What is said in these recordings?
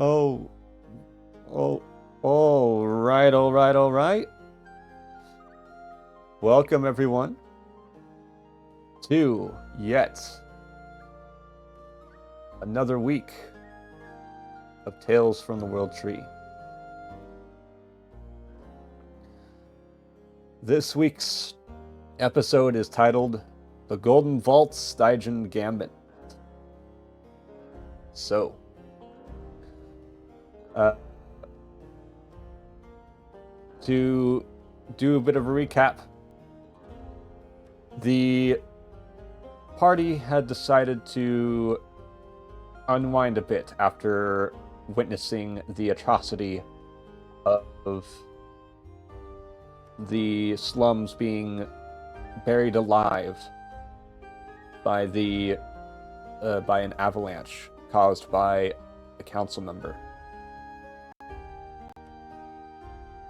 Oh, all right. Welcome, everyone, to yet another week of Tales from the World Tree. This week's episode is titled The Golden Vault Stygian Gambit. So, to do a bit of a recap, the party had decided to unwind a bit after witnessing the atrocity of the slums being buried alive by an avalanche caused by a council member.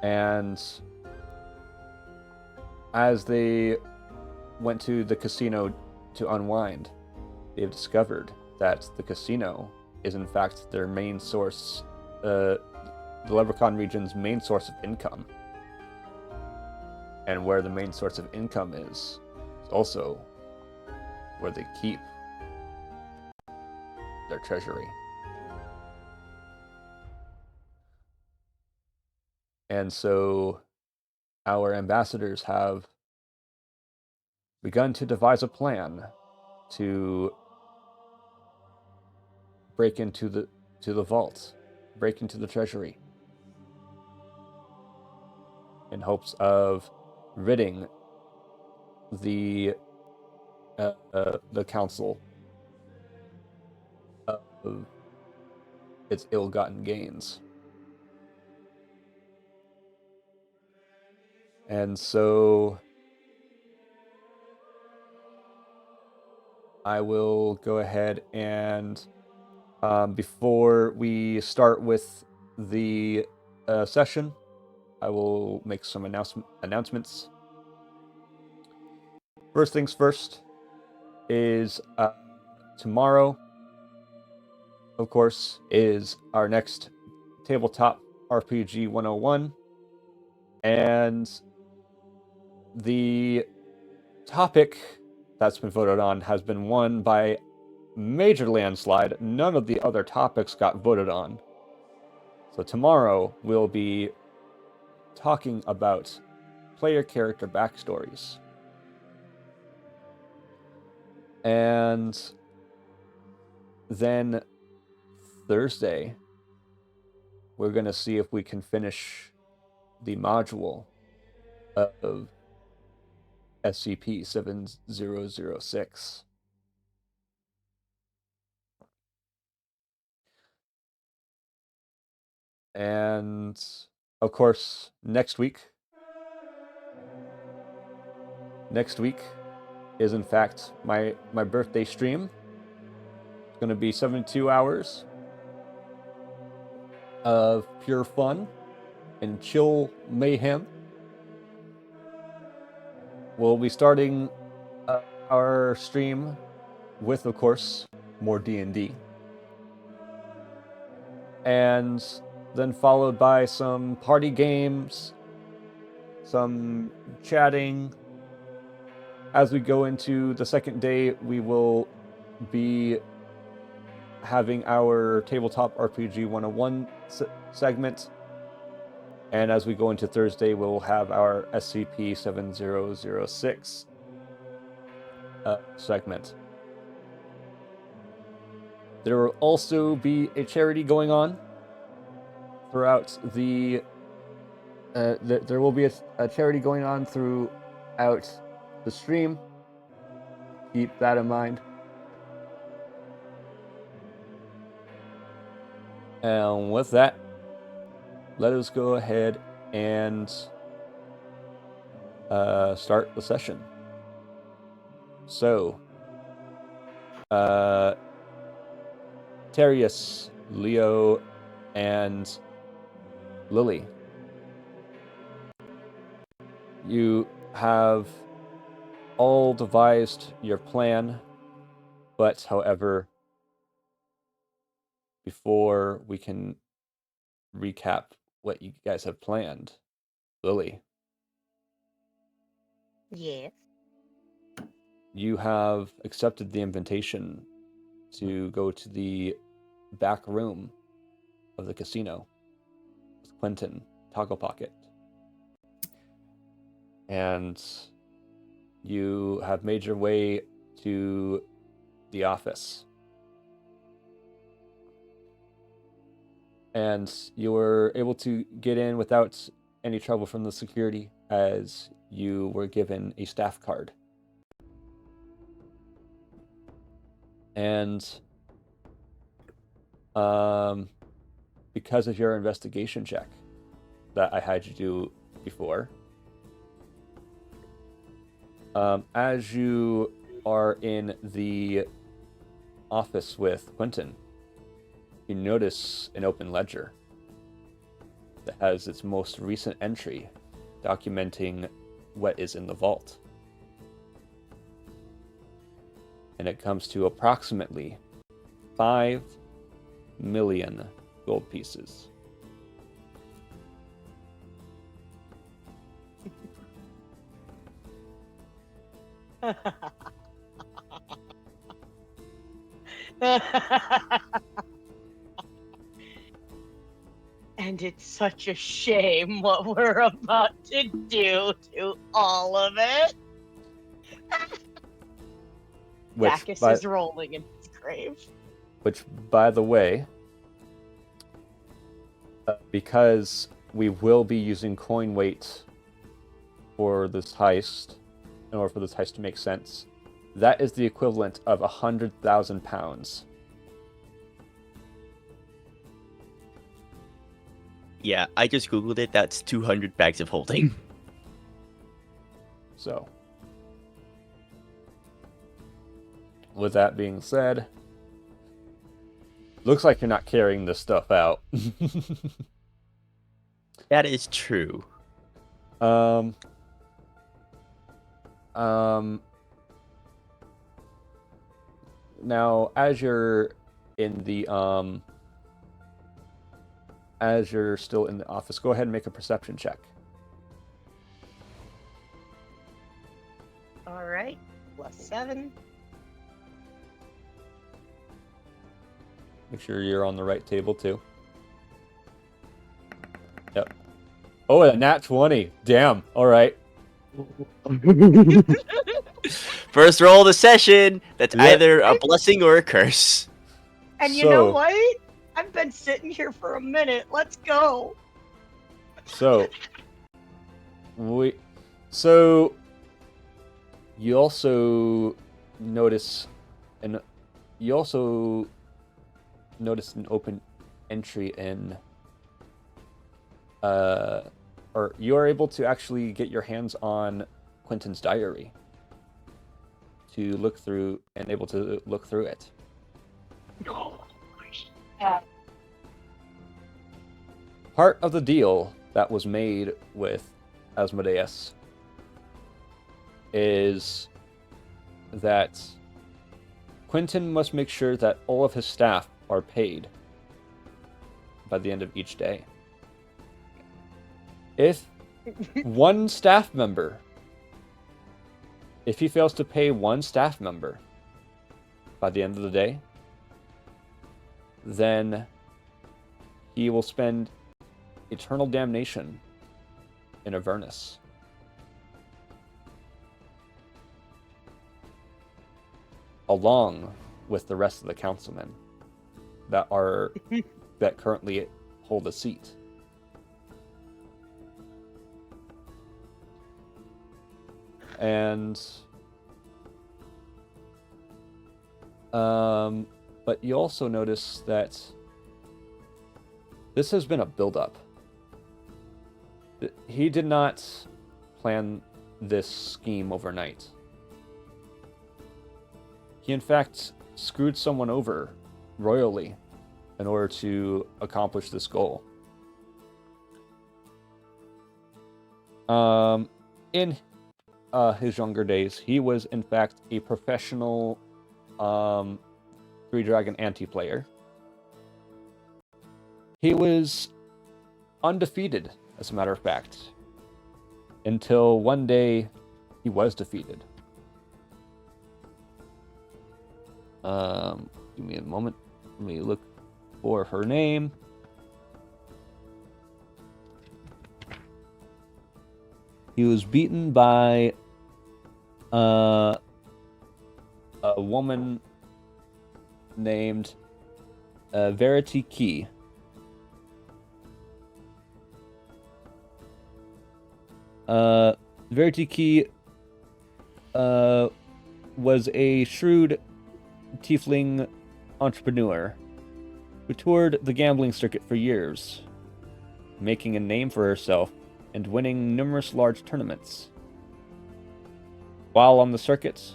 And as they went to the casino to unwind, they've discovered that the casino is in fact their main source, the Leprechaun region's main source of income. And where the main source of income is also where they keep their treasury. And so our ambassadors have begun to devise a plan to break into the vault, break into the treasury, in hopes of ridding the council of its ill-gotten gains. And so I will go ahead and before we start with the session, I will make some announcements. First things first is tomorrow, of course, is our next Tabletop RPG 101. And the topic that's been voted on has been won by major landslide. None of the other topics got voted on. So tomorrow we'll be talking about player character backstories. And then Thursday, we're going to see if we can finish the module of SCP-7006. And of course, next week is in fact my birthday stream. It's going to be 72 hours of pure fun and chill mayhem. We'll be starting our stream with, of course, more D&D. And then followed by some party games, some chatting. As we go into the second day, we will be having our Tabletop RPG 101 segment. And as we go into Thursday, we'll have our SCP-7006 segment. There will also be a charity going on throughout the... there will be a charity going on throughout the stream. Keep that in mind. And with that, let us go ahead and start the session. So, Terius, Leo, and Lily, you have all devised your plan, but however, before we can recap what you guys have planned. Lily, Yes. you have accepted the invitation to go to the back room of the casino with Quentin Togglepocket. And you have made your way to the office. And you were able to get in without any trouble from the security, as you were given a staff card. And because of your investigation check that I had you do before, as you are in the office with Quentin, you notice an open ledger that has its most recent entry documenting what is in the vault. And it comes to approximately 5 million gold pieces. And it's such a shame what we're about to do to all of it. Dacus is rolling in his grave. Which, by the way, because we will be using coin weight for this heist, in order for this heist to make sense, that is the equivalent of 100,000 pounds. Yeah, I just googled it. That's 200 bags of holding. So, with that being said, looks like you're not carrying this stuff out. That is true. Now, as you're in the as you're still in the office, go ahead and make a perception check. All right, +7. Make sure you're on the right table too. Yep. Oh, a nat 20. Damn. All right. First roll of the session. That's Yep. either a blessing or a curse. And you know what? I've been sitting here for a minute. Let's go. So you also notice an open entry in or you are able to actually get your hands on Quentin's diary to look through and able to look through it. Part of the deal that was made with Asmodeus is that Quentin must make sure that all of his staff are paid by the end of each day. If one staff member, if he fails to pay one staff member by the end of the day, then he will spend eternal damnation in Avernus. Along with the rest of the councilmen that currently hold a seat. And but you also notice that this has been a build-up. He did not plan this scheme overnight. He, in fact, screwed someone over royally in order to accomplish this goal. In his younger days, he was, in fact, a professional Three Dragon anti-player. He was undefeated, as a matter of fact, until one day he was defeated. Give me a moment. Let me look for her name. He was beaten by a woman named Verity Key. Verity Key was a shrewd tiefling entrepreneur who toured the gambling circuit for years, making a name for herself and winning numerous large tournaments. While on the circuit,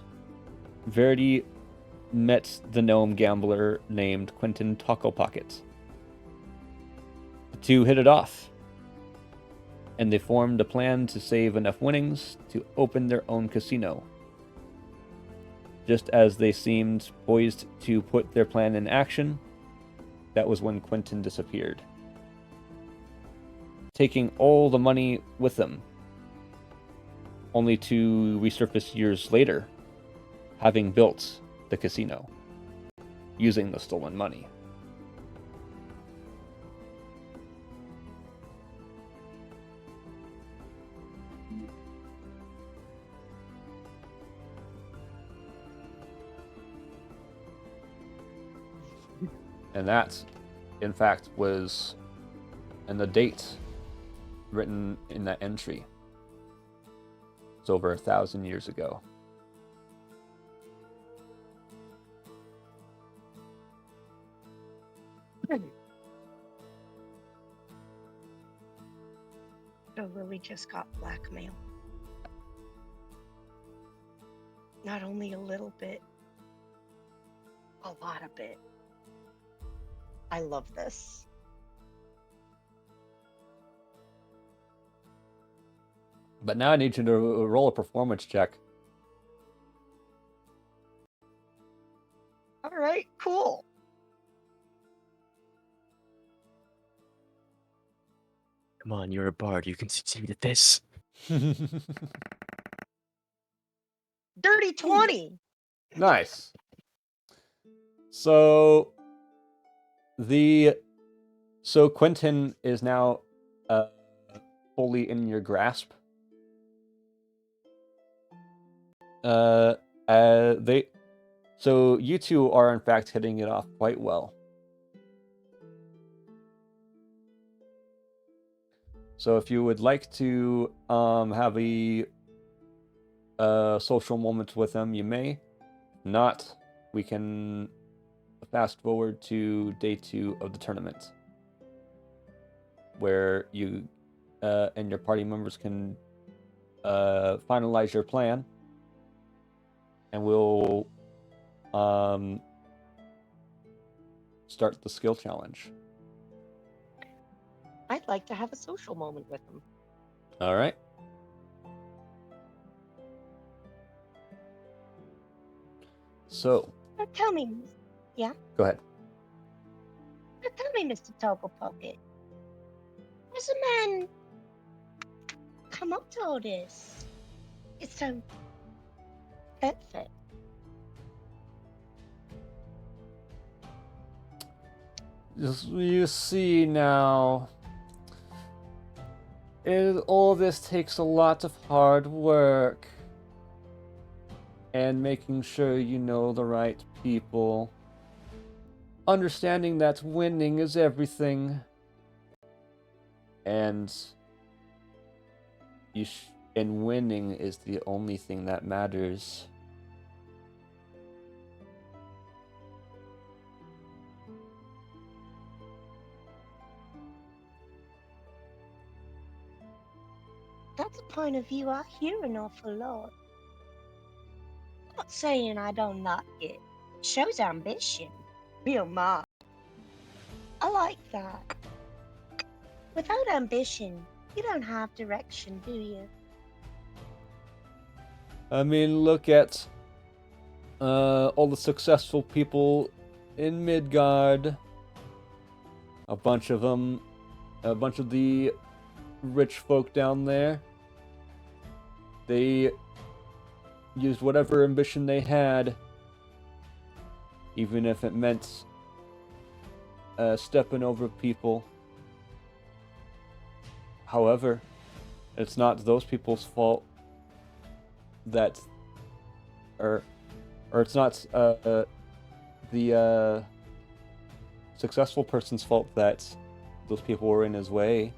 Verity met the gnome gambler named Quentin Taco Pocket. The two hit it off, and they formed a plan to save enough winnings to open their own casino. Just as they seemed poised to put their plan in action, that was when Quentin disappeared, taking all the money with them, only to resurface years later, having built the casino, using the stolen money. And that, in fact, was, and the date written in that entry. It's over 1,000 years ago. So Lily just got blackmailed. Not only a little bit, a lot of it. I love this. But now I need you to roll a performance check. All right, cool. Come on, you're a bard. You can succeed at this. Dirty 20. Nice. So Quentin is now fully in your grasp. So you two are in fact hitting it off quite well. So if you would like to have a social moment with them, you may. Not, we can fast forward to day 2 of the tournament, where you and your party members can finalize your plan, and we'll start the skill challenge. I'd like to have a social moment with them. All right. So. Tell me, yeah? Go ahead. Tell me, Mr. Toggle Pocket. Does a man come up to all this? It's so perfect. You see now, all this takes a lot of hard work. And making sure you know the right people. Understanding that winning is everything. And winning is the only thing that matters. That's a point of view I hear an awful lot. I'm not saying I don't like it. It shows ambition. Real mark. I like that. Without ambition, you don't have direction, do you? I mean, look at all the successful people in Midgard. a bunch of them, a bunch of the rich folk down there, they used whatever ambition they had, even if it meant stepping over people. However, it's not those people's fault that, or it's not the successful person's fault that those people were in his way.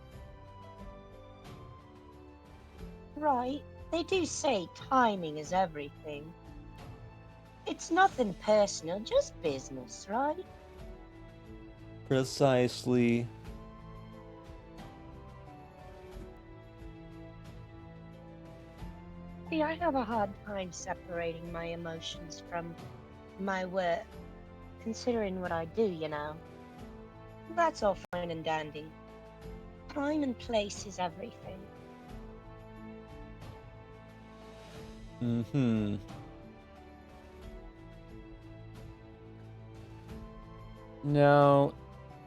Right. They do say timing is everything. It's nothing personal, just business, right? Precisely. See, I have a hard time separating my emotions from my work, considering what I do, you know. That's all fine and dandy. Time and place is everything. Mm-hmm. Now,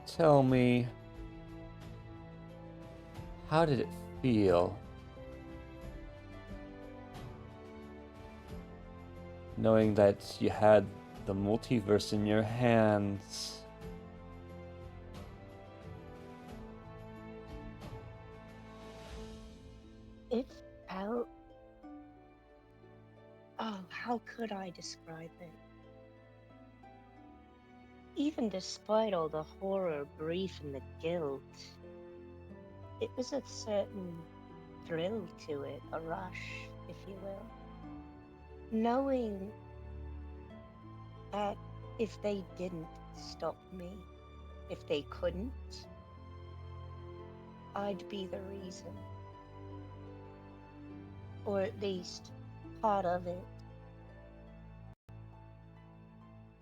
tell me, how did it feel knowing that you had the multiverse in your hands? It felt... Oh, how could I describe it? Even despite all the horror, grief, and the guilt, it was a certain thrill to it, a rush, if you will. Knowing that if they didn't stop me, if they couldn't, I'd be the reason. Or at least part of it.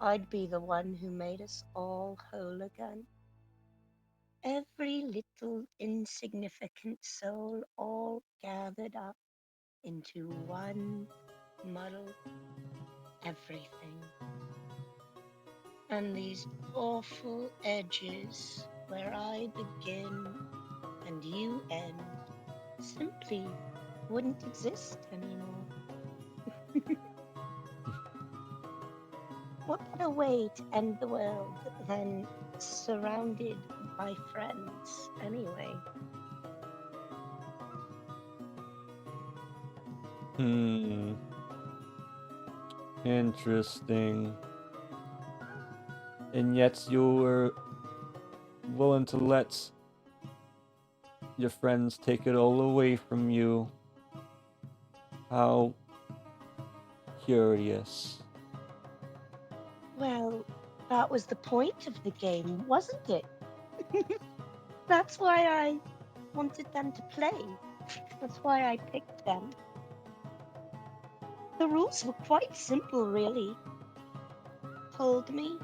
I'd be the one who made us all whole again. Every little insignificant soul all gathered up into one muddled everything. And these awful edges where I begin and you end simply wouldn't exist anymore. What better way to end the world than surrounded by friends, anyway? Interesting. And yet you were willing to let your friends take it all away from you. How curious. Well, that was the point of the game, wasn't it? That's why I wanted them to play. That's why I picked them. The rules were quite simple, really. Hold me,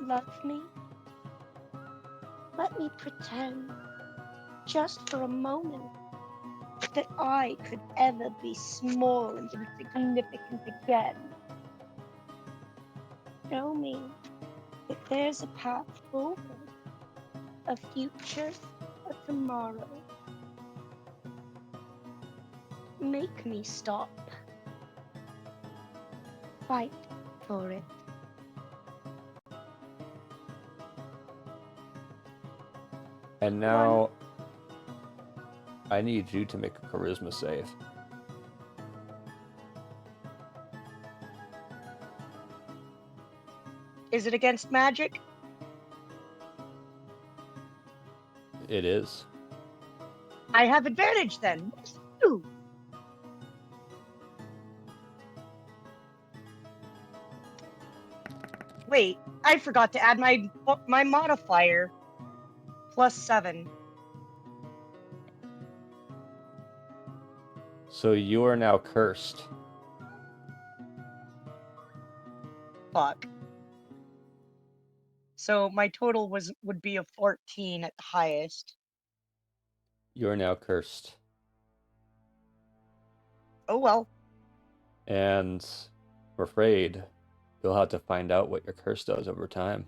love me, let me pretend, just for a moment, that I could ever be small and insignificant again. Show me that there's a path forward, a future, a tomorrow. Make me stop. Fight for it. And now I need you to make a charisma save. Is it against magic? It is. I have advantage then. Ooh. Wait, I forgot to add my modifier. +7. So you are now cursed. Fuck. So my total would be a 14 at the highest. You are now cursed. Oh well. And I'm afraid you'll have to find out what your curse does over time.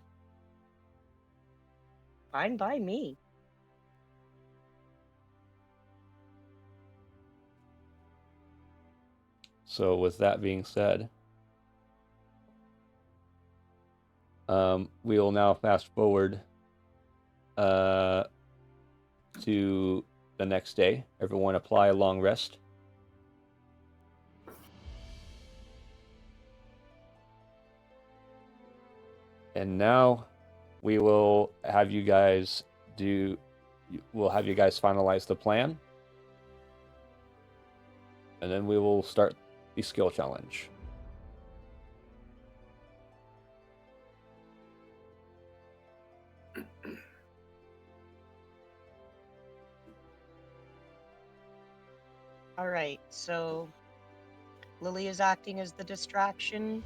fine by me. So with that being said, we will now fast forward to the next day. Everyone apply a long rest. And now we will have you guys finalize the plan. And then we will start the skill challenge. All right, so Lily is acting as the distraction,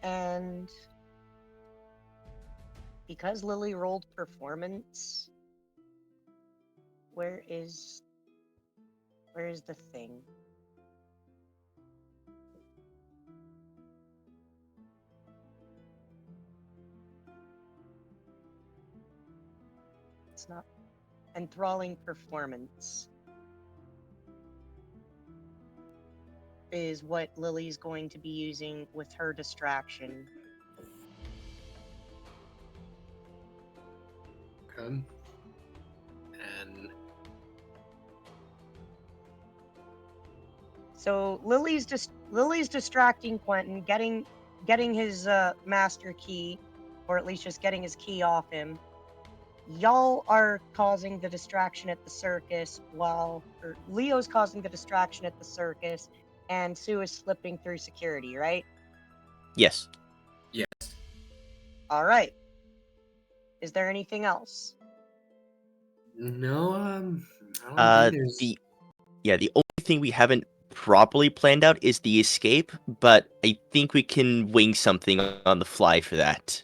and because Lily rolled performance, where is the thing? It's not enthralling performance. Is what Lily's going to be using with her distraction. Okay. And So Lily's distracting Quentin, getting his master key, or at least just getting his key off him. Y'all are causing the distraction at the circus, or Leo's causing the distraction at the circus, and Sue is slipping through security, right? Yes. yes. All right. Is there anything else? No, I don't think there's... the only thing we haven't properly planned out is the escape, but I think we can wing something on the fly for that.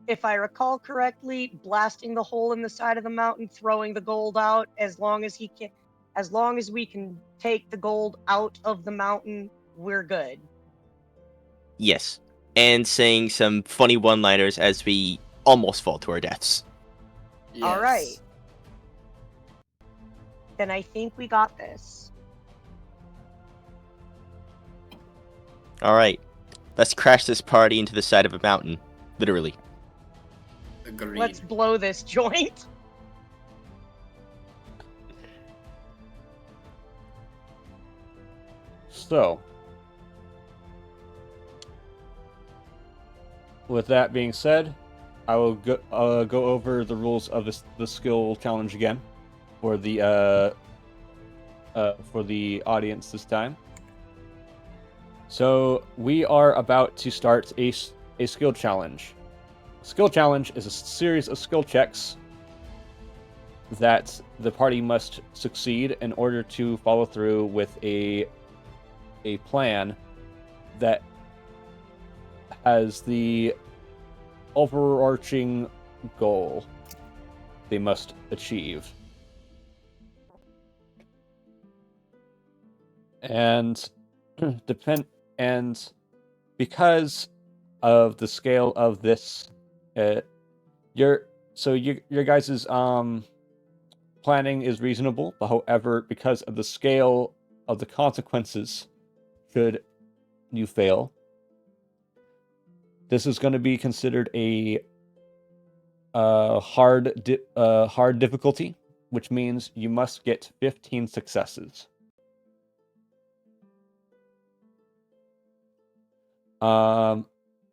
If I recall correctly, blasting the hole in the side of the mountain, throwing the gold out, as long as we can take the gold out of the mountain, we're good. Yes. And saying some funny one-liners as we almost fall to our deaths. Yes. All right. Then I think we got this. All right. Let's crash this party into the side of a mountain. Literally. Agreed. Let's blow this joint. So, with that being said, I will go over the rules of the skill challenge again for the audience this time. So we are about to start a skill challenge. Skill challenge is a series of skill checks that the party must succeed in order to follow through with a plan that has the overarching goal they must achieve. And because of the scale of this, your guys' planning is reasonable, but however, because of the scale of the consequences should you fail, this is going to be considered a hard difficulty, which means you must get 15 successes.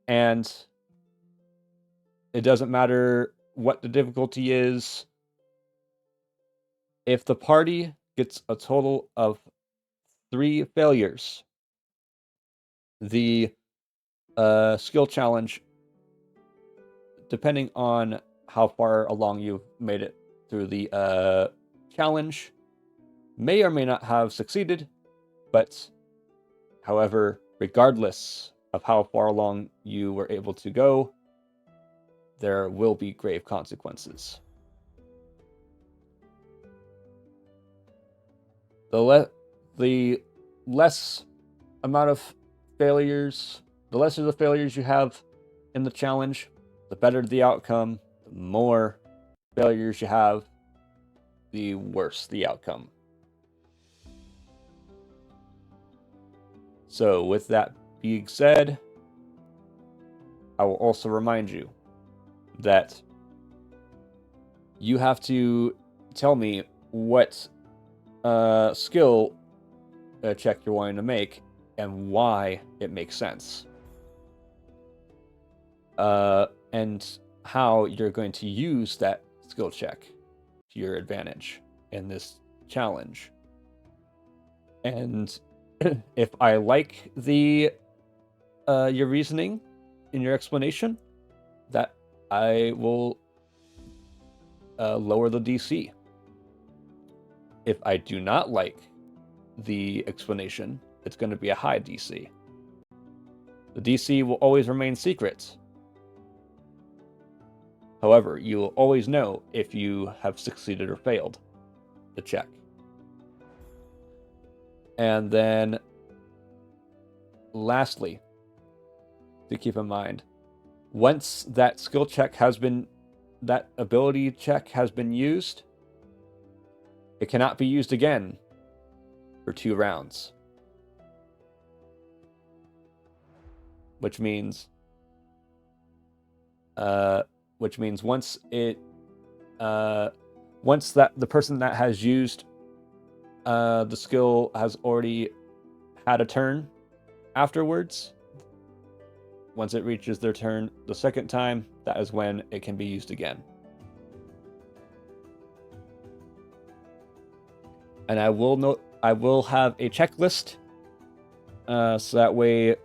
And it doesn't matter what the difficulty is. If the party gets a total of 3 failures, the skill challenge, depending on how far along you've made it through the challenge, may or may not have succeeded, but however, regardless of how far along you were able to go, there will be grave consequences. The less amount of failures, the lesser the failures you have in the challenge, the better the outcome, The more failures you have, the worse the outcome. So, with that being said, I will also remind you that you have to tell me what skill check you're wanting to make and why it makes sense. And how you're going to use that skill check to your advantage in this challenge. And if I like the your reasoning in your explanation, that I will lower the DC. If I do not like the explanation, it's going to be a high DC. The DC will always remain secret. However, you will always know if you have succeeded or failed the check. And then, lastly, to keep in mind, once that skill check has been, that ability check has been used, it cannot be used again for 2 rounds. Which means once that the person that has used the skill has already had a turn afterwards, once it reaches their turn the second time, that is when it can be used again. And I will have a checklist, so that way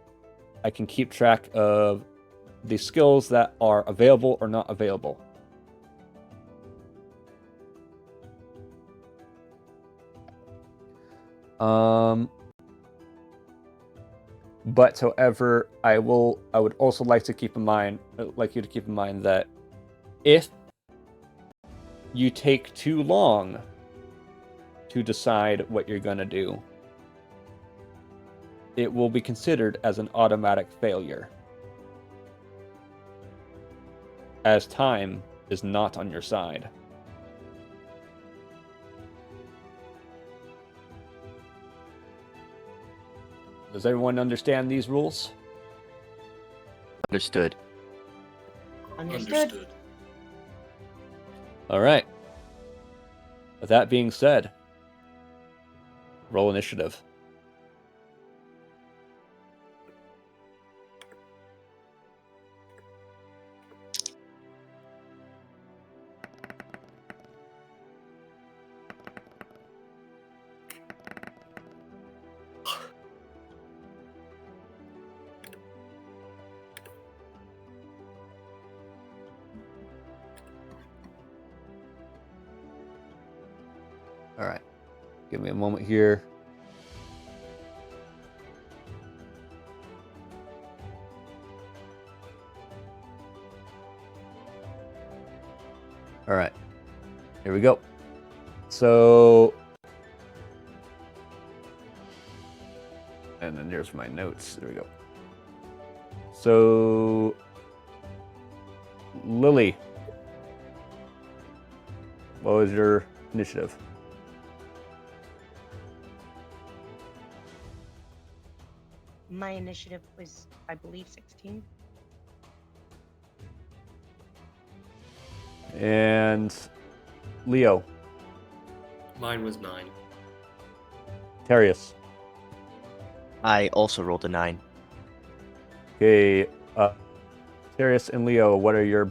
I can keep track of the skills that are available or not available. But however, I would also like you to keep in mind that if you take too long to decide what you're going to do, it will be considered as an automatic failure, as time is not on your side. Does everyone understand these rules? Understood. Understood. All right. With that being said, roll initiative. All right. Give me a moment here. All right. Here we go. So, and then there's my notes. There we go. So, Lily, what was your initiative? My initiative was, I believe, 16. And Leo, Mine was 9. Terius. I also rolled a 9. Okay, Terius and Leo, what are your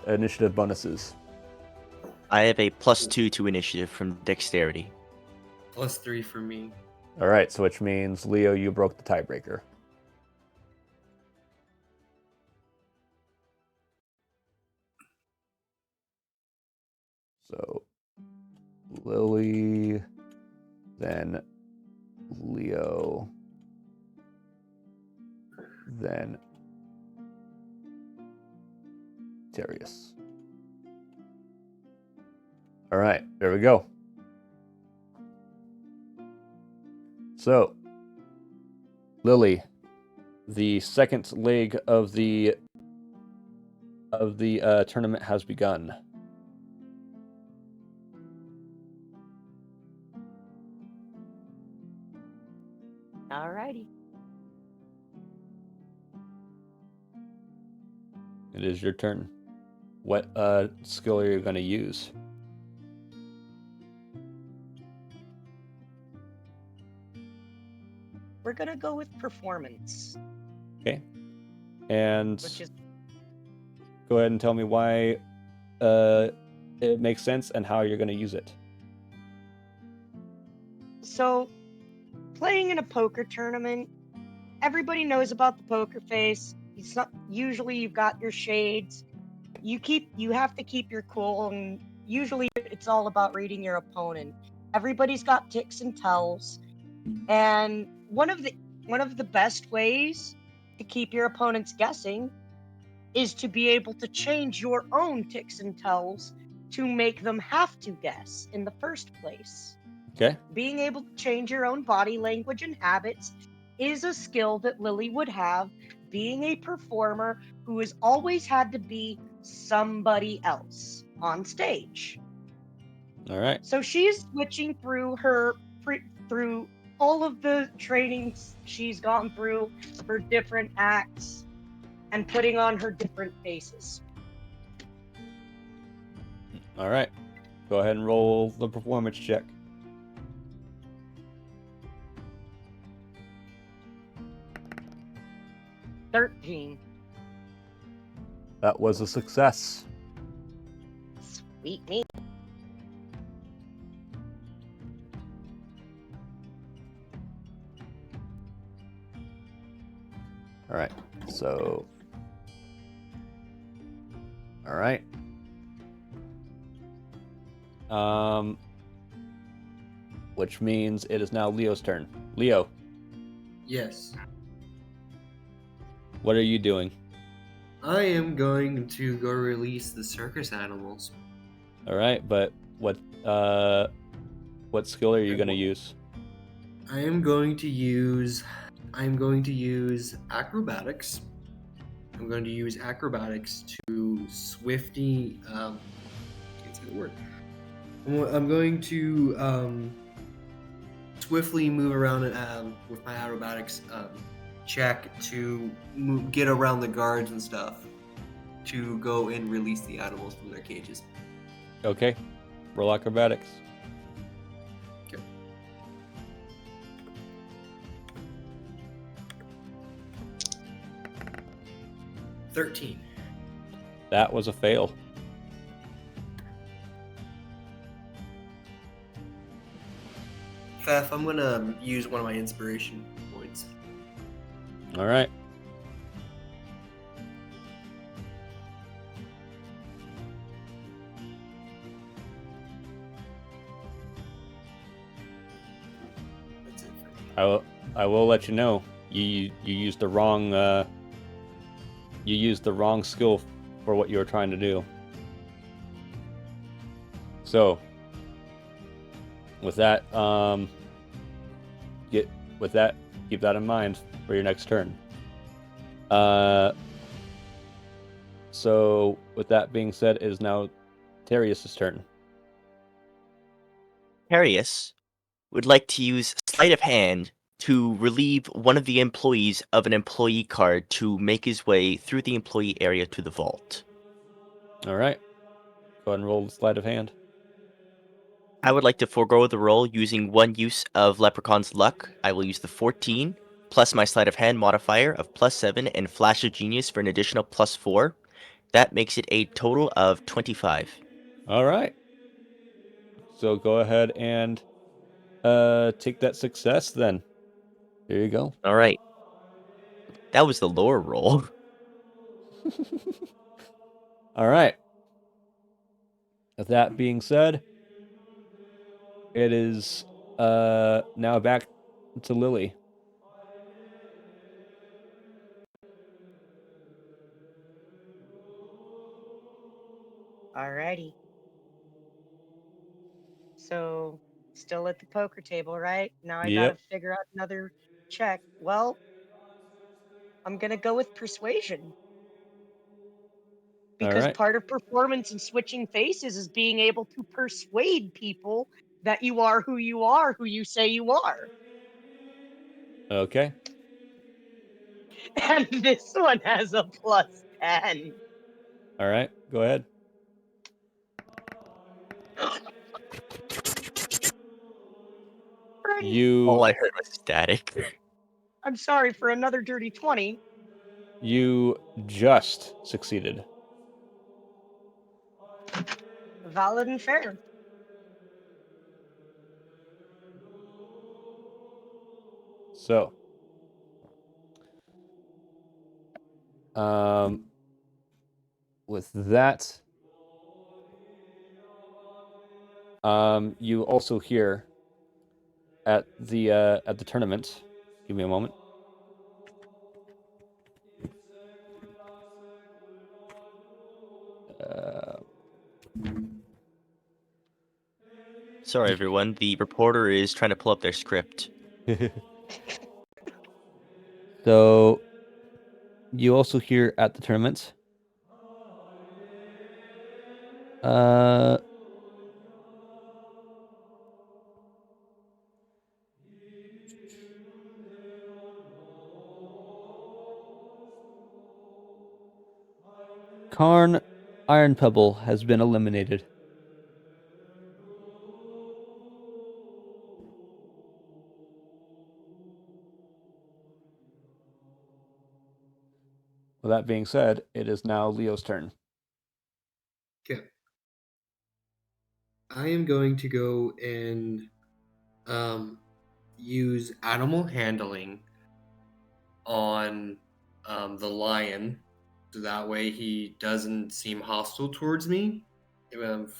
initiative bonuses? I have a +2 to initiative from dexterity. +3 for me. All right, so which means Leo, you broke the tiebreaker. So, Lily, then Leo, then Terius. All right, there we go. So, Lily, the second leg of the of the tournament has begun. Alrighty. It is your turn. What skill are you going to use? We're gonna go with performance, Okay. And which is go ahead and tell me why it makes sense and how you're going to use it. so playing in a poker tournament. Everybody knows about the poker face. Usually you've got your shades. You have to keep your cool, and usually it's all about reading your opponent. Everybody's got ticks and tells, and one of the best ways to keep your opponents guessing is to be able to change your own ticks and tells to make them have to guess in the first place. Okay. Being able to change your own body language and habits is a skill that Lily would have, being a performer who has always had to be somebody else on stage. All right. So she's switching through through all of the trainings she's gone through for different acts and putting on her different faces. All right. Go ahead and roll the performance check. "13. That was a success. Sweet me. All right. So. All right. Which means it is now Leo's turn. Leo, Yes. what are you doing? I am going to go release the circus animals. All right, but what skill are you going to use? I am going to use acrobatics. I'm going to use acrobatics to swiftly can't say the word. I'm going to swiftly move around with my acrobatics check to get around the guards and stuff to go and release the animals from their cages. Okay. Roll acrobatics. Okay. $13. That was a fail. Fef, I'm gonna use one of my inspiration points. All right. That's it. I will let you know. You used the wrong skill for what you were trying to do. So, with that, keep that in mind for your next turn. So with that being said, it is now Terius' turn. Arius would like to use sleight of hand to relieve one of the employees of an employee card to make his way through the employee area to the vault. All right. Go ahead and roll the sleight of hand. I would like to forego the roll using one use of Leprechaun's Luck. I will use the 14, plus my sleight of hand modifier of +7 and Flash of Genius for an additional +4. That makes it a total of 25. All right. So go ahead and take that success then. There you go. All right. That was the lower roll. All right. With that being said, it is now back to Lily. Alrighty. So, still at the poker table, right? Now I gotta Yep. figure out another check. Well, I'm gonna go with persuasion. Because right. part of performance and switching faces is being able to persuade people that you are, who you say you are. Okay. And this one has a +10. All right. Go ahead. Right. All You I heard was static. I'm sorry for another dirty 20. you just succeeded. Valid and fair. So, um, with that, you also hear at the tournament. Give me a moment. Uh, Sorry, everyone. The reporter is trying to pull up their script. so you also hear at the tournament. Uh, Karn Iron Pebble has been eliminated. With that being said, it is now Leo's turn. Okay. I am going to go and use animal handling on the lion, so that way he doesn't seem hostile towards me.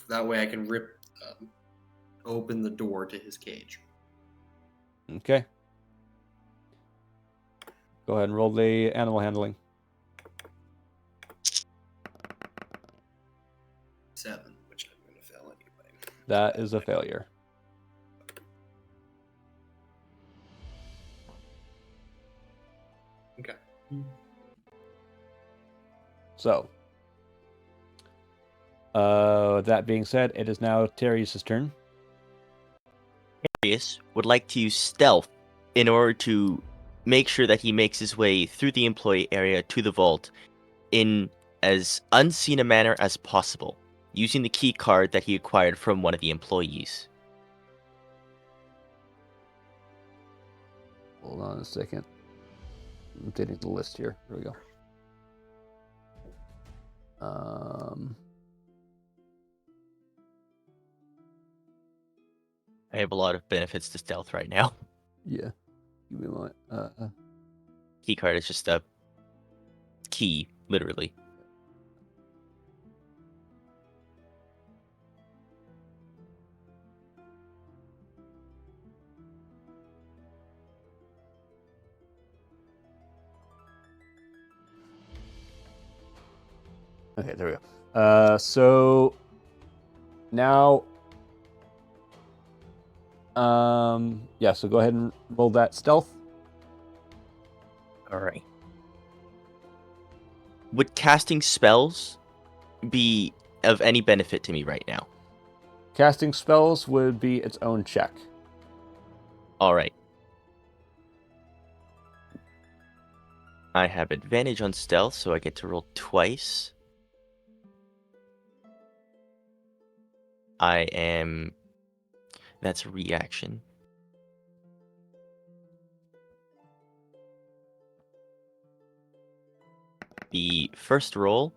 That way I can rip open the door to his cage. Okay. Go ahead and roll the animal handling. 7, which I'm going to fail anyway. That is a failure. Okay. So, that being said, it is now Terius' turn. Darius would like to use stealth in order to make sure that he makes his way through the employee area to the vault in as unseen a manner as possible, using the key card that he acquired from one of the employees. Hold on a second. I'm updating the list here. Here we go. I have a lot of benefits to stealth right now. Yeah. Give me a moment. Key card is just a key, literally. Okay, there we go. So now, yeah. So go ahead and roll that stealth. All right. Would casting spells be of any benefit to me right now? Casting spells would be its own check. All right. I have advantage on stealth, so I get to roll twice. That's a reaction. The first roll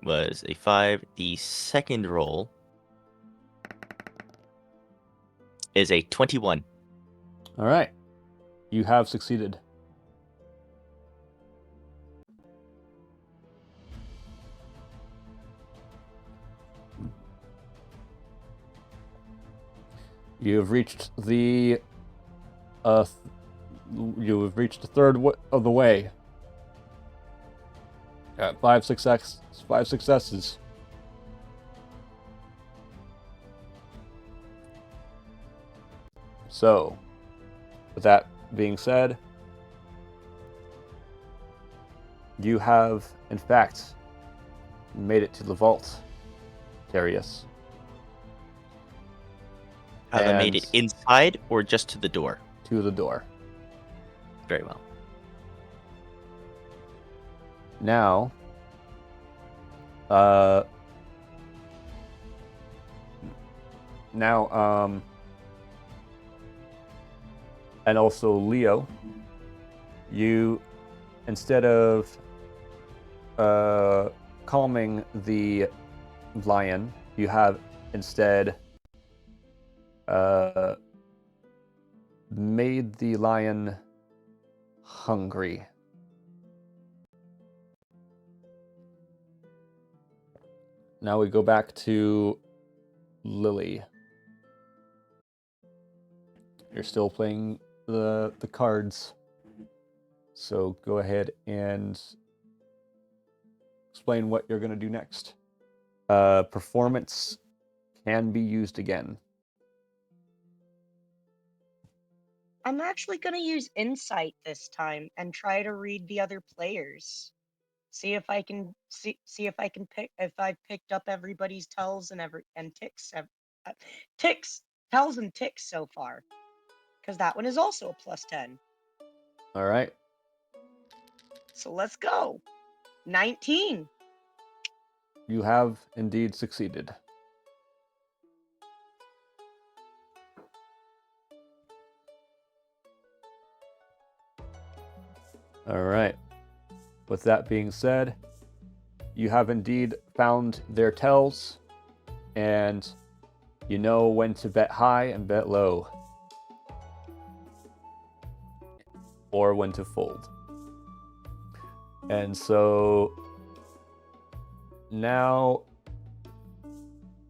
was a 5. The second roll is a 21. All right. You have succeeded. You have reached the you have reached a third of the way. Got 5 successes. So, with that being said, you have, in fact, made it to the vault, Darius. Have I made it inside or just to the door? To the door. Very well. Now, and also Leo, you, instead of calming the lion, you have instead made the lion hungry. Now we go back to Lily. You're still playing the cards. So go ahead and explain what you're going to do next. Performance can be used again. I'm actually going to use insight this time and try to read the other players. See if I can pick if I've picked up everybody's tells and tells and ticks so far. Because that one is also a +10. All right. So let's go. 19. You have indeed succeeded. All right. With that being said, you have indeed found their tells, and you know when to bet high and bet low, or when to fold. And so now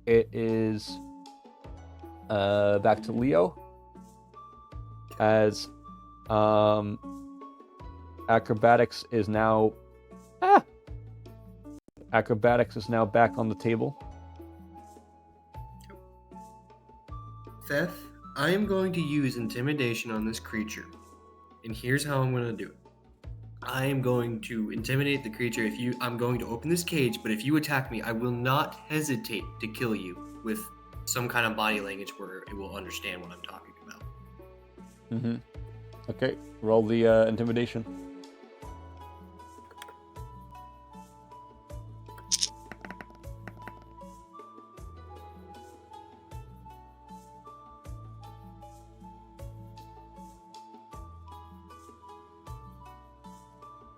it is back to Leo, as acrobatics is now back on the table. Theth, I am going to use intimidation on this creature. And here's how I'm going to do it. I am going to intimidate the creature. I'm going to open this cage, but if you attack me, I will not hesitate to kill you with some kind of body language where it will understand what I'm talking about. Mm-hmm. Okay, roll the intimidation.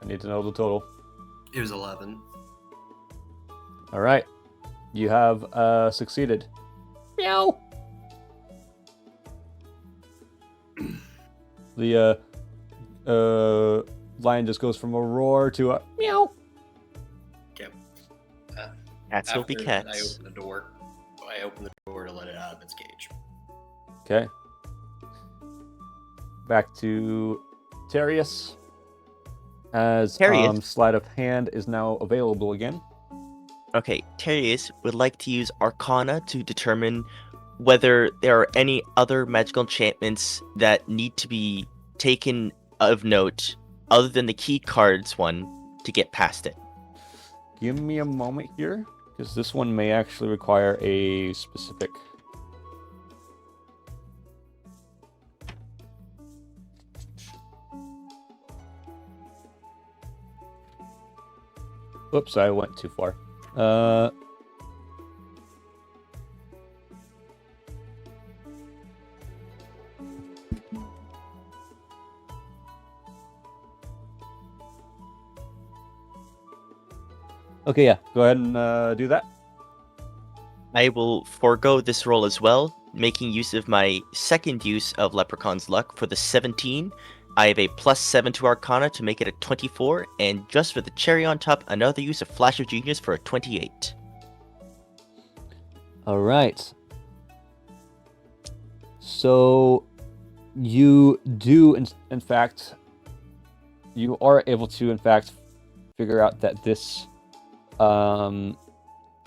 I need to know the total. It was 11. All right, you have succeeded. Meow. The lion just goes from a roar to a meow. Okay. Cats will be After that, cats. I open the door to let it out of its cage. Okay. Back to Terius. As Terius? sleight of hand is now available again. Okay, Terius would like to use Arcana to determine whether there are any other magical enchantments that need to be taken of note other than the key cards one to get past it. Give me a moment here, because this one may actually require a specific... Oops, I went too far. Okay, yeah, go ahead and do that. I will forego this roll as well, making use of my second use of Leprechaun's Luck for the 17. I have a +7 to Arcana to make it a 24, and just for the cherry on top, another use of Flash of Genius for a 28. All right. So you do, in fact, you are able to, in fact, figure out that this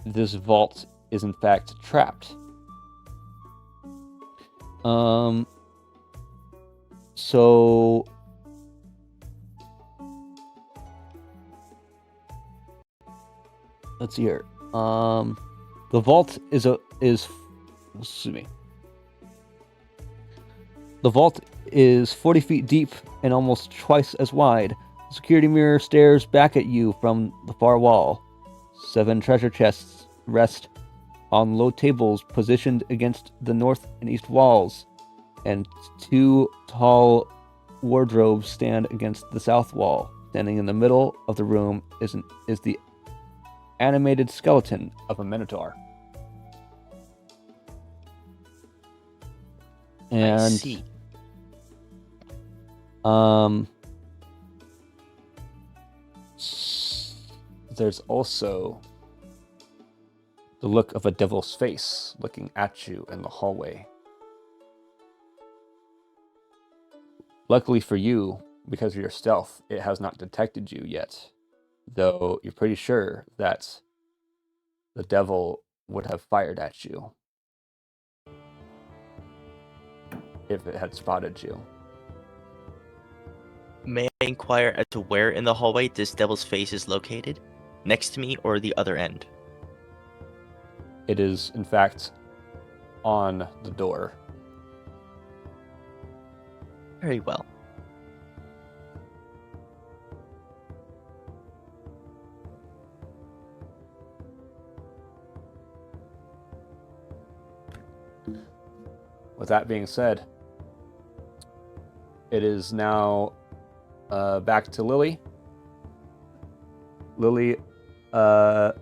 this vault is in fact trapped. So let's see here. The vault is excuse me. The vault is 40 feet deep and almost twice as wide. The security mirror stares back at you from the far wall. 7 treasure chests rest on low tables positioned against the north and east walls, and 2 tall wardrobes stand against the south wall. Standing in the middle of the room is the animated skeleton of a minotaur. And I see. There's also the look of a devil's face looking at you in the hallway. Luckily for you, because of your stealth, it has not detected you yet, though you're pretty sure that the devil would have fired at you if it had spotted you. May I inquire as to where in the hallway this devil's face is located? Next to me or the other end? It is, in fact, on the door. Very well. With that being said, it is now back to Lily. Lily, let's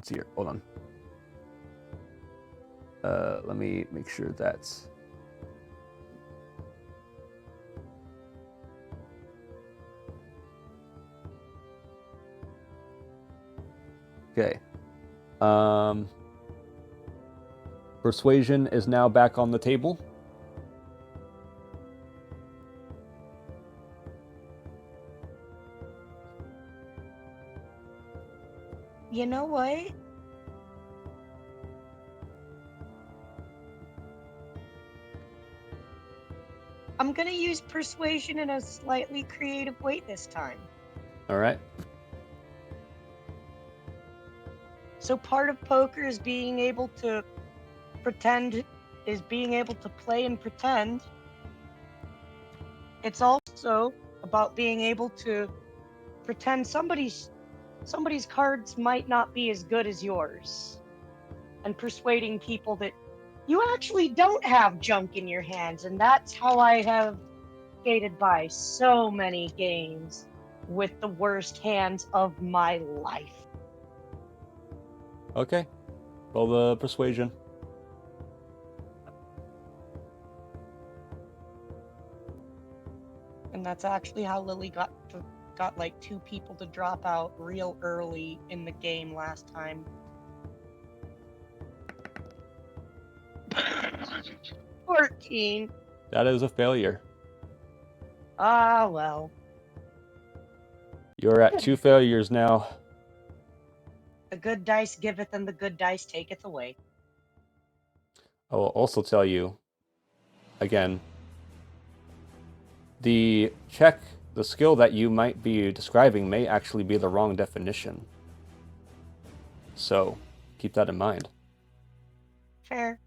see here. Hold on. Let me make sure that's... Okay. Persuasion is now back on the table. You know what? I'm gonna use persuasion in a slightly creative way this time. All right. So part of poker is being able to pretend, is being able to play and pretend. It's also about being able to pretend somebody's cards might not be as good as yours, and persuading people that you actually don't have junk in your hands. And that's how I have skated by so many games with the worst hands of my life. Okay. Roll the persuasion. And that's actually how Lily got like 2 people to drop out real early in the game last time. 14. That is a failure. Ah, well. You're at 2 failures now. The good dice giveth and the good dice taketh away. I will also tell you, again, the skill that you might be describing may actually be the wrong definition. So, keep that in mind. Fair.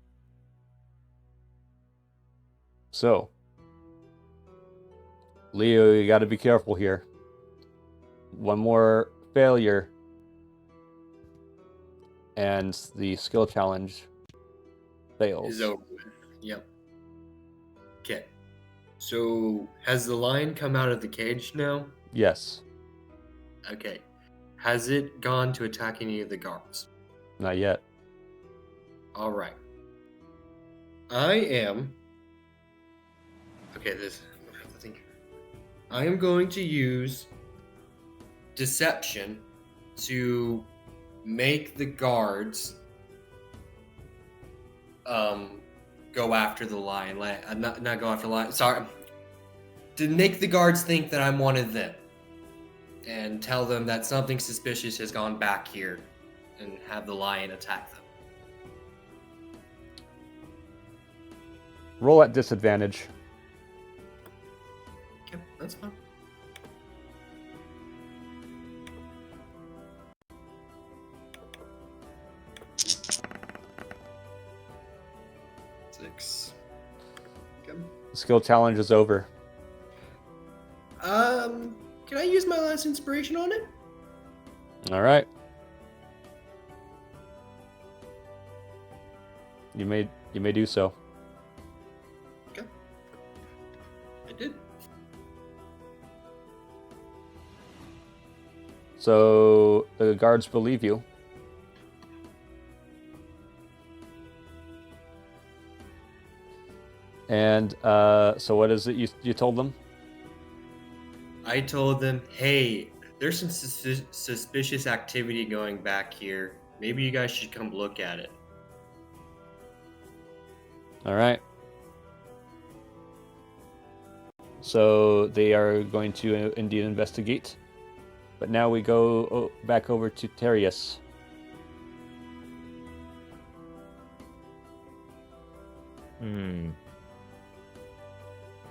So, Leo, you gotta be careful here. One more failure, and the skill challenge fails. Is over with. Yep. Okay. So, has the lion come out of the cage now? Yes, Okay. Has it gone to attack any of the guards? not yet. All right. I am. Okay, this. I'm gonna have to think. I am going to use deception to make the guards go after the lion. Not go after the lion. Sorry. To make the guards think that I'm one of them. And tell them that something suspicious has gone back here. And have the lion attack them. Roll at disadvantage. Okay, that's fine. The skill challenge is over. Can I use my last inspiration on it? All right. You may do so. Okay. I did. So the guards believe you. And so what is it you told them? I told them, hey, there's some suspicious activity going back here. Maybe you guys should come look at it. All right. So they are going to indeed investigate. But now we go back over to Terius.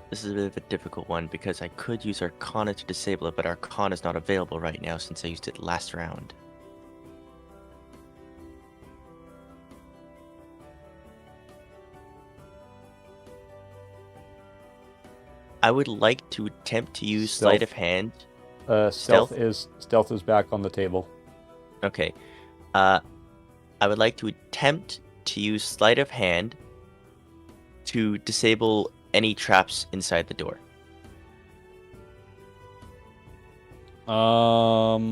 This is a bit of a difficult one because I could use Arcana to disable it, but Arcana is not available right now since I used it last round. I would like to attempt to use Sleight of Hand. Stealth is back on the table. Okay. I would like to attempt to use Sleight of Hand to disable any traps inside the door. I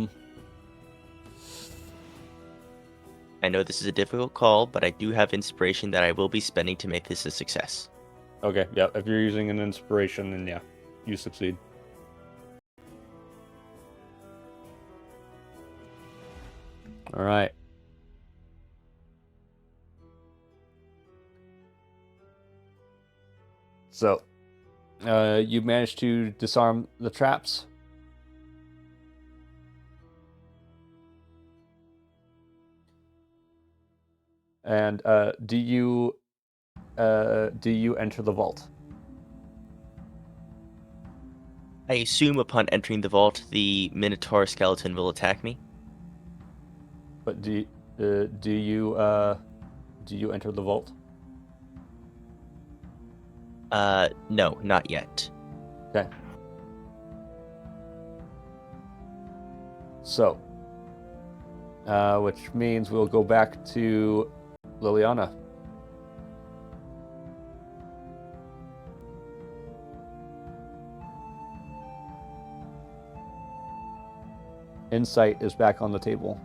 know this is a difficult call, but I do have inspiration that I will be spending to make this a success. Okay, yeah. If you're using an inspiration, then yeah, you succeed. All right. So, you managed to disarm the traps. And do you enter the vault? I assume upon entering the vault, the Minotaur skeleton will attack me. But do you enter the vault? No, not yet. Okay. So, which means we'll go back to Liliana. Insight is back on the table.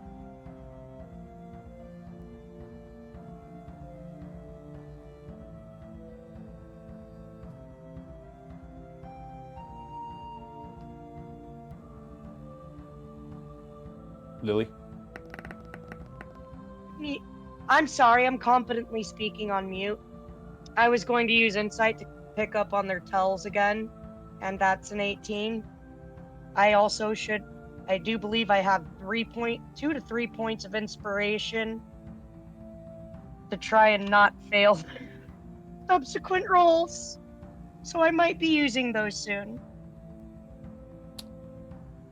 Lily? I'm sorry, I'm confidently speaking on mute. I was going to use insight to pick up on their tells again, and that's an 18. I do believe I have 2 to 3 points of inspiration to try and not fail subsequent rolls. So I might be using those soon.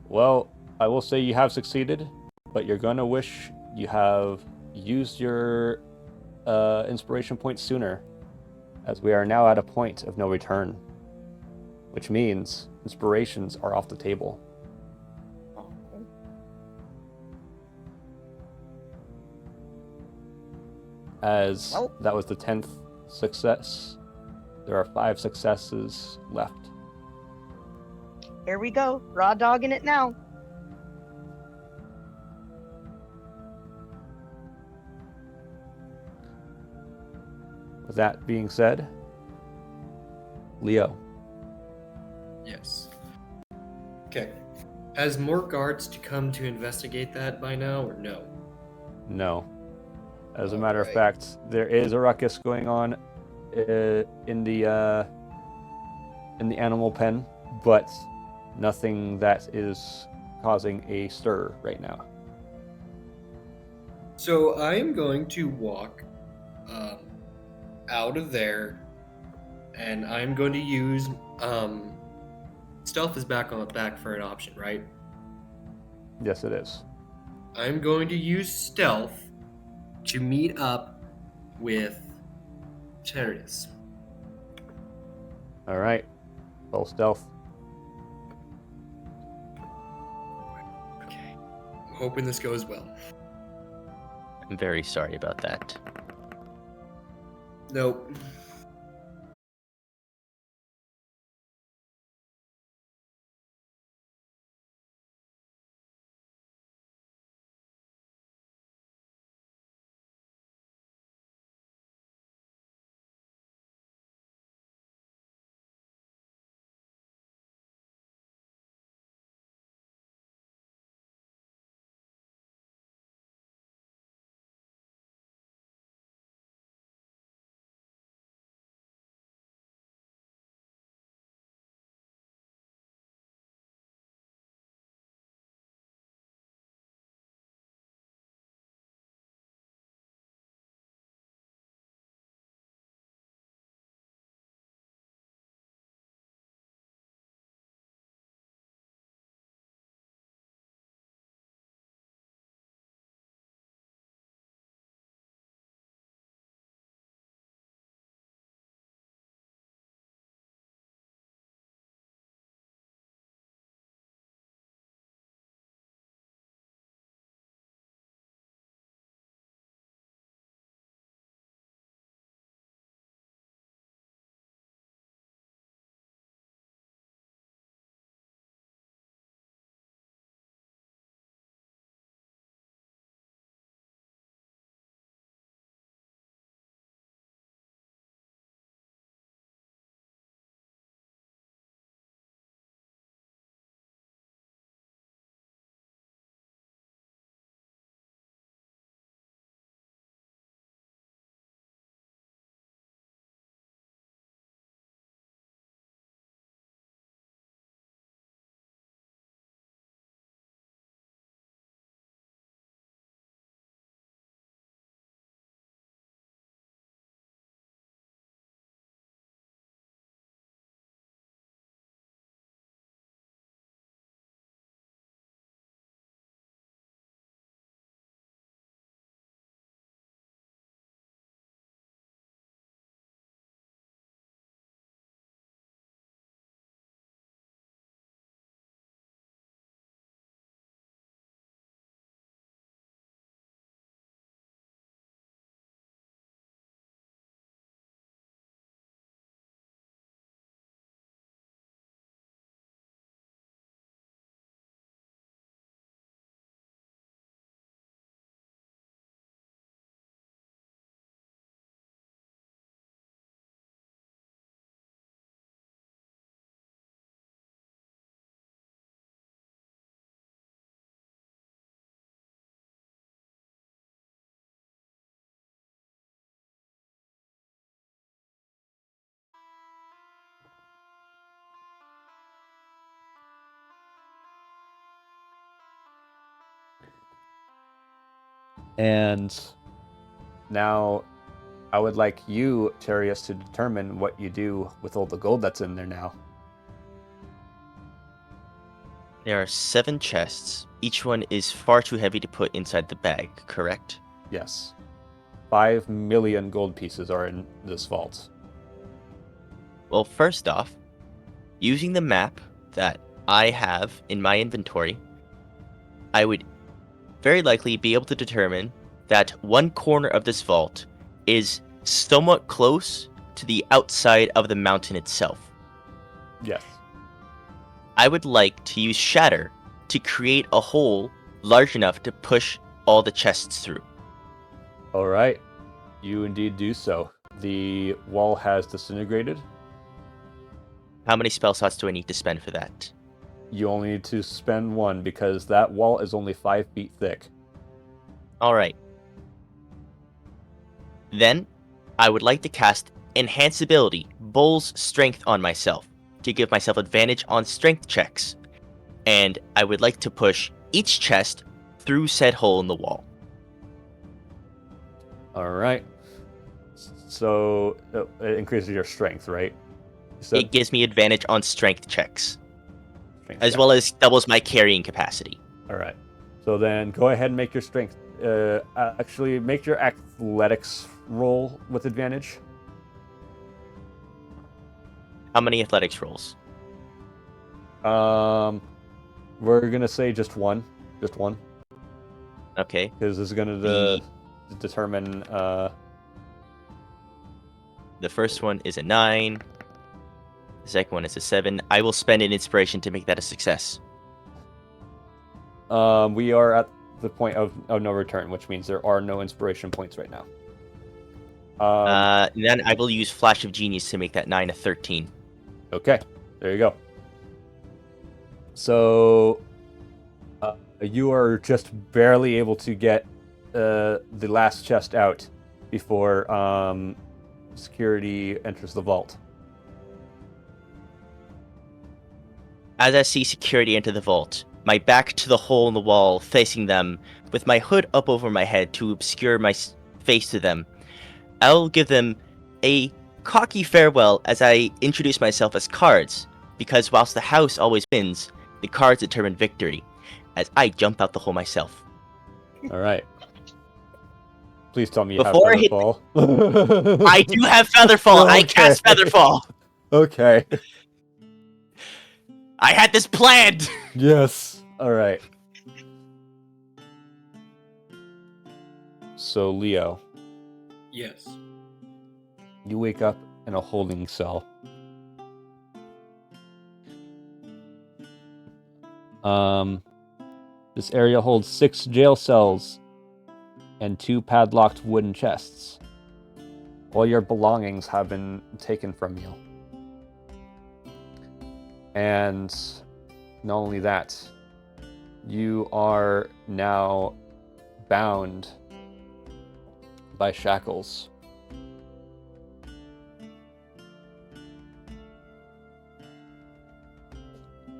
Well, I will say you have succeeded, but you're gonna wish you have used your inspiration point sooner, as we are now at a point of no return, which means inspirations are off the table. As that was the 10th success, there are 5 successes left. Here we go, raw dogging it now. With that being said, Leo. Yes. Okay. Has more guards to come to investigate that by now, or no? No. As a matter of fact, there is a ruckus going on in the animal pen, but nothing that is causing a stir right now. So I am going to walk out of there, and I'm going to use stealth is back for an option, right? Yes, it is. I'm going to use stealth to meet up with Terius. All right. Roll stealth. Okay. I'm hoping this goes well. I'm very sorry about that. Nope. And now I would like you, Terius, to determine what you do with all the gold that's in there now. There are 7 chests. Each one is far too heavy to put inside the bag, correct? Yes. 5 million gold pieces are in this vault. Well, first off, using the map that I have in my inventory, I would very likely be able to determine that one corner of this vault is somewhat close to the outside of the mountain itself. Yes. I would like to use Shatter to create a hole large enough to push all the chests through. All right. You indeed do so. The wall has disintegrated. How many spell slots do I need to spend for that? You only need to spend one because that wall is only 5 feet thick. Alright. Then, I would like to cast Enhance Ability, Bull's Strength on myself, to give myself advantage on strength checks. And I would like to push each chest through said hole in the wall. All right. So it increases your strength, right? It gives me advantage on strength checks, strength as check. well as doubles my carrying capacity. All right. So then go ahead and make your strength. Actually, make your athletics roll with advantage. How many athletics rolls? We're gonna say just one. Just one. Okay. Because this is gonna The- determine. The first one is a 9. The second one is a 7. I will spend an inspiration to make that a success. We are at the point of no return, which means there are no inspiration points right now. Then I will use Flash of Genius to make that 9 a 13. Okay, there you go. So you are just barely able to get the last chest out before security enters the vault. As I see security enter the vault, my back to the hole in the wall, facing them, with my hood up over my head to obscure my face to them, I'll give them a cocky farewell as I introduce myself as Cards, because whilst the house always wins, the cards determine victory, as I jump out the hole myself. All right. Please tell me you Before I have hit Featherfall. I do have Featherfall. I cast Okay. Featherfall. Okay. I had this planned. Yes. All right. So, Leo, Yes. you wake up in a holding cell. This area holds 6 jail cells and 2 padlocked wooden chests. All your belongings have been taken from you. And not only that, you are now bound by shackles.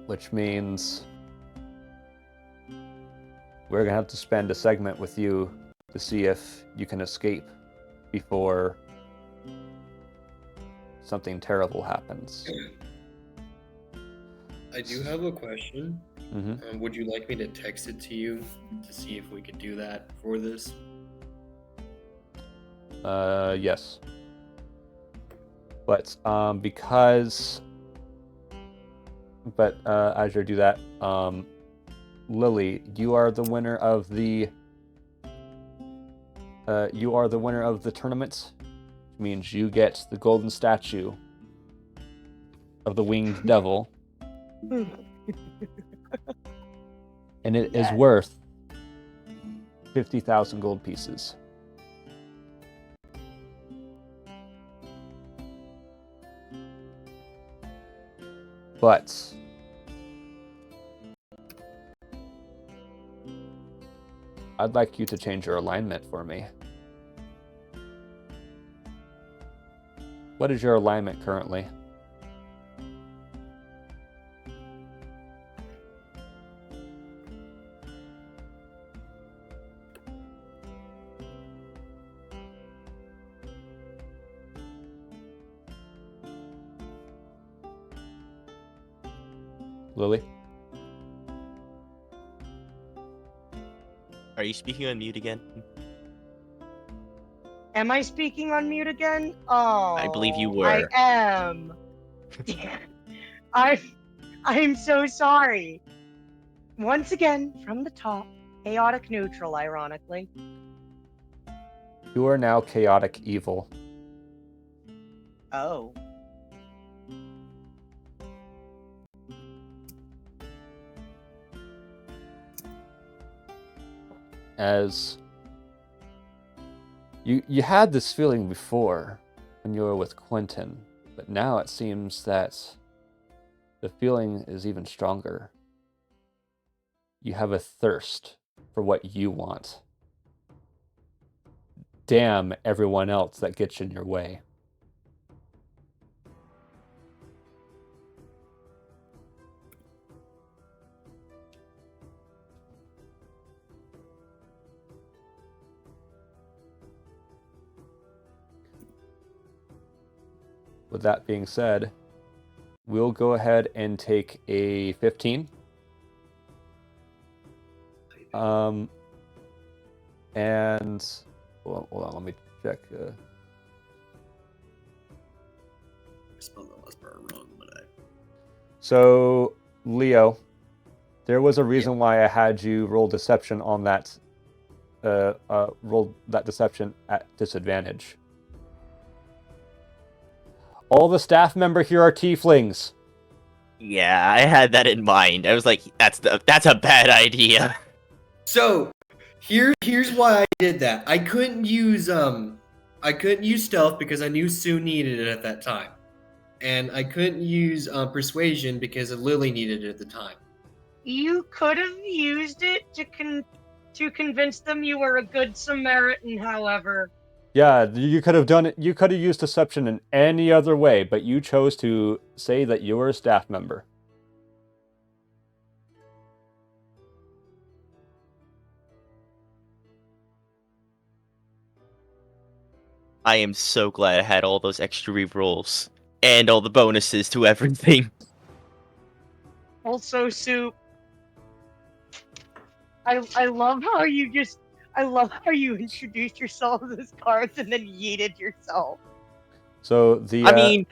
Which means we're going to have to spend a segment with you to see if you can escape before something terrible happens. I do have a question. Mm-hmm. Would you like me to text it to you to see if we could do that for this? Yes. But because... But as you do that, Lily, you are the winner of the... you are the winner of the tournament, which means you get the golden statue of the winged devil. And it is worth 50,000 gold pieces. But I'd like you to change your alignment for me. What is your alignment currently? Lily? Are you speaking on mute again? Am I speaking on mute again? Oh, I believe you I were. am. I'm so sorry. Once again, from the top, chaotic neutral, ironically. You are now chaotic evil. Oh. As you had this feeling before when you were with Quentin, but now it seems that the feeling is even stronger. You have a thirst for what you want. Damn everyone else that gets in your way. With that being said, we'll go ahead and take a 15. And hold on, let me check. spelled the last part wrong, but So, Leo, there was a reason why I had you roll deception on that. Roll that deception at disadvantage. All the staff member here are tieflings. Yeah, I had that in mind. I was like, that's a bad idea. So, here's why I did that. I couldn't use stealth because I knew Sue needed it at that time, and I couldn't use persuasion because Lily needed it at the time. You could have used it to convince them you were a good Samaritan, however. Yeah, you could have done it. You could have used deception in any other way, but you chose to say that you were a staff member. I am so glad I had all those extra rerolls and all the bonuses to everything. Also, Soup, I love how you introduced yourself as cards and then yeeted yourself. So the I mean,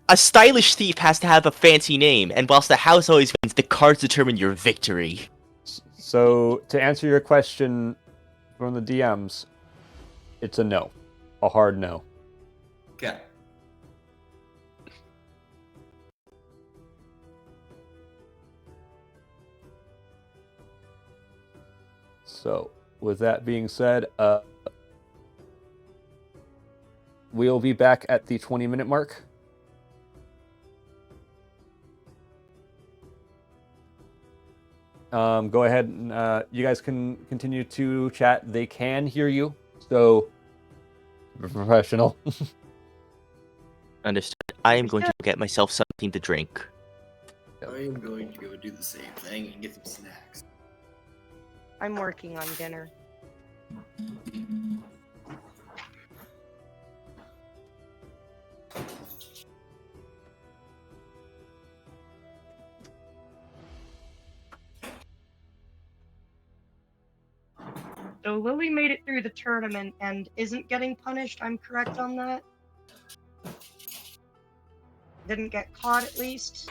a stylish thief has to have a fancy name, and whilst the house always wins, the cards determine your victory. so to answer your question from the DMs, it's a no, a hard no. Okay. So with that being said, we'll be back at the 20-minute mark. Go ahead and you guys can continue to chat. They can hear you, so professional. Understood. I am going to get myself something to drink. I am going to go do the same thing and get some snacks. I'm working on dinner. So Lily made it through the tournament and isn't getting punished, I'm correct on that? Didn't get caught, at least?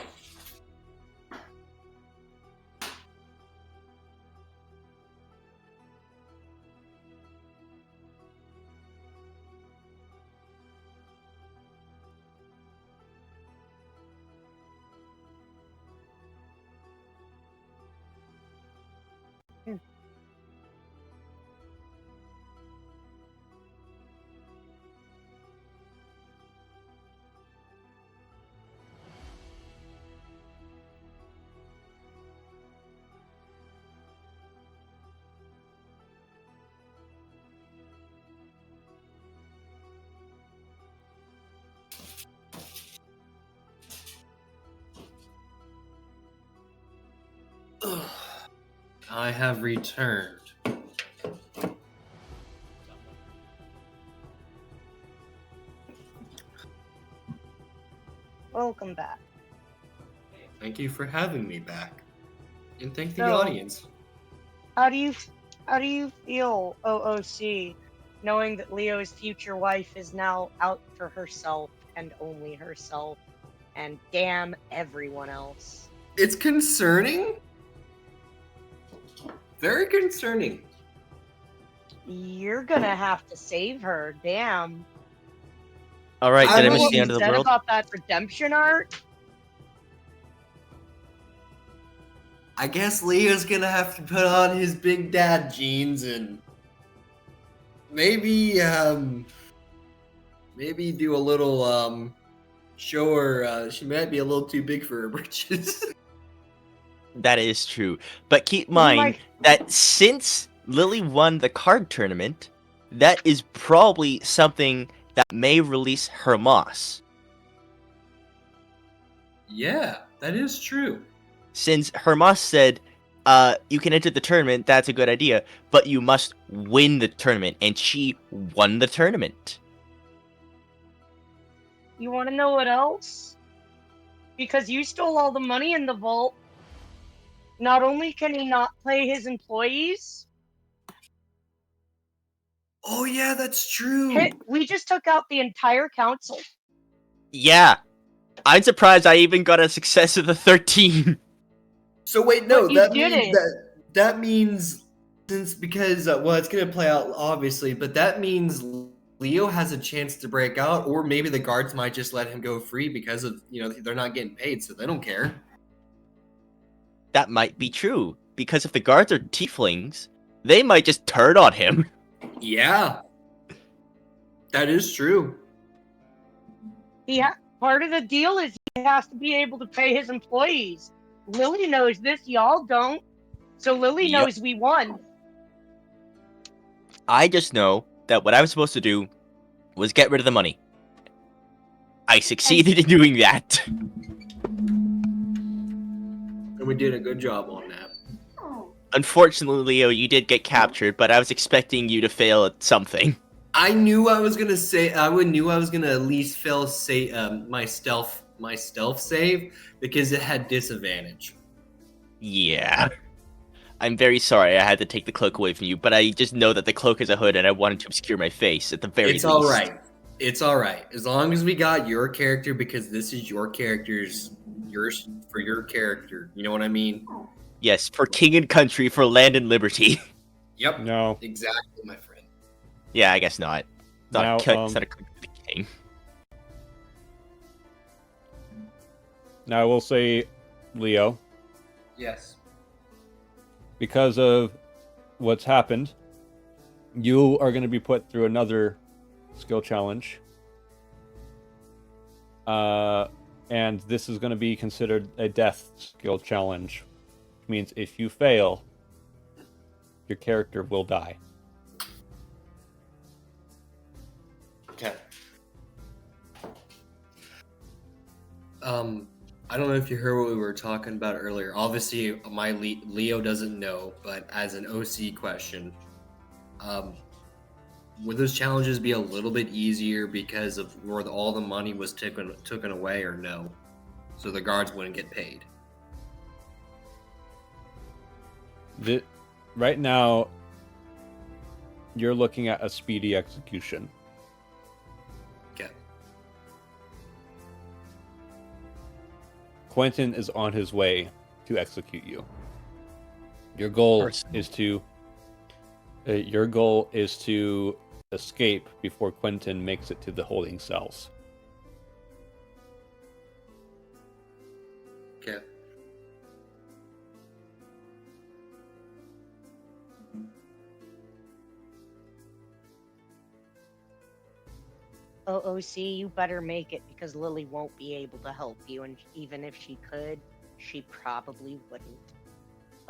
I have returned. Welcome back. Thank you for having me back. And thank the So- audience. How do you feel, OOC, knowing that Leo's future wife is now out for herself and only herself, and damn everyone else? It's concerning. Very concerning. You're gonna have to save her, damn. Alright, I did I will- miss What the we end of the said world? about that redemption arc? I guess Leo's gonna have to put on his big dad jeans and maybe do a little show her she might be a little too big for her britches. That is true. But keep in Oh my- mind that since Lily won the card tournament, that is probably something that may release Hermas. Yeah, that is true. Since Hermas said, you can enter the tournament, that's a good idea, but you must win the tournament, and she won the tournament. You wanna know what else? Because you stole all the money in the vault, not only can he not pay his employees, Oh yeah, that's true. we just took out the entire council. Yeah, I'm surprised I even got a success of the 13. So wait, no, But you that did means it. that means because well, it's gonna play out obviously, but that means Leo has a chance to break out, or maybe the guards might just let him go free because of they're not getting paid, so they don't care. That might be true, because if the guards are tieflings, they might just turn on him. Yeah, that is true. Yeah, part of the deal is he has to be able to pay his employees. Lily knows this, y'all don't. So Lily Yup. knows we won. I just know that what I was supposed to do was get rid of the money. I succeeded in doing that. And we did a good job on that. Unfortunately, Leo, you did get captured, but I was expecting you to fail at something. I knew I was gonna say knew I was gonna at least fail my stealth save because it had disadvantage. Yeah. I'm very sorry I had to take the cloak away from you, but I just know that the cloak is a hood and I wanted to obscure my face at the very It's least. all right. It's all right as long as we got your character because this is your for your character. You know what I mean? Yes, for king and country, for land and liberty. Yep. No. Exactly, my friend. Yeah, I guess not. It's not, Now, it's not a country for the king. Now I will say, Leo, Yes. because of what's happened, you are going to be put through another skill challenge. And this is going to be considered a death skill challenge. Which means if you fail, your character will die. Okay. I don't know if you heard what we were talking about earlier. Obviously, my Leo doesn't know, but as an OC question, would those challenges be a little bit easier because of where all the money was taken away, or no? So the guards wouldn't get paid. Right now, you're looking at a speedy execution. Okay. Quentin is on his way to execute you. Your goal is to escape before Quentin makes it to the holding cells. Okay. OOC, you better make it because Lily won't be able to help you, and even if she could, she probably wouldn't.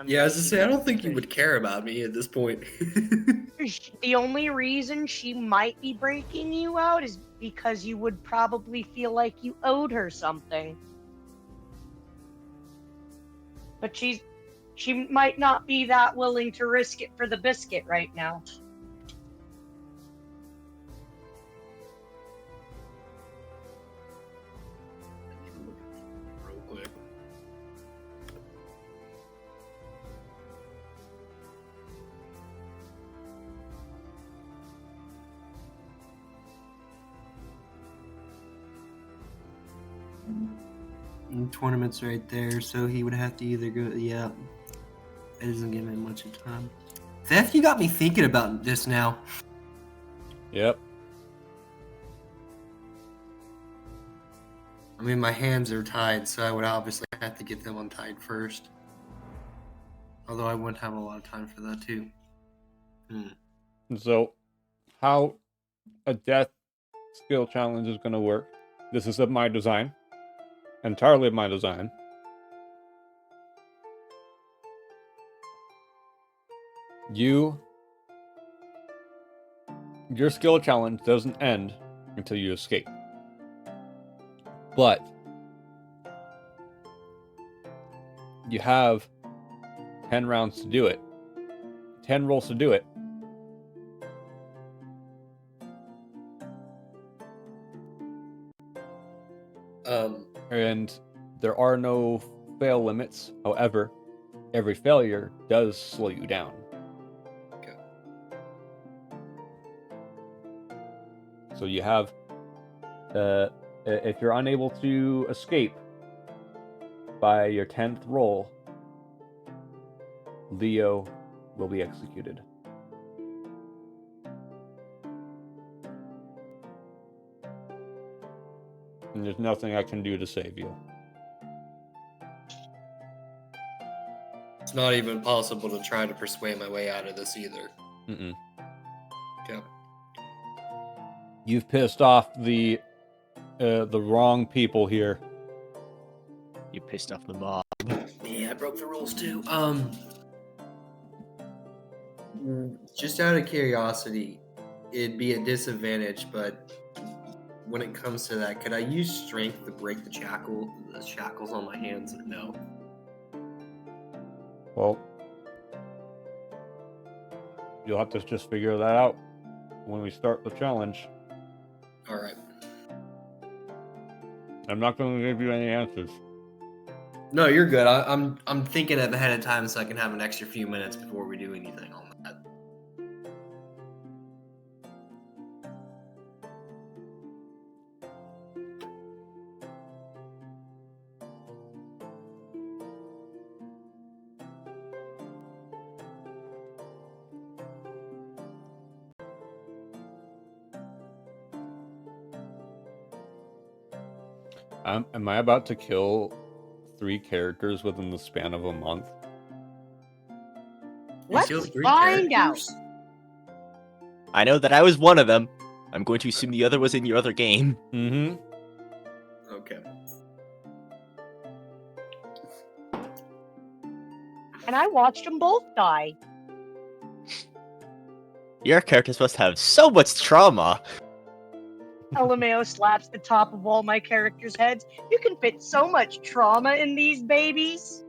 Yeah, as I say, I don't think you would care about me at this point. The only reason she might be breaking you out is because you would probably feel like you owed her something. But she might not be that willing to risk it for the biscuit right now. Real quick. Tournaments right there, so he would have to either go. Yeah, it doesn't give me much of time. Theft, you got me thinking about this now. Yep. I mean, my hands are tied, so I would obviously have to get them untied first. Although I wouldn't have a lot of time for that too. So, how a death skill challenge is going to work? This is of my design. Entirely of my design. Your skill challenge doesn't end until you escape. But you have 10 rounds to do it. 10 rolls to do it. And there are no fail limits. However, every failure does slow you down. Okay. So you have If you're unable to escape by your 10th roll, Leo will be executed. And there's nothing I can do to save you. It's not even possible to try to persuade my way out of this either. Mm-mm. Okay. You've pissed off the wrong people here. You pissed off the mob. Yeah, I broke the rules too. Just out of curiosity, it'd be a disadvantage, but when it comes to that, could I use strength to break the shackles on my hands? No. Well, you'll have to just figure that out when we start the challenge. All right. I'm not going to give you any answers. No, you're good. I'm thinking ahead of time so I can have an extra few minutes before we do anything on that. Am I about to kill 3 characters within the span of a month? Let's killed 3 find characters? I know that I was one of them. I'm going to assume the other was in your other game. Mm-hmm. Okay. And I watched them both die. Your characters must have so much trauma. LMAO slaps the top of all my characters' heads. You can fit so much trauma in these babies.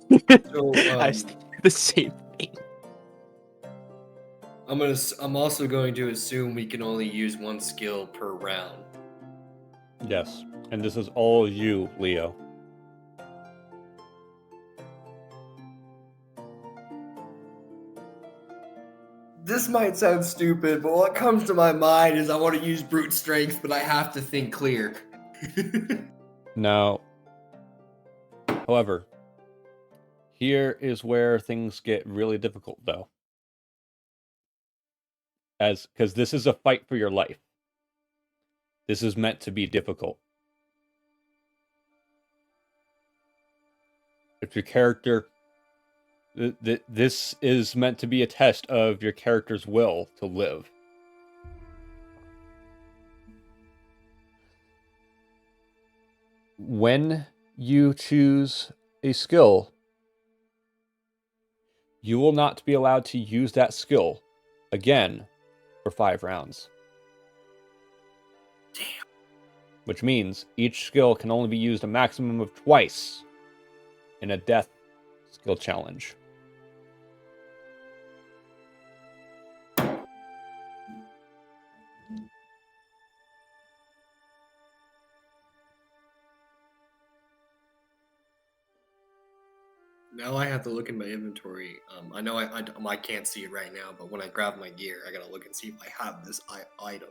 So I was thinking the same thing. I'm also going to assume we can only use 1 skill per round. Yes. And this is all you, Leo. This might sound stupid, but what comes to my mind is I want to use brute strength, but I have to think clear. Now, however, here is where things get really difficult, though. Because this is a fight for your life. This is meant to be difficult. If your character... This is meant to be a test of your character's will to live. When you choose a skill, you will not be allowed to use that skill again for 5 rounds. Damn. Which means each skill can only be used a maximum of twice in a death skill challenge. Now I have to look in my inventory. I know I can't see it right now, but when I grab my gear, I gotta look and see if I have this item.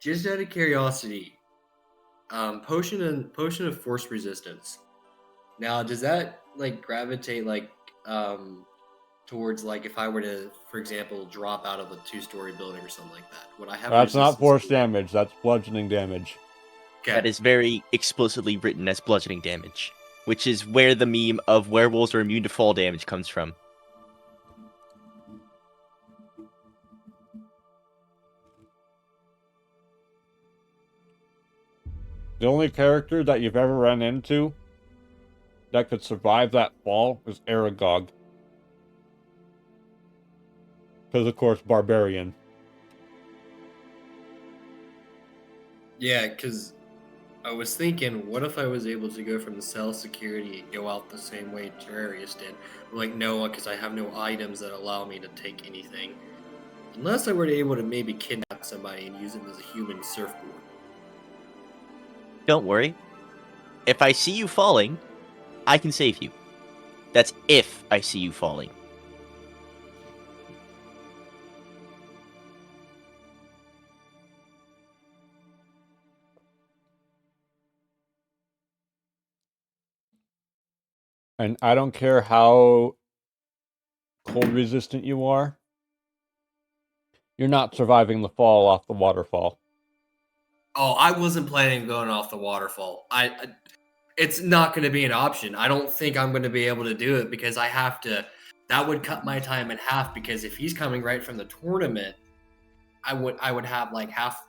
Just out of curiosity, potion of force resistance. Now, does that like gravitate like towards like if I were to, for example, drop out of a 2-story building or something like that? Would I have? That's not resistance force to- damage, that's bludgeoning damage. Okay. That is very explicitly written as bludgeoning damage, which is where the meme of werewolves are immune to fall damage comes from. The only character that you've ever run into that could survive that fall is Aragog. Because, of course, barbarian. Yeah, because I was thinking, what if I was able to go from the cell security and go out the same way Terrarius did? I'm like, no, because I have no items that allow me to take anything. Unless I were able to maybe kidnap somebody and use them as a human surfboard. Don't worry. If I see you falling, I can save you. That's if I see you falling. And I don't care how cold resistant you are, you're not surviving the fall off the waterfall. Oh, I wasn't planning on going off the waterfall. It's not going to be an option. I don't think I'm going to be able to do it because I have to. That would cut my time in half because if he's coming right from the tournament, I would have like half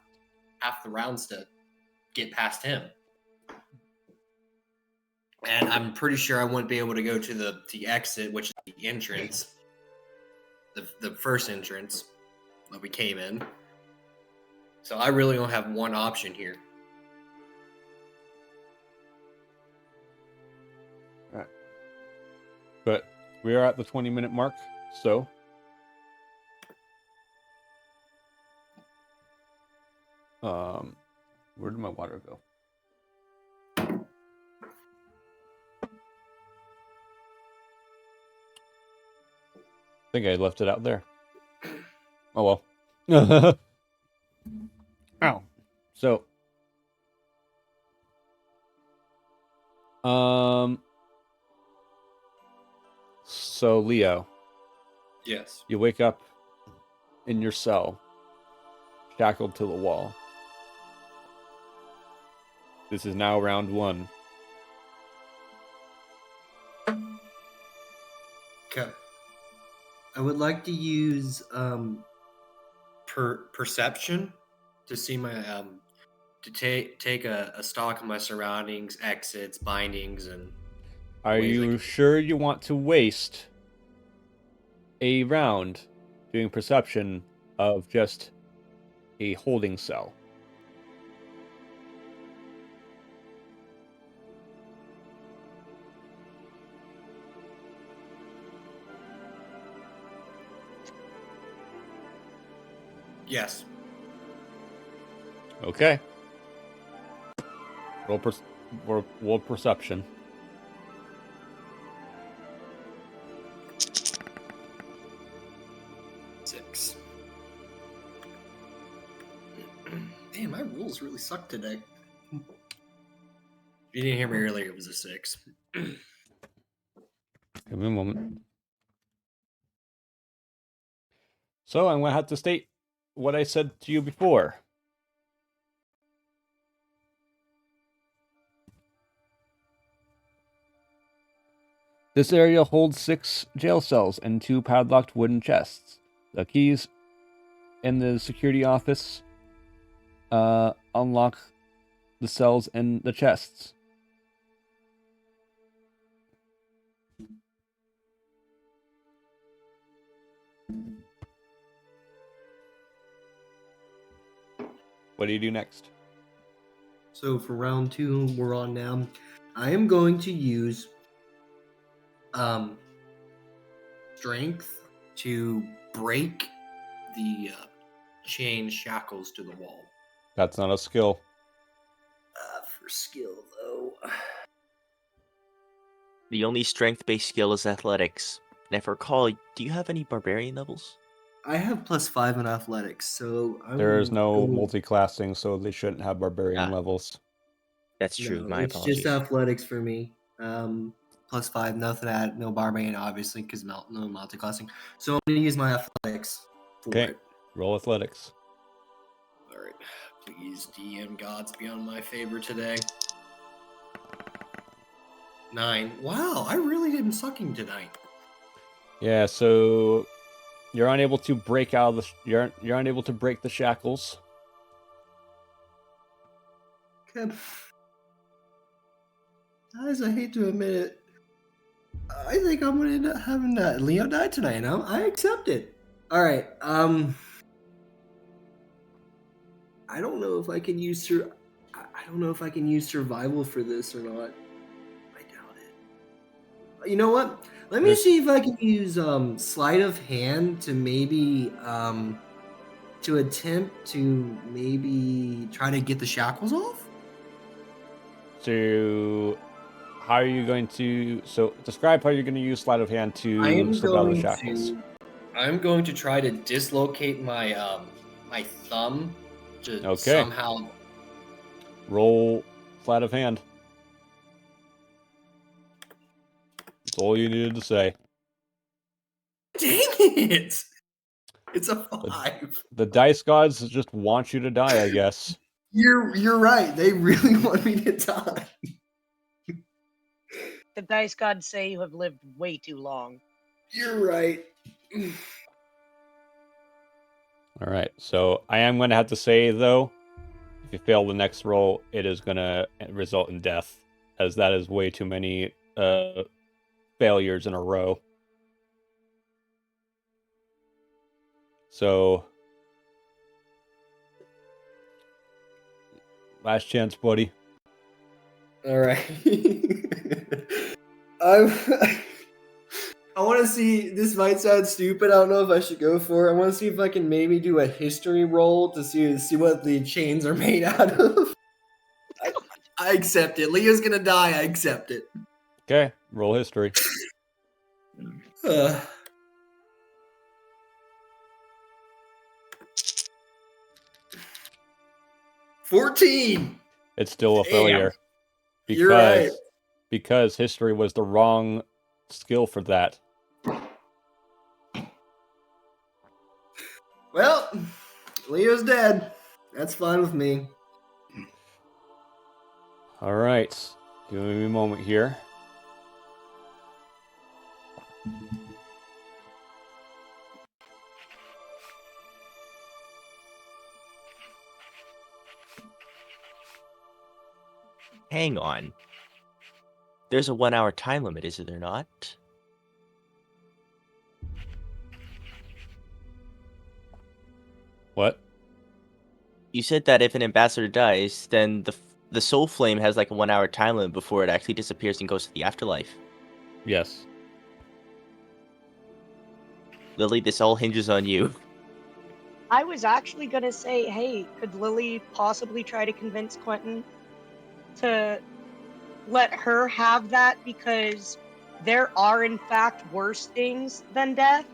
the rounds to get past him. And I'm pretty sure I wouldn't be able to go to the exit, which is the entrance, the first entrance that we came in. So I really don't have one option here. Alright. But we are at the 20-minute mark, so where did my water go? I think I left it out there. Oh well. Ow. So so Leo, Yes. you wake up in your cell, shackled to the wall. This is now round 1. Okay. I would like to use perception to see my to take a stock of my surroundings, exits, bindings, and Are ways I you can- sure you want to waste a round doing perception of just a holding cell? Yes. Okay. Roll perception. Six. Damn, my rules really suck today. If you didn't hear me earlier, it was a 6. Give me a moment. So I'm going to have to state what I said to you before. This area holds 6 jail cells and 2 padlocked wooden chests. The keys in the security office unlock the cells and the chests. What do you do next? So for round 2, we're on now. I am going to use strength to break the chain shackles to the wall. That's not a skill. For skill though. The only strength-based skill is athletics. And if I recall, do you have any barbarian levels? I have +5 in athletics, so There is no multi-classing, so they shouldn't have barbarian Ah. levels. That's true. No, My it's apologies. just athletics for me. +5, nothing to add, no barbarian, obviously, because no multi-classing. So I'm gonna use my athletics for Okay. it. Roll athletics. All right, please, DM gods, be on my favor today. 9. Wow, I really didn't sucking tonight. Yeah, so you're unable to break out of the you're unable to break the shackles. Okay. Guys, I hate to admit it. I think I'm gonna end up having Leo die tonight. Now I accept it. All right. I don't know if I can use I don't know if I can use survival for this or not. I doubt it. You know what? Let me There's- see if I can use sleight of hand to maybe to attempt to maybe try to get the shackles off. So how are you going to describe how you're going to use sleight of hand to survive the shackles? I'm going to try to dislocate my my thumb to Okay. somehow. Roll sleight of hand. That's all you needed to say. Dang it! It's a 5. The dice gods just want you to die, I guess. You're right. They really want me to die. The dice gods say you have lived way too long. You're right. All right, so I am going to have to say, though, if you fail the next roll, it is going to result in death, as that is way too many failures in a row. So, last chance, buddy. All right. I'm. I want to see. This might sound stupid. I don't know if I should go for it. I want to see if I can maybe do a history roll to see what the chains are made out of. I accept it. Leo's gonna die. I accept it. Okay, roll history. 14. It's still a Damn. failure. You're right. Because history was the wrong skill for that. Well, Leo's dead. That's fine with me. All right, give me a moment here. Hang on. There's a 1 hour time limit, is there not? What? You said that if an ambassador dies, then the soul flame has like a 1 hour time limit before it actually disappears and goes to the afterlife. Yes. Lily, this all hinges on you. I was actually gonna say, hey, could Lily possibly try to convince Quentin to let her have that, because there are in fact worse things than death?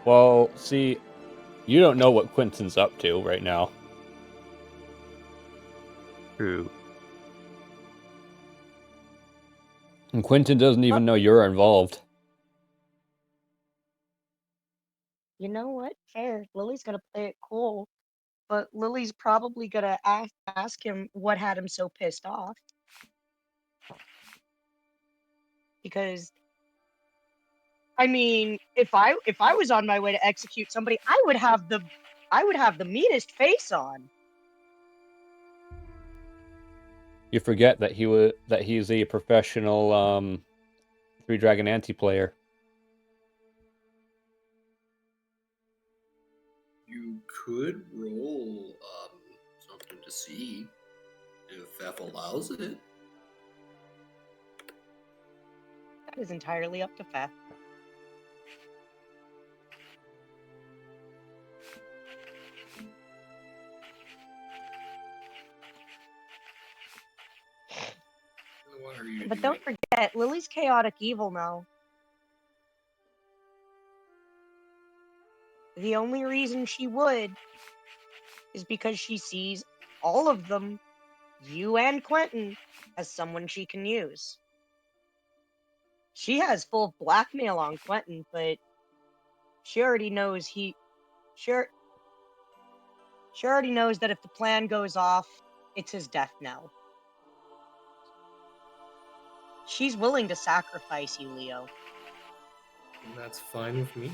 Well, see, you don't know what Quentin's up to right now. True. And Quentin doesn't even know you're involved. You know what? Fair. Lily's gonna play it cool, but Lily's probably gonna ask him what had him so pissed off. Because I mean, if I was on my way to execute somebody, I would have the meanest face on. You forget that he's a professional Three Dragon Ante player. You could roll something to see if F allows it. That is entirely up to Feth. What are you But doing? don't forget, Lily's chaotic evil now. The only reason she would is because she sees all of them, you and Quentin, as someone she can use. She has full blackmail on Quentin, but she already knows she already knows that if the plan goes off, it's his death knell. She's willing to sacrifice you, Leo. And that's fine with me.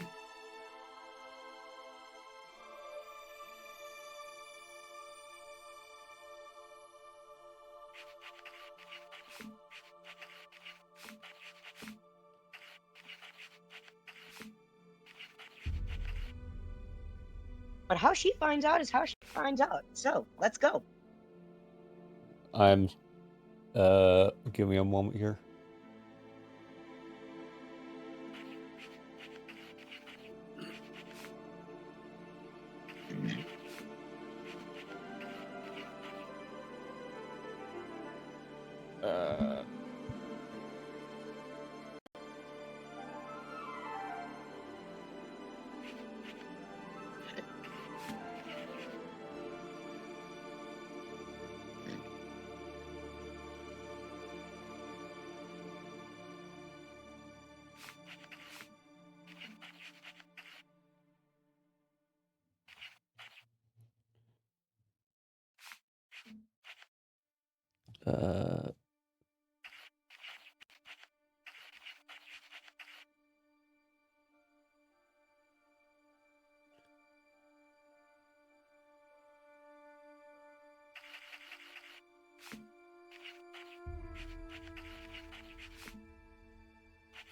But how she finds out is how she finds out. So, let's go. I'm give me a moment here. Uh,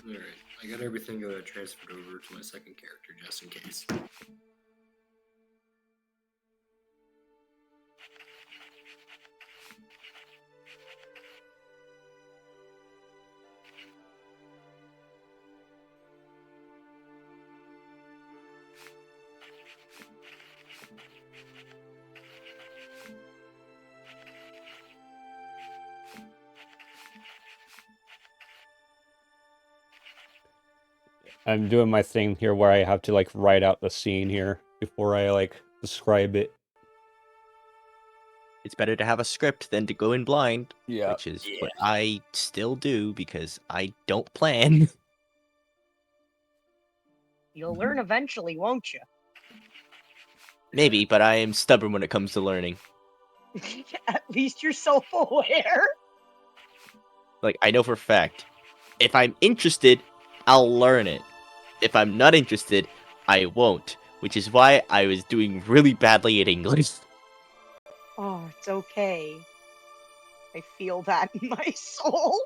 Alright, I got everything transferred over to my second character just in case. I'm doing my thing here where I have to like write out the scene here before I like describe it. It's better to have a script than to go in blind, Yeah. which is what I still do because I don't plan. You'll learn eventually, won't you? Maybe, but I am stubborn when it comes to learning. At least you're self-aware. Like, I know for a fact, if I'm interested, I'll learn it. If I'm not interested, I won't. Which is why I was doing really badly at English. Oh, it's okay. I feel that in my soul.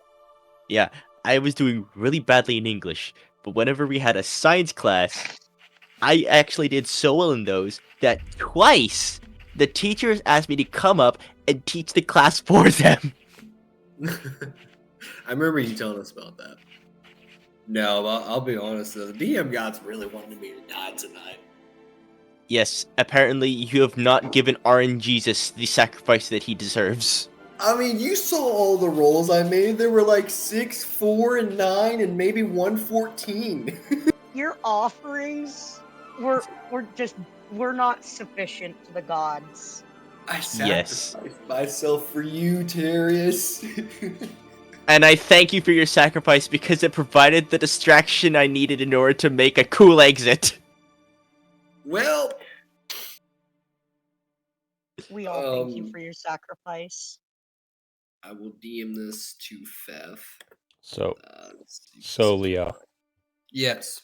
Yeah, I was doing really badly in English, but whenever we had a science class, I actually did so well in those that twice the teachers asked me to come up and teach the class for them. I remember you telling us about that. No, I'll be honest though, the DM gods really wanted me to die tonight. Yes, apparently you have not given RN Jesus the sacrifice that he deserves. I mean, you saw all the rolls I made. There were like 6, 4, and 9, and maybe 114. Your offerings were not sufficient to the gods. I Yes. sacrificed myself for you, Terrius. And I thank you for your sacrifice because it provided the distraction I needed in order to make a cool exit. Well, We all thank you for your sacrifice. I will DM this to Fev. So, Let's see. so Leah, Yes.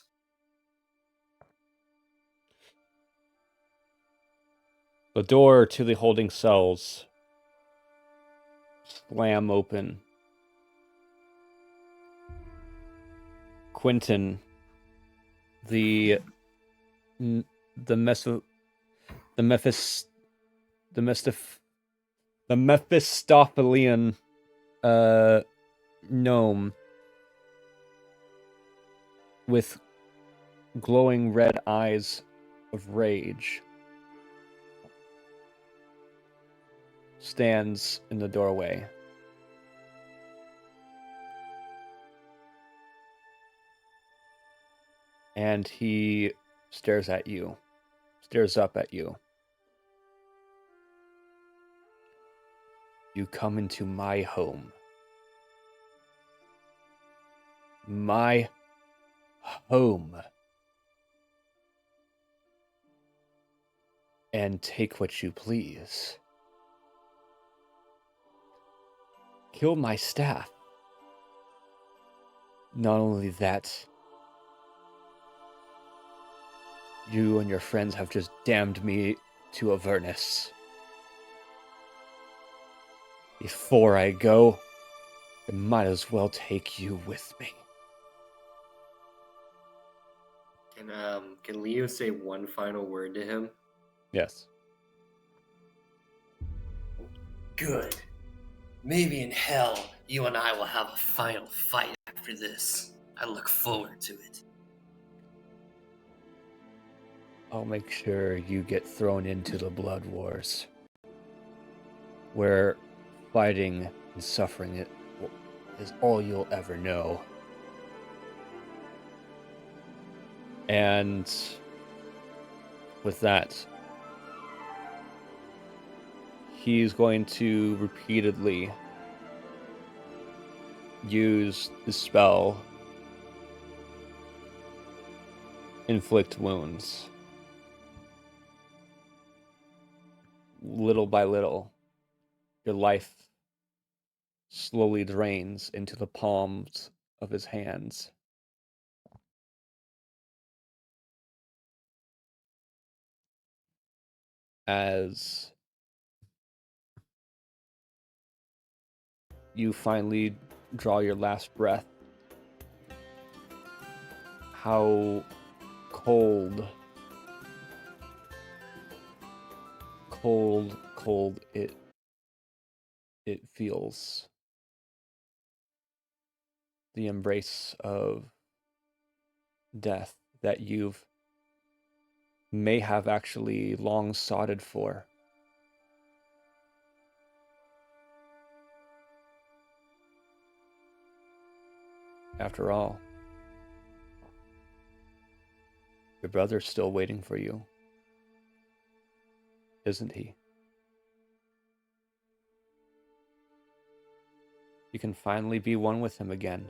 the door to the holding cells slam open. Quentin, the Mephistophelian gnome with glowing red eyes of rage stands in the doorway. And he stares up at you. You come into my home. My home. And take what you please. Kill my staff. Not only that, you and your friends have just damned me to Avernus. Before I go, I might as well take you with me. Can Leo say one final word to him? Yes. Good. Maybe in hell, you and I will have a final fight after this. I look forward to it. I'll make sure you get thrown into the Blood Wars, where fighting and suffering it is all you'll ever know. And with that, he's going to repeatedly use the spell Inflict Wounds. Little by little, your life slowly drains into the palms of his hands. As you finally draw your last breath, how cold it feels. The embrace of death that you've may have actually long sought for. After all, your brother's still waiting for you, isn't he? You can finally be one with him again,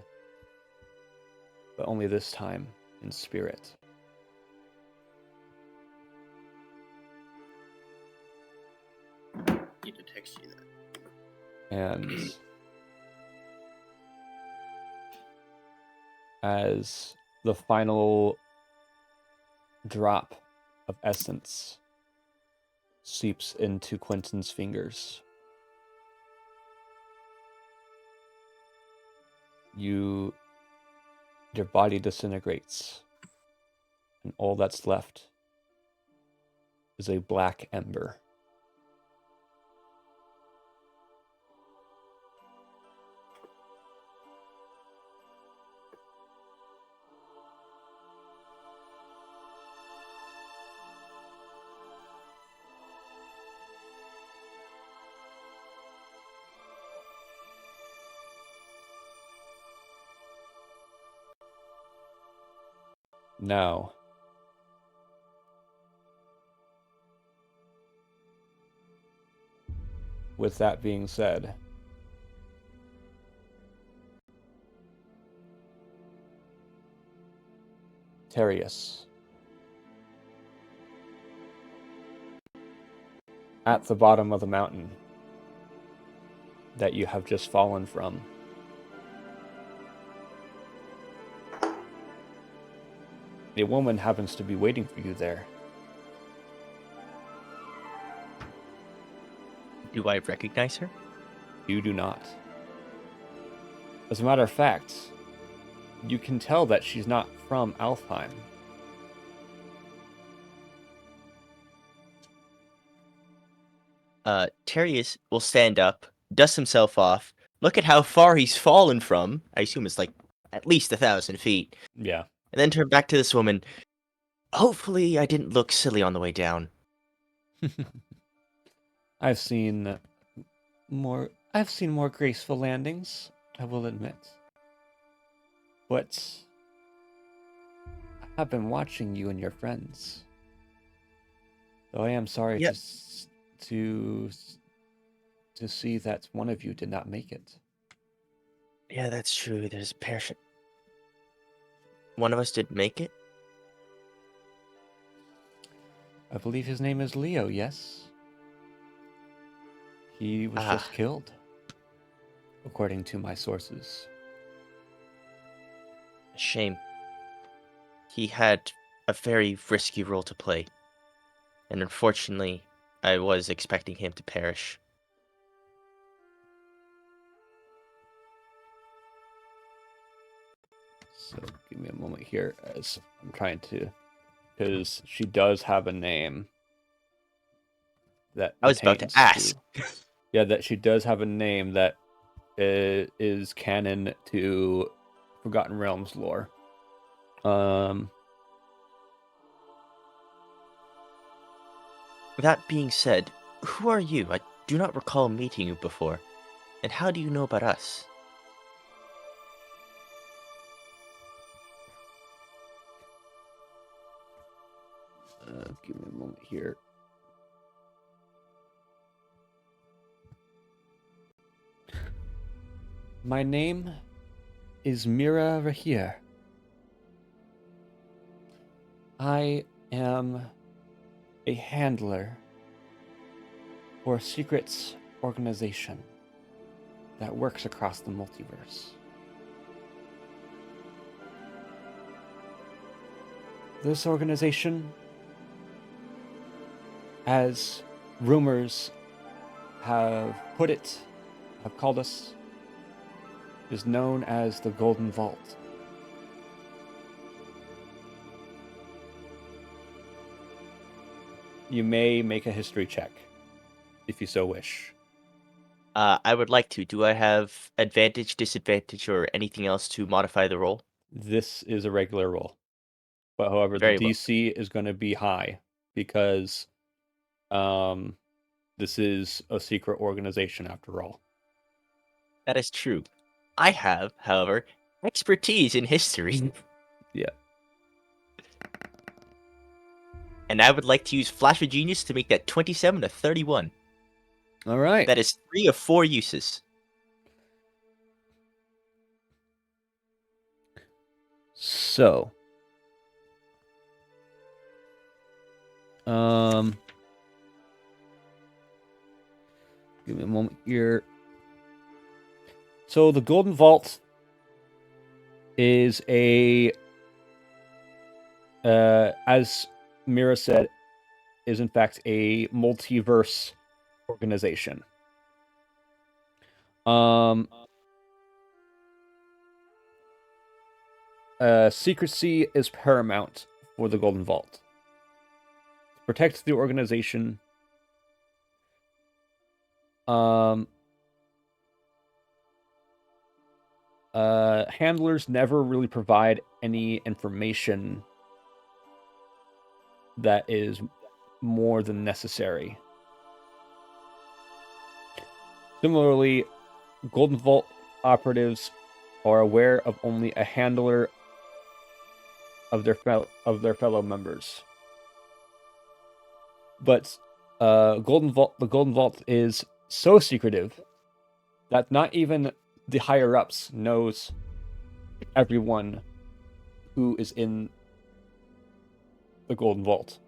but only this time in spirit. Need to text you that. And as the final drop of essence seeps into Quentin's fingers, your body disintegrates, and all that's left is a black ember. Now, with that being said, Terius, at the bottom of the mountain that you have just fallen from, a woman happens to be waiting for you there. Do I recognize her? You do not. As a matter of fact, you can tell that she's not from Alfheim. Terius will stand up, dust himself off, look at how far he's fallen from. I assume it's like at least 1,000 feet. Yeah. And then turn back to this woman. Hopefully, I didn't look silly on the way down. I've seen more graceful landings, I will admit. But I've been watching you and your friends. Though I am sorry Yep. to see that one of you did not make it. Yeah, that's true. There's a parachute. One of us didn't make it? I believe his name is Leo, yes? He was just killed, according to my sources. Shame. He had a very risky role to play. And unfortunately, I was expecting him to perish. So give me a moment here as I'm trying to, because she does have a name that I was about to pertains ask. Yeah, that she does have a name that is canon to Forgotten Realms lore. That being said, who are you? I do not recall meeting you before. And how do you know about us? Give me a moment here. My name is Mira Rahir. I am a handler for a secret organization that works across the multiverse. This organization, as rumors have put it, have called us, is known as the Golden Vault. You may make a history check, if you so wish. I would like to. Do I have advantage, disadvantage, or anything else to modify the roll? This is a regular roll. But however, Very the well. DC is going to be high because this is a secret organization after all. That is true. I have, however, expertise in history. Yeah. And I would like to use Flash of Genius to make that 27 to 31. All right. That is 3 of 4 uses. So, give me a moment here. So the Golden Vault is as Mira said, is in fact a multiverse organization. Secrecy is paramount for the Golden Vault. To protect the organization, handlers never really provide any information that is more than necessary. Similarly, Golden Vault operatives are aware of only a handler of their fellow members. But the Golden Vault is so secretive that not even the higher ups knows everyone who is in the Golden Vault.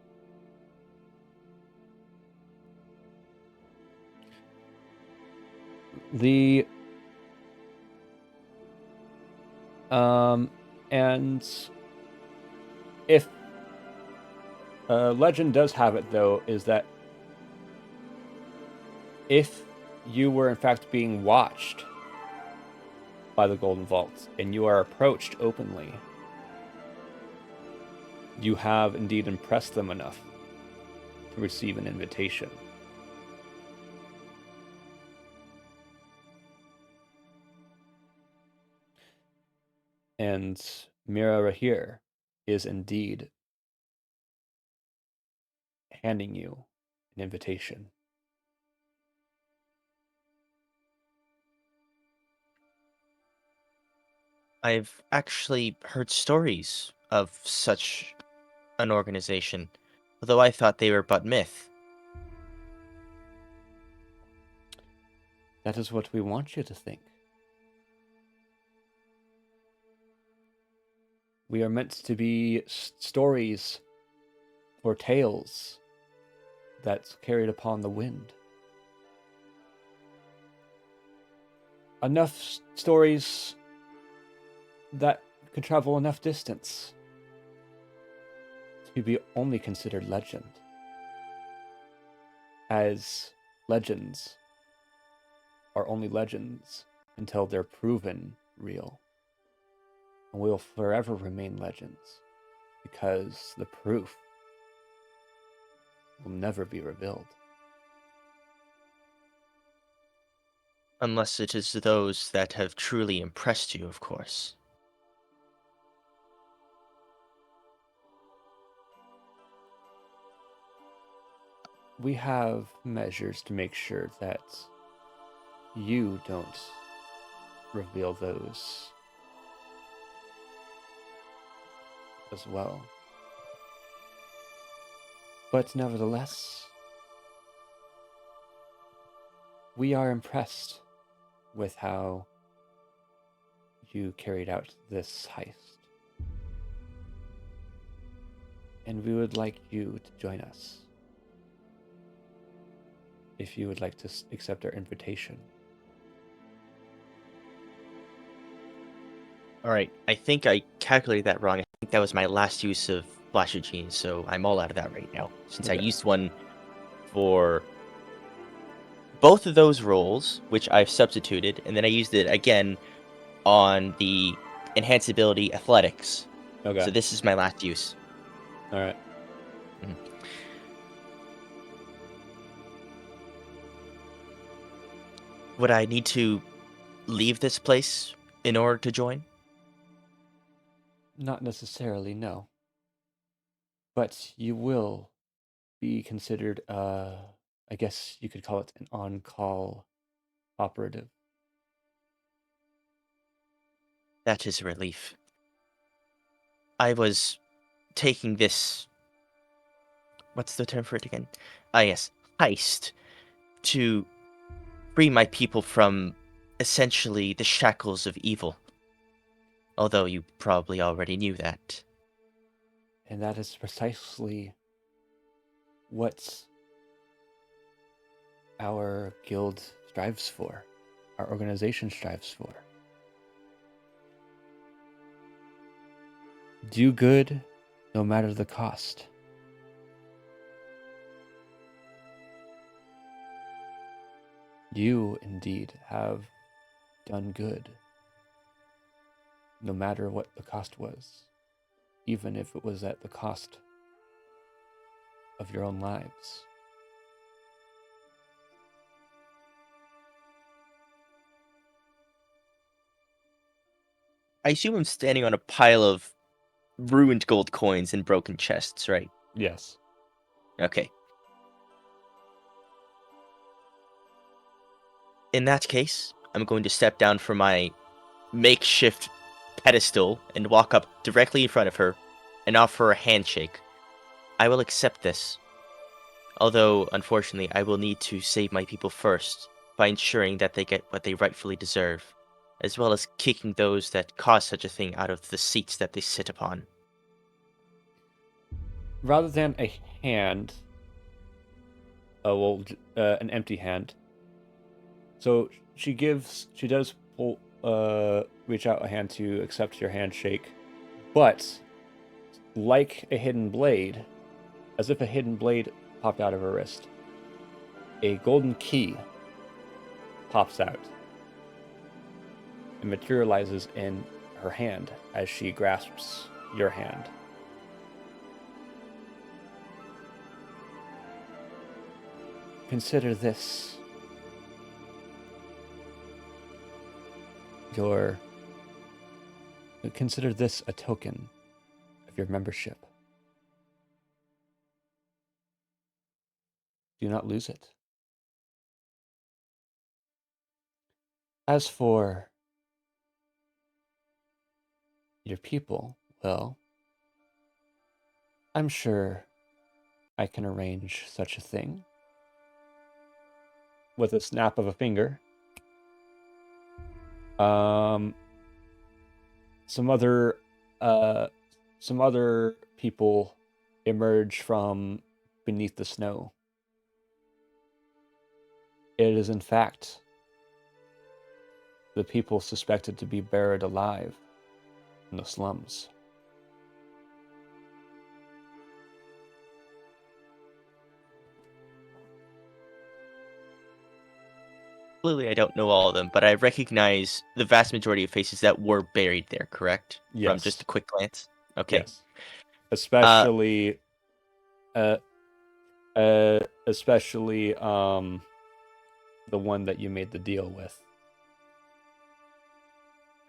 And if legend does have it, though, is that if you were in fact being watched by the Golden Vault and you are approached openly, you have indeed impressed them enough to receive an invitation. And Mira Rahir is indeed handing you an invitation. I've actually heard stories of such an organization, although I thought they were but myth. That is what we want you to think. We are meant to be stories or tales that's carried upon the wind. Enough stories that could travel enough distance to be only considered legend. As legends are only legends until they're proven real. And will forever remain legends because the proof will never be revealed. Unless it is those that have truly impressed you, of course. We have measures to make sure that you don't reveal those as well. But nevertheless, we are impressed with how you carried out this heist. And we would like you to join us. If you would like to accept our invitation. All right, I think I calculated that wrong. I think that was my last use of Flash of Genius, so I'm all out of that right now. Since I Okay. used one for both of those roles, which I've substituted, and then I used it again on the Enhanced Ability Athletics. Okay. So this is my last use. All right. Would I need to leave this place in order to join? Not necessarily, no. But you will be considered, I guess you could call it an on-call operative. That is a relief. I was taking this. What's the term for it again? Ah, yes, heist to free my people from essentially the shackles of evil. Although you probably already knew that. And that is precisely what our guild strives for, our organization strives for. Do good no matter the cost. You indeed have done good, no matter what the cost was, even if it was at the cost of your own lives. I assume I'm standing on a pile of ruined gold coins and broken chests, right? Yes. Okay. In that case, I'm going to step down from my makeshift pedestal and walk up directly in front of her and offer her a handshake. I will accept this. Although, unfortunately, I will need to save my people first by ensuring that they get what they rightfully deserve, as well as kicking those that cause such a thing out of the seats that they sit upon. Rather than a hand, an empty hand. So she does pull, reach out a hand to accept your handshake, but like a hidden blade, as if a hidden blade popped out of her wrist, a golden key pops out and materializes in her hand as she grasps your hand. Consider this consider this a token of your membership. Do not lose it. As for your people, well, I'm sure I can arrange such a thing. With a snap of a finger. Some other people emerge from beneath the snow. It is in fact the people suspected to be buried alive in the slums. Clearly, I don't know all of them, but I recognize the vast majority of faces that were buried there, correct? From just Yes. a quick glance? Okay. Yes. Especially especially the one that you made the deal with.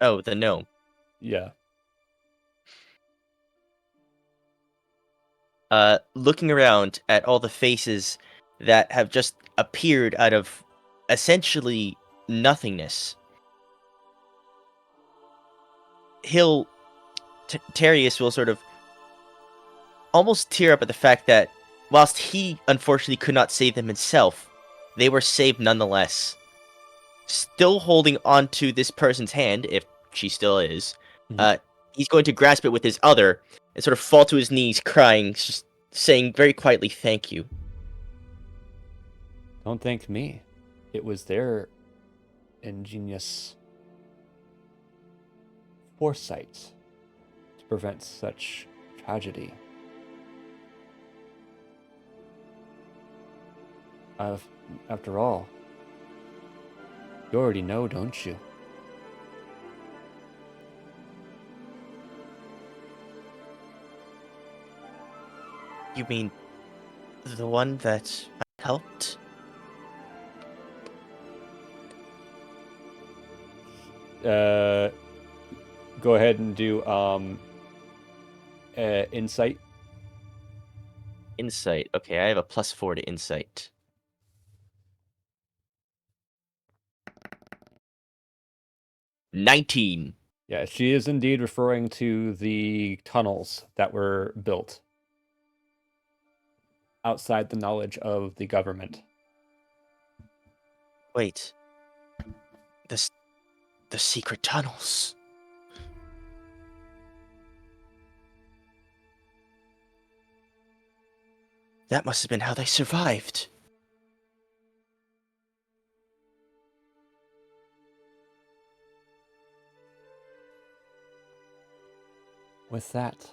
Oh, the gnome. Yeah. Looking around at all the faces that have just appeared out of essentially nothingness, Terius will sort of almost tear up at the fact that whilst he unfortunately could not save them himself, they were saved nonetheless. Still holding onto this person's hand, if she still is, Mhm. he's going to grasp it with his other and sort of fall to his knees, crying, just saying very quietly, "Thank you." Don't thank me. It was their ingenious foresight to prevent such tragedy. After all, you already know, don't you? You mean the one that I helped? Go ahead and do insight. Insight. Okay, I have a +4 to insight. $19. Yeah, she is indeed referring to the tunnels that were built outside the knowledge of the government. Wait. The secret tunnels. That must have been how they survived. With that,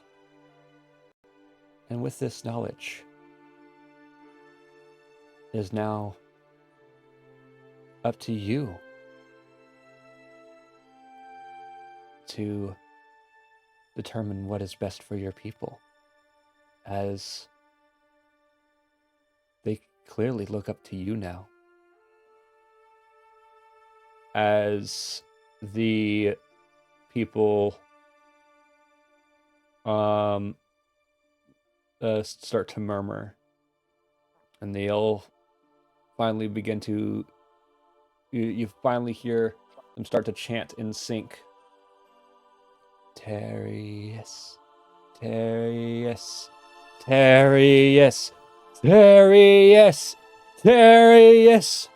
and with this knowledge, it is now up to you to determine what is best for your people, as they clearly look up to you now. As the people start to murmur, and they all finally begin to you finally hear them start to chant in sync. Terius, Terius, Terius, Terius, Terius.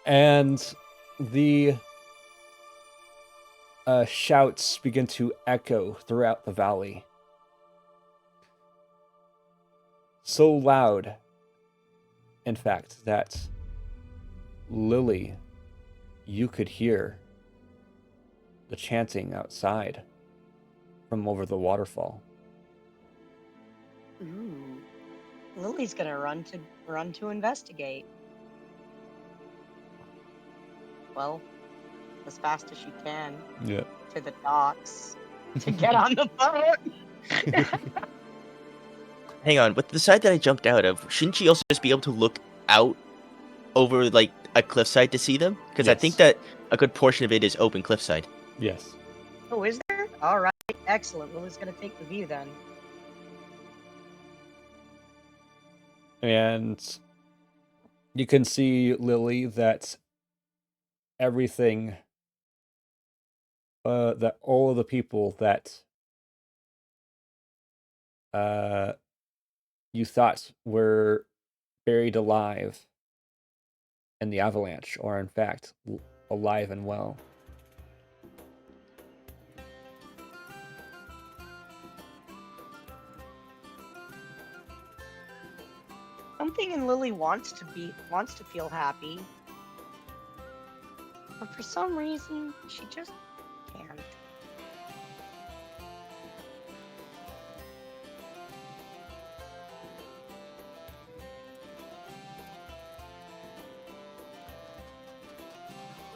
And the shouts begin to echo throughout the valley. So loud, in fact, that Lily, you could hear the chanting outside from over the waterfall. Ooh. Lily's gonna run to investigate. Well, as fast as she can Yeah. to the docks to get on the boat. Hang on, with the side that I jumped out of, shouldn't she also just be able to look out over, like, a cliffside to see them? Because I think Yes. that a good portion of it is open cliffside. Yes. Oh, is there? All right, excellent. Lily's gonna take the view then. And you can see, Lily, that everything, that all of the people that you thought were buried alive in the avalanche are in fact alive and well. Something in Lily wants to feel happy, but for some reason she just can't.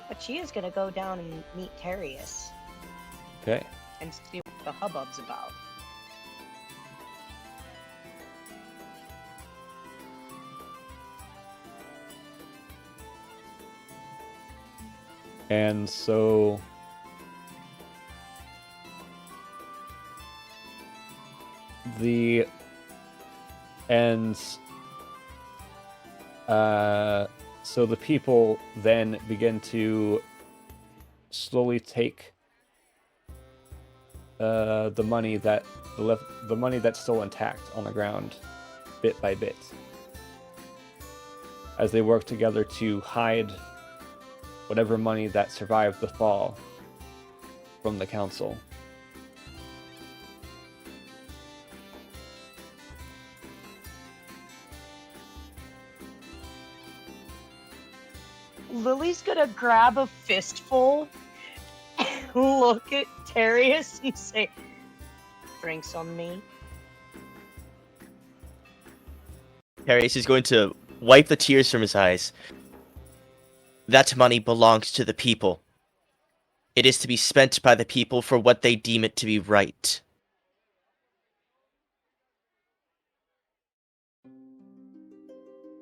But she is gonna go down and meet Terius Okay. and see what the hubbub's about. And so the ends so the people then begin to slowly take the money that's still intact on the ground, bit by bit, as they work together to hide whatever money that survived the fall from the council. Lily's gonna grab a fistful look at Terius and say, "Drinks on me." Terius is going to wipe the tears from his eyes. That money belongs to the people. It is to be spent by the people for what they deem it to be right.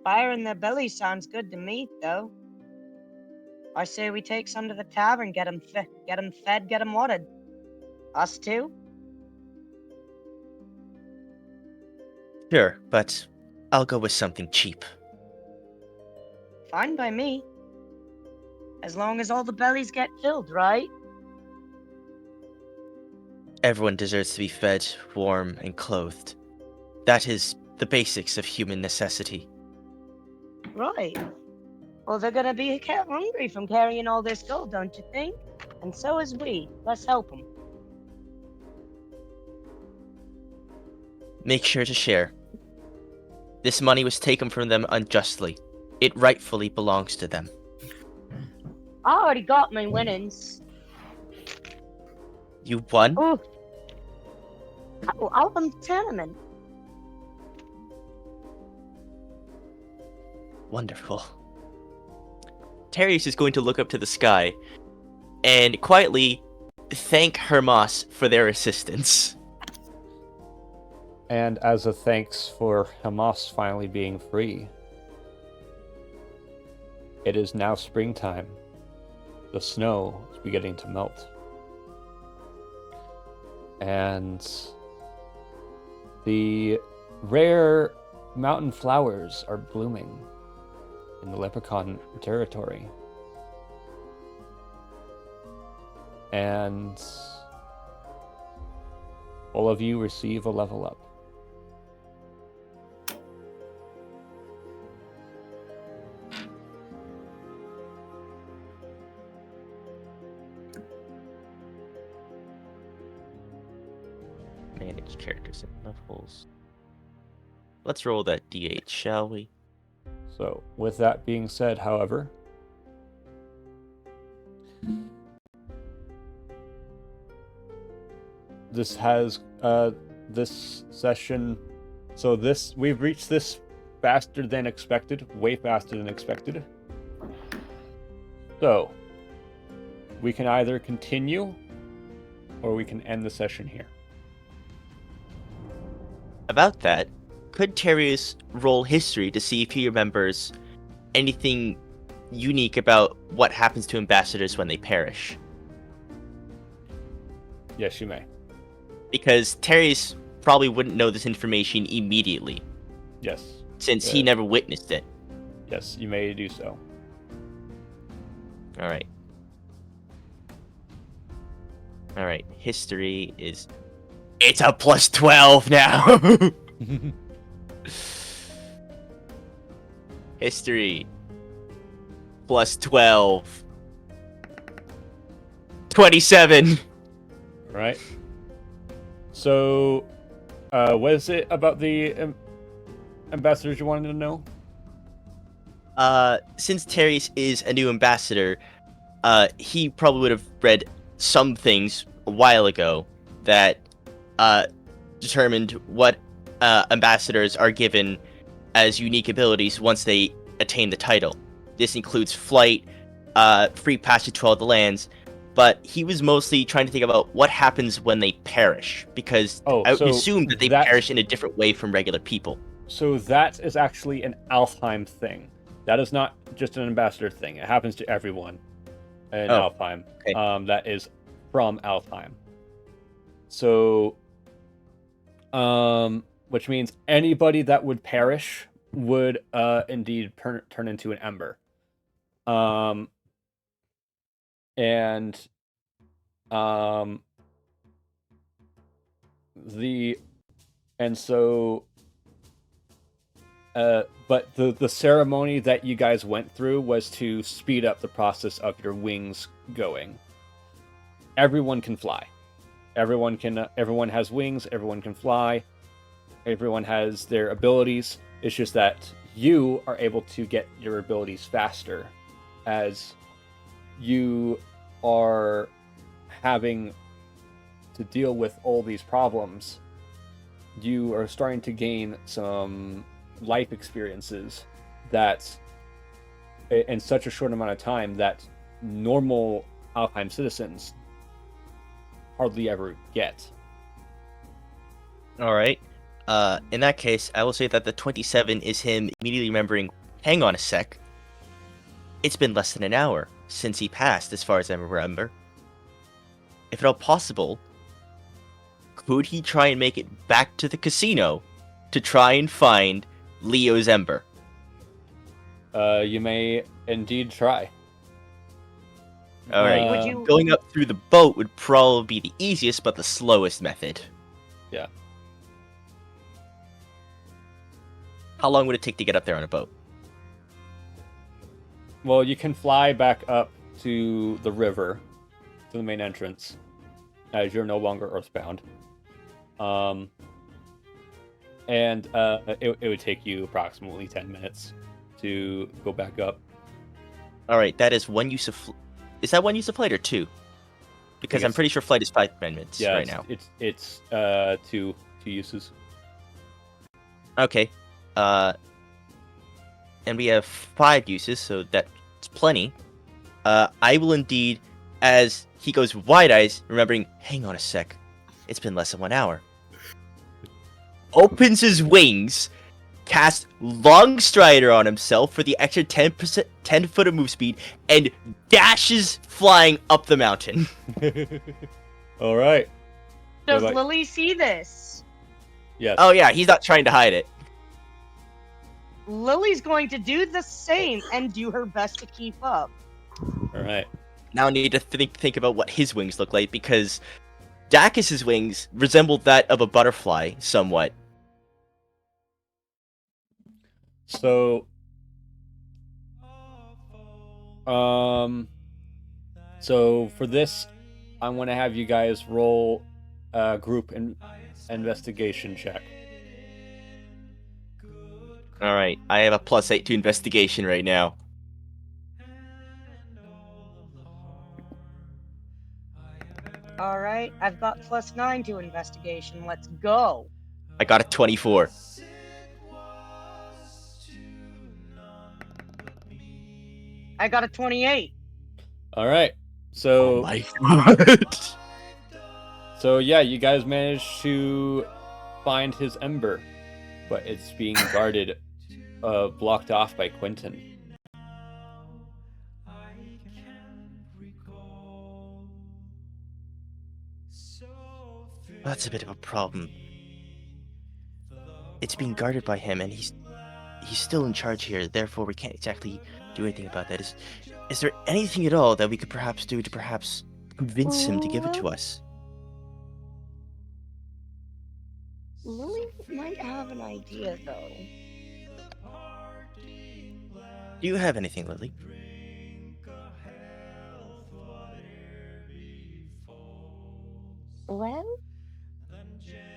Fire in their belly sounds good to me, though. I say we take some to the tavern, get 'em fed, get 'em watered. Us too? Sure, but I'll go with something cheap. Fine by me. As long as all the bellies get filled, right? Everyone deserves to be fed, warm, and clothed. That is the basics of human necessity. Right. Well, they're gonna be hungry from carrying all this gold, don't you think? And so is we. Let's help them. Make sure to share. This money was taken from them unjustly. It rightfully belongs to them. I already got my winnings. You won? Ooh. Oh, I won the tournament. Wonderful. Terius is going to look up to the sky and quietly thank Hermas for their assistance. And as a thanks for Hamas finally being free, it is now springtime. The snow is beginning to melt. And the rare mountain flowers are blooming in the Leprechaun territory. And all of you receive a level up. Manage characters and levels. Let's roll that d8, shall we? So, with that being said, however, this has this session. So we've reached this faster than expected, way faster than expected. So we can either continue, or we can end the session here. About that, could Terius roll history to see if he remembers anything unique about what happens to ambassadors when they perish? Yes, you may. Because Terius probably wouldn't know this information immediately, Yes. since he never witnessed it. Yes, you may do so. Alright. Alright, history is... It's a plus 12 now! History. Plus 12. 27! Right. So, what is it about the ambassadors you wanted to know? Since Terius is a new ambassador, he probably would have read some things a while ago that determined what ambassadors are given as unique abilities once they attain the title. This includes flight, free passage to all the lands, but he was mostly trying to think about what happens when they perish, because I would assume that they perish in a different way from regular people. So that is actually an Alfheim thing. That is not just an ambassador thing. It happens to everyone in Alfheim. Okay. That is from Alfheim. So, which means anybody that would perish would indeed turn into an ember. But the ceremony that you guys went through was to speed up the process of your wings going. Everyone can fly. Everyone has wings, everyone can fly. Everyone has their abilities. It's just that you are able to get your abilities faster as you are having to deal with all these problems, you are starting to gain some life experiences that, in such a short amount of time, that normal Alpine citizens hardly ever get. All right. In that case, I will say that the 27 is him immediately remembering, hang on a sec. It's been less than an hour since he passed, as far as I remember. If at all possible, could he try and make it back to the casino to try and find Leo's Ember? You may indeed try. All right. Would you? Going up through the boat would probably be the easiest, but the slowest method. Yeah. How long would it take to get up there on a boat? Well, you can fly back up to the river, to the main entrance, as you're no longer earthbound. It would take you approximately 10 minutes to go back up. All right, that is one use of. Is that one use of flight or two? Because I'm it's- pretty sure flight is 5 minutes Yeah, right now. it's two uses. Okay. And we have 5 uses, so that's plenty. I will indeed, as he goes wide eyes, remembering, hang on a sec, it's been less than 1 hour. Opens his wings, casts Long Strider on himself for the extra 10 foot of move speed, and dashes flying up the mountain. All right. Does What about- Lily see this? Yes. Oh yeah, he's not trying to hide it. Lily's going to do the same and do her best to keep up. All right. Now I need to think about what his wings look like, because Dacus's wings resembled that of a butterfly somewhat. So, so for this, I'm gonna have you guys roll a group investigation check. All right, I have a +8 to investigation right now. All right, I've got +9 to investigation. Let's go. I got a 24. I got a 28. All right. So, my god. so yeah, you guys managed to find his ember, but it's being guarded, blocked off by Quentin. That's a bit of a problem. It's being guarded by him, and he's still in charge here. Therefore, we can't exactly do anything about that. Is there anything at all that we could perhaps do to perhaps convince him to give it to us? Lily might have an idea, though. Do you have anything, Lily? Well,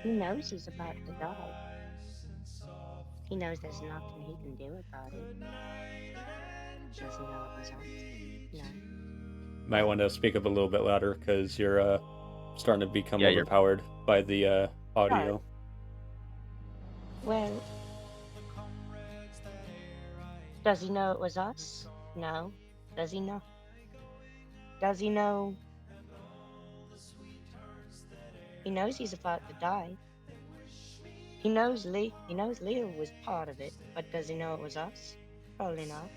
he knows he's about to die. He knows there's nothing he can do about it. Does he know it was us? No. Might want to speak up a little bit louder because you're starting to become Yeah, you're- overpowered by the audio. Well, does he know it was us? No. Does he know? Does he know? He knows he's about to die. He knows Leo was part of it, but does he know it was us? Probably not.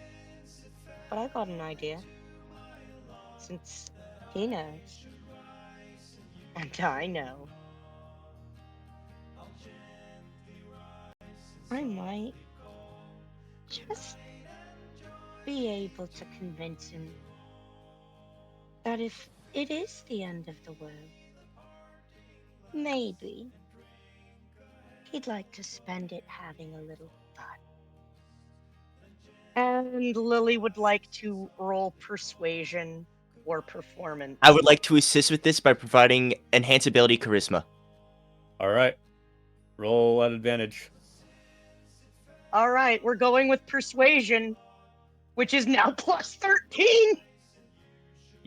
But I got an idea. Since he knows. And I know. I might just be able to convince him that if it is the end of the world, maybe he'd like to spend it having a little fun. And Lily would like to roll persuasion or performance. I would like to assist with this by providing enhance ability charisma. All right. Roll at advantage. All right, we're going with persuasion, which is now +13.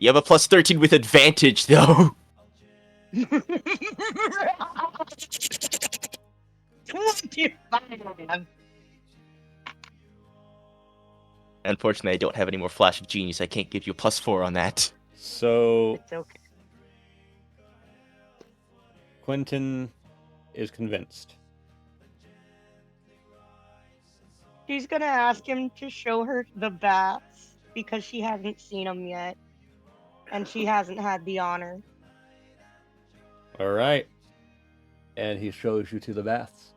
You have a plus 13 with advantage, though. Unfortunately, I don't have any more Flash of Genius. I can't give you a plus 4 on that. So It's okay. Quentin is convinced. She's gonna ask him to show her the bats because she hasn't seen them yet, and she hasn't had the honor. All right. And he shows you to the baths.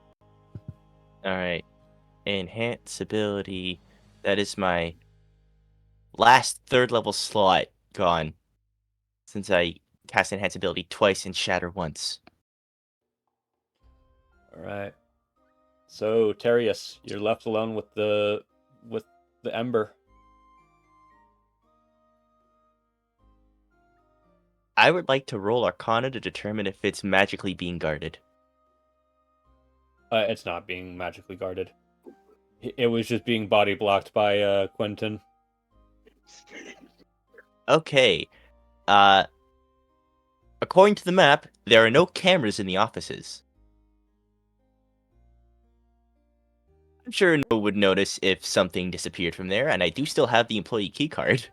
Alright. Enhance ability. That is my last 3rd level slot gone. Since I cast Enhance ability twice and Shatter once. All right. So Terius, you're left alone with the ember. I would like to roll Arcana to determine if it's magically being guarded. It's not being magically guarded. It was just being body blocked by Quentin. Okay. According to the map, there are no cameras in the offices. I'm sure no one would notice if something disappeared from there, and I do still have the employee keycard.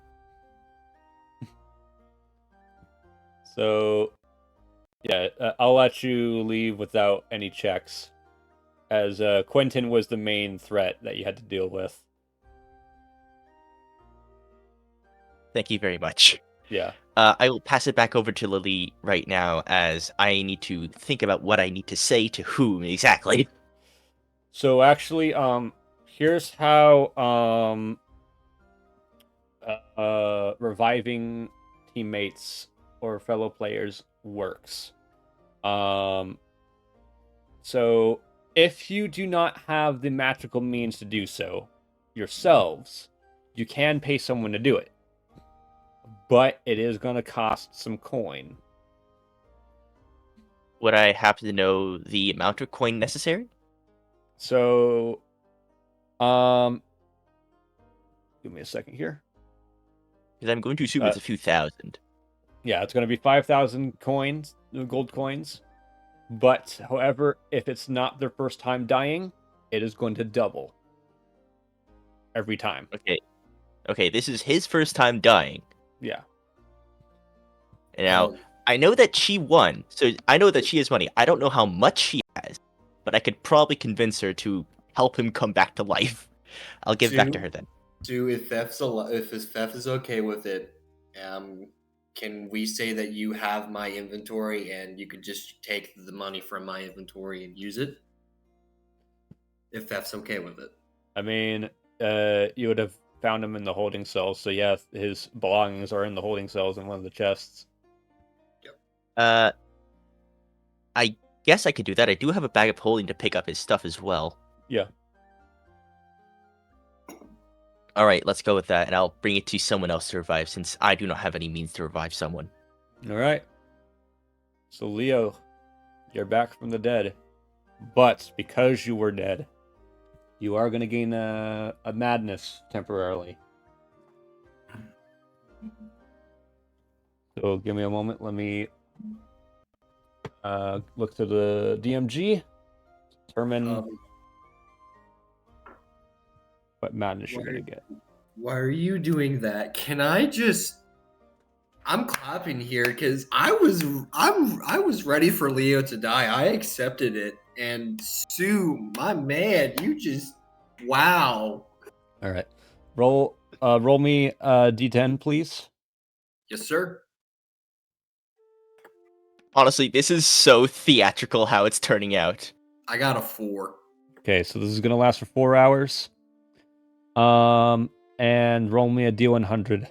So, yeah, I'll let you leave without any checks, as Quentin was the main threat that you had to deal with. Thank you very much. Yeah. I will pass it back over to Lily right now, as I need to think about what I need to say to whom exactly. So actually, here's how reviving teammates or fellow players works. So if you do not have the magical means to do so yourselves, you can pay someone to do it. But it is going to cost some coin. Would I happen to know the amount of coin necessary? So, give me a second here. Because I'm going to assume it's a few thousand. Yeah, it's going to be 5,000 coins, gold coins. But, however, if it's not their first time dying, it is going to double every time. Okay, this is his first time dying. Yeah. Now, I know that she won, so I know that she has money. I don't know how much she has, but I could probably convince her to help him come back to life. I'll give it back to her then. Sue, if Theft is okay with it, can we say that you have my inventory and you could just take the money from my inventory and use it? If Theft's okay with it. I mean, you would have found him in the holding cells, so yeah, his belongings are in the holding cells in one of the chests. I guess I could do that. I do have a bag of holding to pick up his stuff as well. Yeah. Alright, let's go with that, and I'll bring it to someone else to revive, since I do not have any means to revive someone. Alright. So, Leo, you're back from the dead. But, because you were dead, you are going to gain a madness temporarily. So, give me a moment. Let me look to the DMG. Determine what madness you're going to get. Why are you doing that? Can I just... I'm clapping here because I was ready for Leo to die. I accepted it. And Sue, my man, you just... Wow. All right. Roll me D10, please. Yes, sir. Honestly, this is so theatrical how it's turning out. I got a 4. Okay, so this is gonna last for 4 hours. And roll me a D100.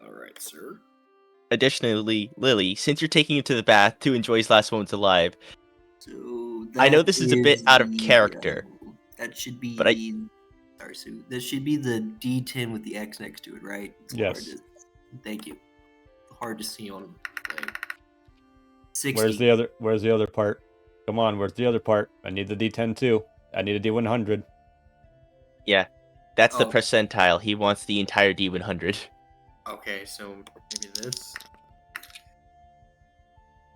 All right, sir. Additionally, Lily, since you're taking him to the bath to enjoy his last moments alive, So I know this is a bit out of character, that should be. but Sorry, Sue. This should be the D10 with the X next to it, right? It's Yes. hard to- thank you. Hard to see on. 60. Where's the other part? Come on, where's the other part? I need the D10 too. I need a D100. yeah, that's the Oh. percentile. He wants the entire D100. Okay, so maybe this.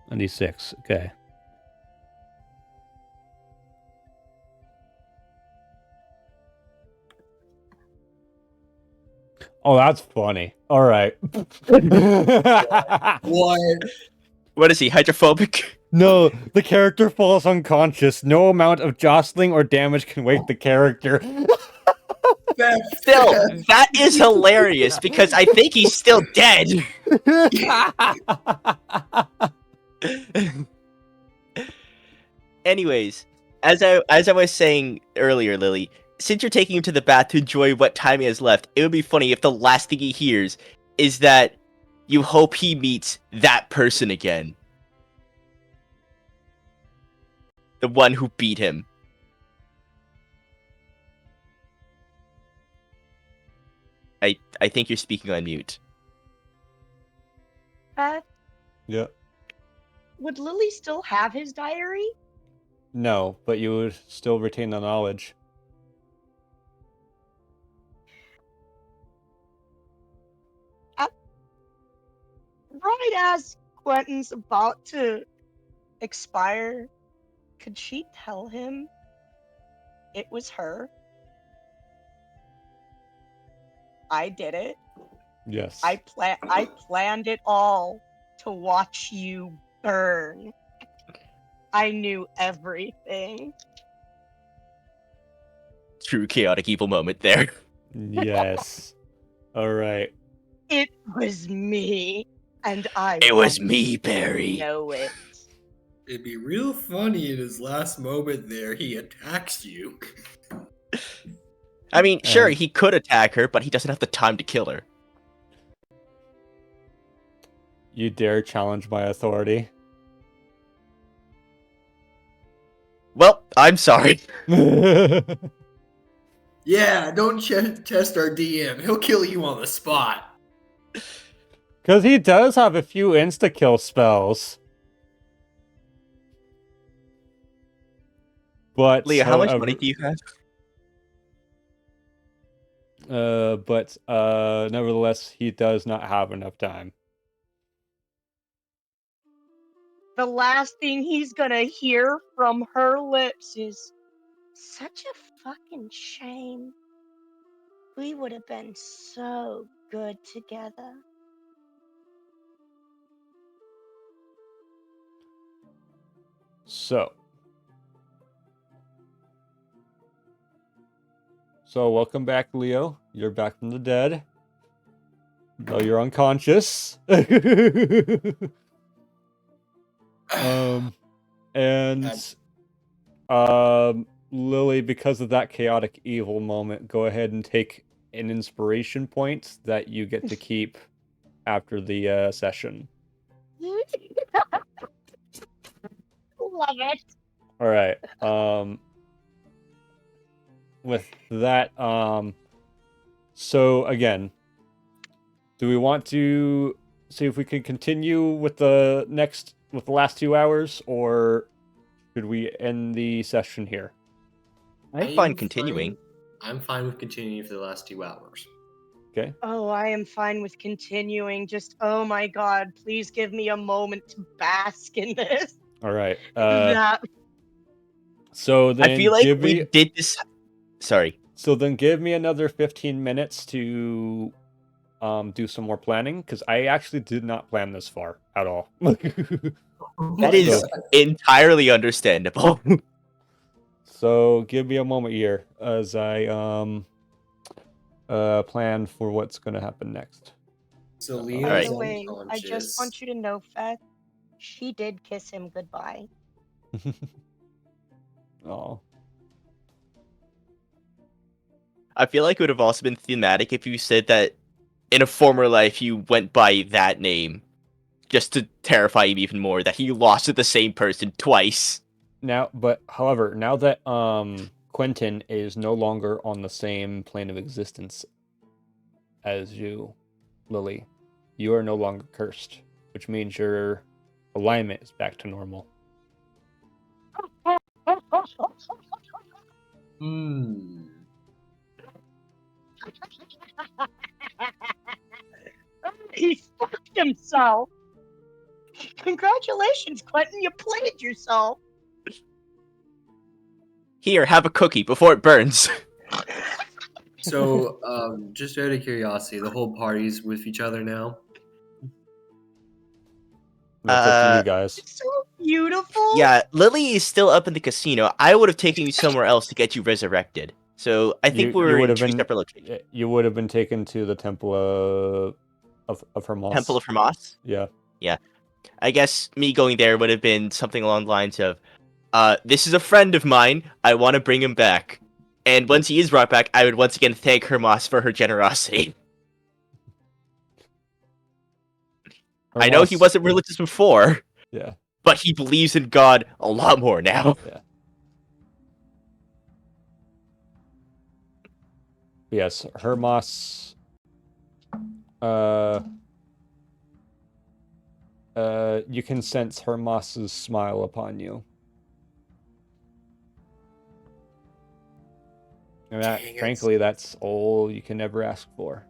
96. Okay. Oh, that's funny. All right. What? What is he, hydrophobic? No, the character falls unconscious. No amount of jostling or damage can wake the character. Still, that is hilarious because I think he's still dead. Anyways, as I was saying earlier, Lily, since you're taking him to the bath to enjoy what time he has left, it would be funny if the last thing he hears is that you hope he meets that person again. The one who beat him. I think you're speaking on mute. Beth, Yeah. would Lily still have his diary? No, but you would still retain the knowledge. Right as Quentin's about to expire, could she tell him it was her? I did it. Yes. I planned it all to watch you burn. I knew everything. True chaotic evil moment there. Yes. All right. It was me, and I It was want me, you to Barry. know it. It'd be real funny in his last moment there, he attacks you. I mean, sure, And- he could attack her, but he doesn't have the time to kill her. You dare challenge my authority? Well, I'm sorry. Yeah, don't test our DM. He'll kill you on the spot. Because he does have a few insta-kill spells. But Leah, how much however- money do you have? but nevertheless, he does not have enough time. The last thing he's gonna hear from her lips is, such a fucking shame. We would have been so good together. So welcome back, Leo. You're back from the dead. Though you're unconscious. And Lily, because of that chaotic evil moment, go ahead and take an inspiration point that you get to keep after the session. Love it. All right. With that, so again, do we want to see if we can continue with the last 2 hours, or should we end the session here? I'm I fine am continuing. I'm fine with continuing for the last 2 hours. Okay. Oh, I am fine with continuing. Just, oh my god, please give me a moment to bask in this. All right. That So then I feel like give we me did this. Sorry. so then give me another 15 minutes to do some more planning, because I actually did not plan this far at all. That is So- entirely understandable. So give me a moment here as I plan for what's gonna happen next. So by Leo's Alright. the way, I just unconscious. want you to know, Feth, she did kiss him goodbye. Oh. I feel like it would have also been thematic if you said that in a former life you went by that name, just to terrify him even more, that he lost to the same person twice. However, now that Quentin is no longer on the same plane of existence as you, Lily, you are no longer cursed, which means your alignment is back to normal. He fucked himself. Congratulations, Clinton. You played yourself. Here, have a cookie before it burns. So, just out of curiosity, the whole party's with each other now. That's up to you guys. It's so beautiful. Yeah, Lily is still up in the casino. I would have taken you somewhere else to get you resurrected. So I think we're in two separate locations. You would have been taken to the temple of Hermas. Temple of Hermas? Yeah. Yeah. I guess me going there would have been something along the lines of, this is a friend of mine. I want to bring him back. And once he is brought back, I would once again thank Hermas for her generosity. I know he Hermas- wasn't religious before, Yeah. but he believes in God a lot more now. Yeah. Yes, Hermas. You can sense Hermas's smile upon you. And that, Dang it. frankly, that's all you can ever ask for.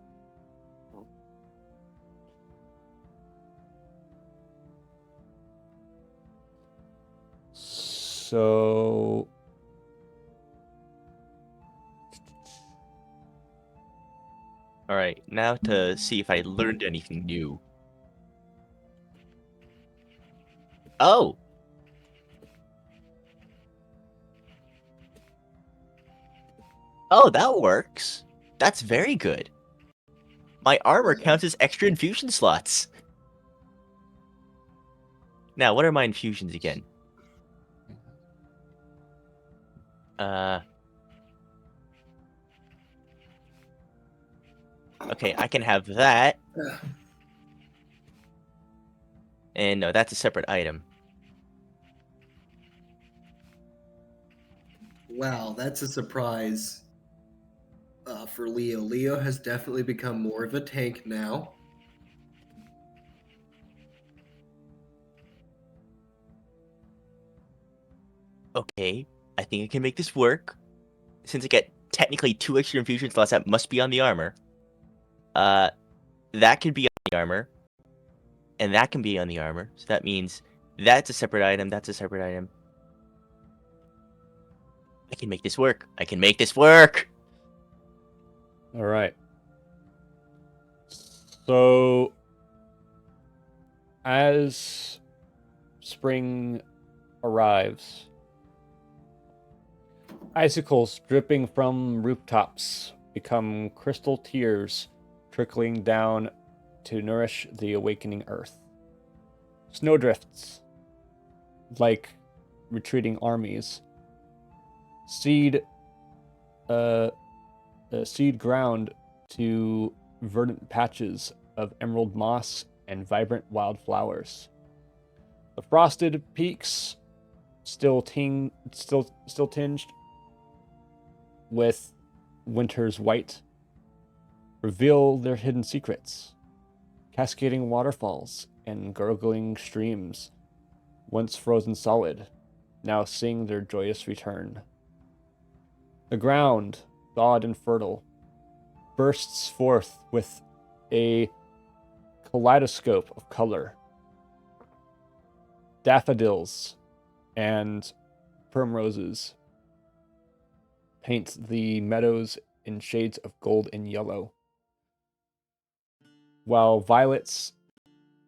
So, Alright, now to see if I learned anything new. Oh! Oh, that works. That's very good. My armor counts as extra infusion slots. Now, what are my infusions again? Okay, I can have that. And no, that's a separate item. Wow, that's a surprise for Leo. Leo has definitely become more of a tank now. Okay, I think I can make this work. Since I get technically 2 extra infusion slots, that must be on the armor. That can be on the armor. And that can be on the armor. So that means that's a separate item, that's a separate item. I can make this work. I can make this work! all right. So, as spring arrives, icicles dripping from rooftops become crystal tears trickling down to nourish the awakening earth. Snowdrifts, like retreating armies, seed ground to verdant patches of emerald moss and vibrant wildflowers. The frosted peaks, still tinged with winter's white, reveal their hidden secrets. Cascading waterfalls and gurgling streams, once frozen solid, now sing their joyous return. The ground, thawed and fertile, bursts forth with a kaleidoscope of color. Daffodils and primroses paint the meadows in shades of gold and yellow, while violets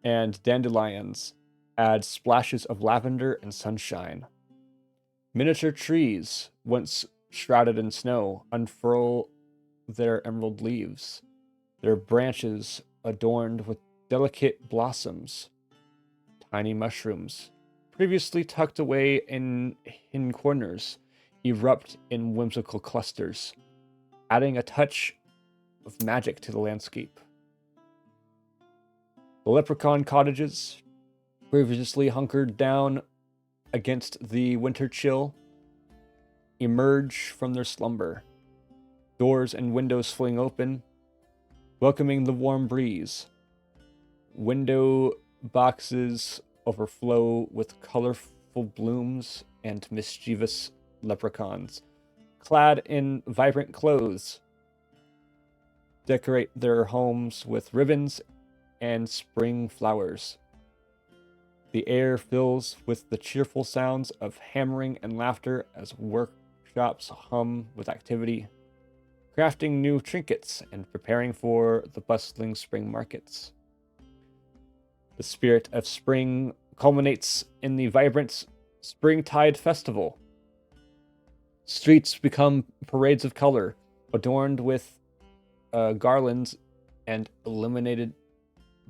and dandelions add splashes of lavender and sunshine. Miniature trees, once shrouded in snow, unfurl their emerald leaves, their branches adorned with delicate blossoms. Tiny mushrooms, previously tucked away in hidden corners, erupt in whimsical clusters, adding a touch of magic to the landscape. The leprechaun cottages, previously hunkered down against the winter chill, emerge from their slumber, doors and windows fling open, welcoming the warm breeze. Window boxes overflow with colorful blooms and mischievous leprechauns, clad in vibrant clothes, decorate their homes with ribbons and spring flowers. The air fills with the cheerful sounds of hammering and laughter as workshops hum with activity, crafting new trinkets and preparing for the bustling spring markets. The spirit of spring culminates in the vibrant Springtide Festival. Streets become parades of color, adorned with garlands and illuminated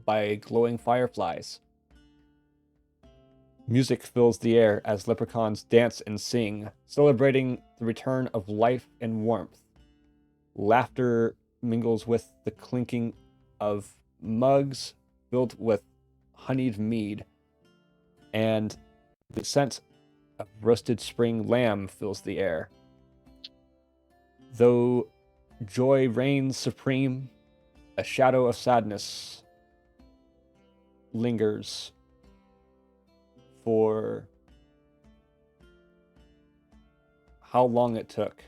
by glowing fireflies. Music fills the air as leprechauns dance and sing, celebrating the return of life and warmth. Laughter mingles with the clinking of mugs filled with honeyed mead, and the scent of roasted spring lamb fills the air. Though joy reigns supreme, a shadow of sadness lingers for how long it took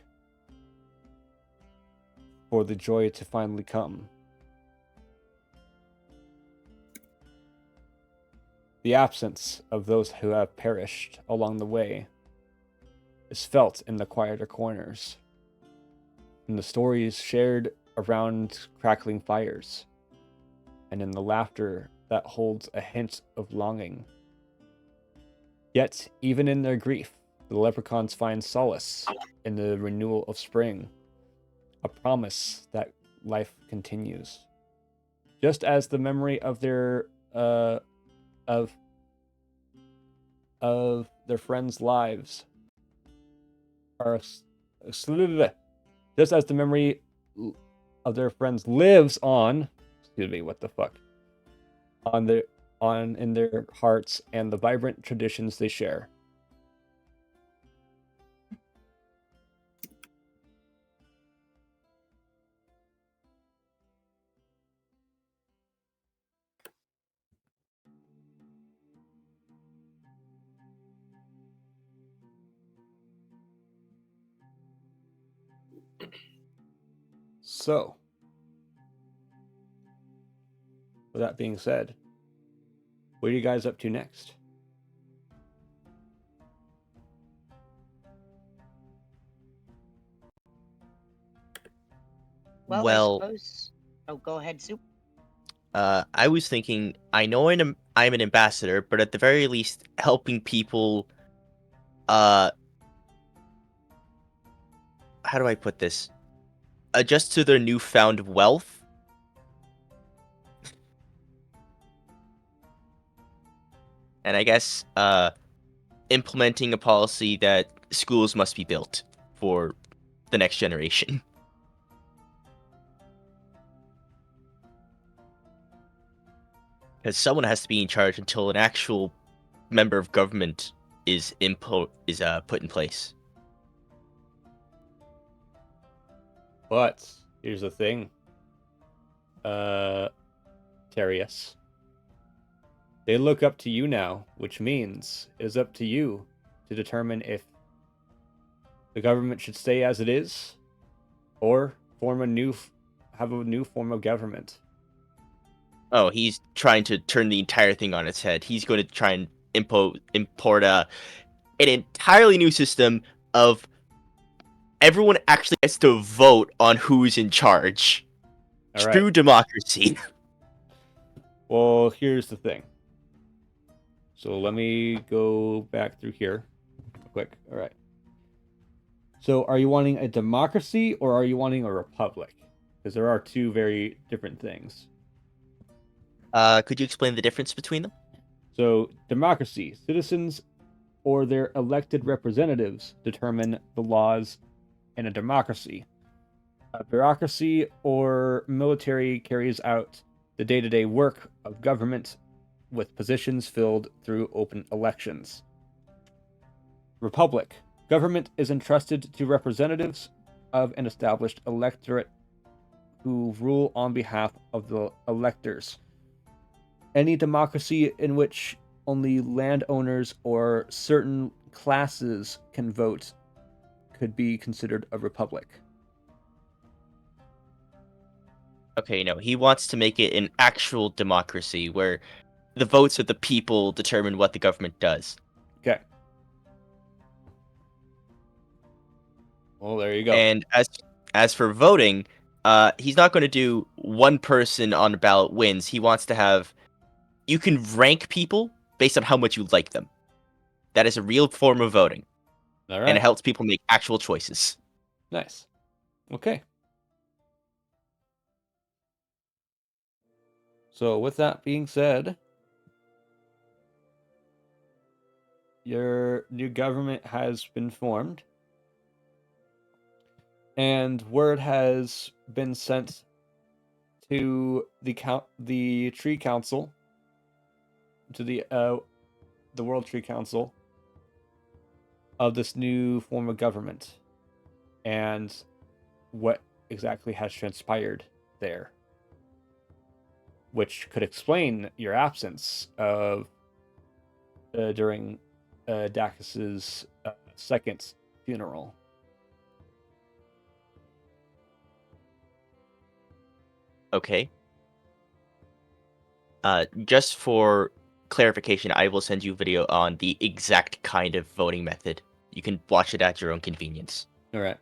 for the joy to finally come. The absence of those who have perished along the way is felt in the quieter corners, in the stories shared around crackling fires, and in the laughter that holds a hint of longing. Yet, even in their grief, the leprechauns find solace in the renewal of spring, a promise that life continues. Just as the memory of their friends' lives are just as the memory of their friends lives on, excuse me, what the fuck, in their hearts and the vibrant traditions they share. So, with that being said, what are you guys up to next? Well, Well, I suppose. Oh, go ahead, Soup. I was thinking, I know I'm an ambassador, but at the very least, helping people, how do I put this? Adjust to their newfound wealth. And I guess, implementing a policy that schools must be built for the next generation. Because someone has to be in charge until an actual member of government is put in place. But here's the thing, Terius. They look up to you now, which means it is up to you to determine if the government should stay as it is, or have a new form of government. Oh, he's trying to turn the entire thing on its head. He's going to try and import an entirely new system of everyone actually gets to vote on who's in charge. All right. True democracy. Well, here's the thing. So let me go back through here real quick. All right. So are you wanting a democracy or are you wanting a republic? Because there are two very different things. Could you explain the difference between them? So democracy, citizens or their elected representatives determine the laws in a democracy. A bureaucracy or military carries out the day-to-day work of government with positions filled through open elections. Republic. Government is entrusted to representatives of an established electorate who rule on behalf of the electors. Any democracy in which only landowners or certain classes can vote could be considered a republic. Okay, no, he wants to make it an actual democracy where the votes of the people determine what the government does. Okay. Well, there you go. And as for voting, he's not going to do one person on the ballot wins. He wants to have you can rank people based on how much you like them. That is a real form of voting, All and it right. helps people make actual choices. Nice. Okay. So with that being said, your new government has been formed, and word has been sent to the Tree Council, to the World Tree Council, of this new form of government, and what exactly has transpired there, which could explain your absence of during Dacus's second funeral. Okay. Just for clarification, I will send you a video on the exact kind of voting method. You can watch it at your own convenience. All right.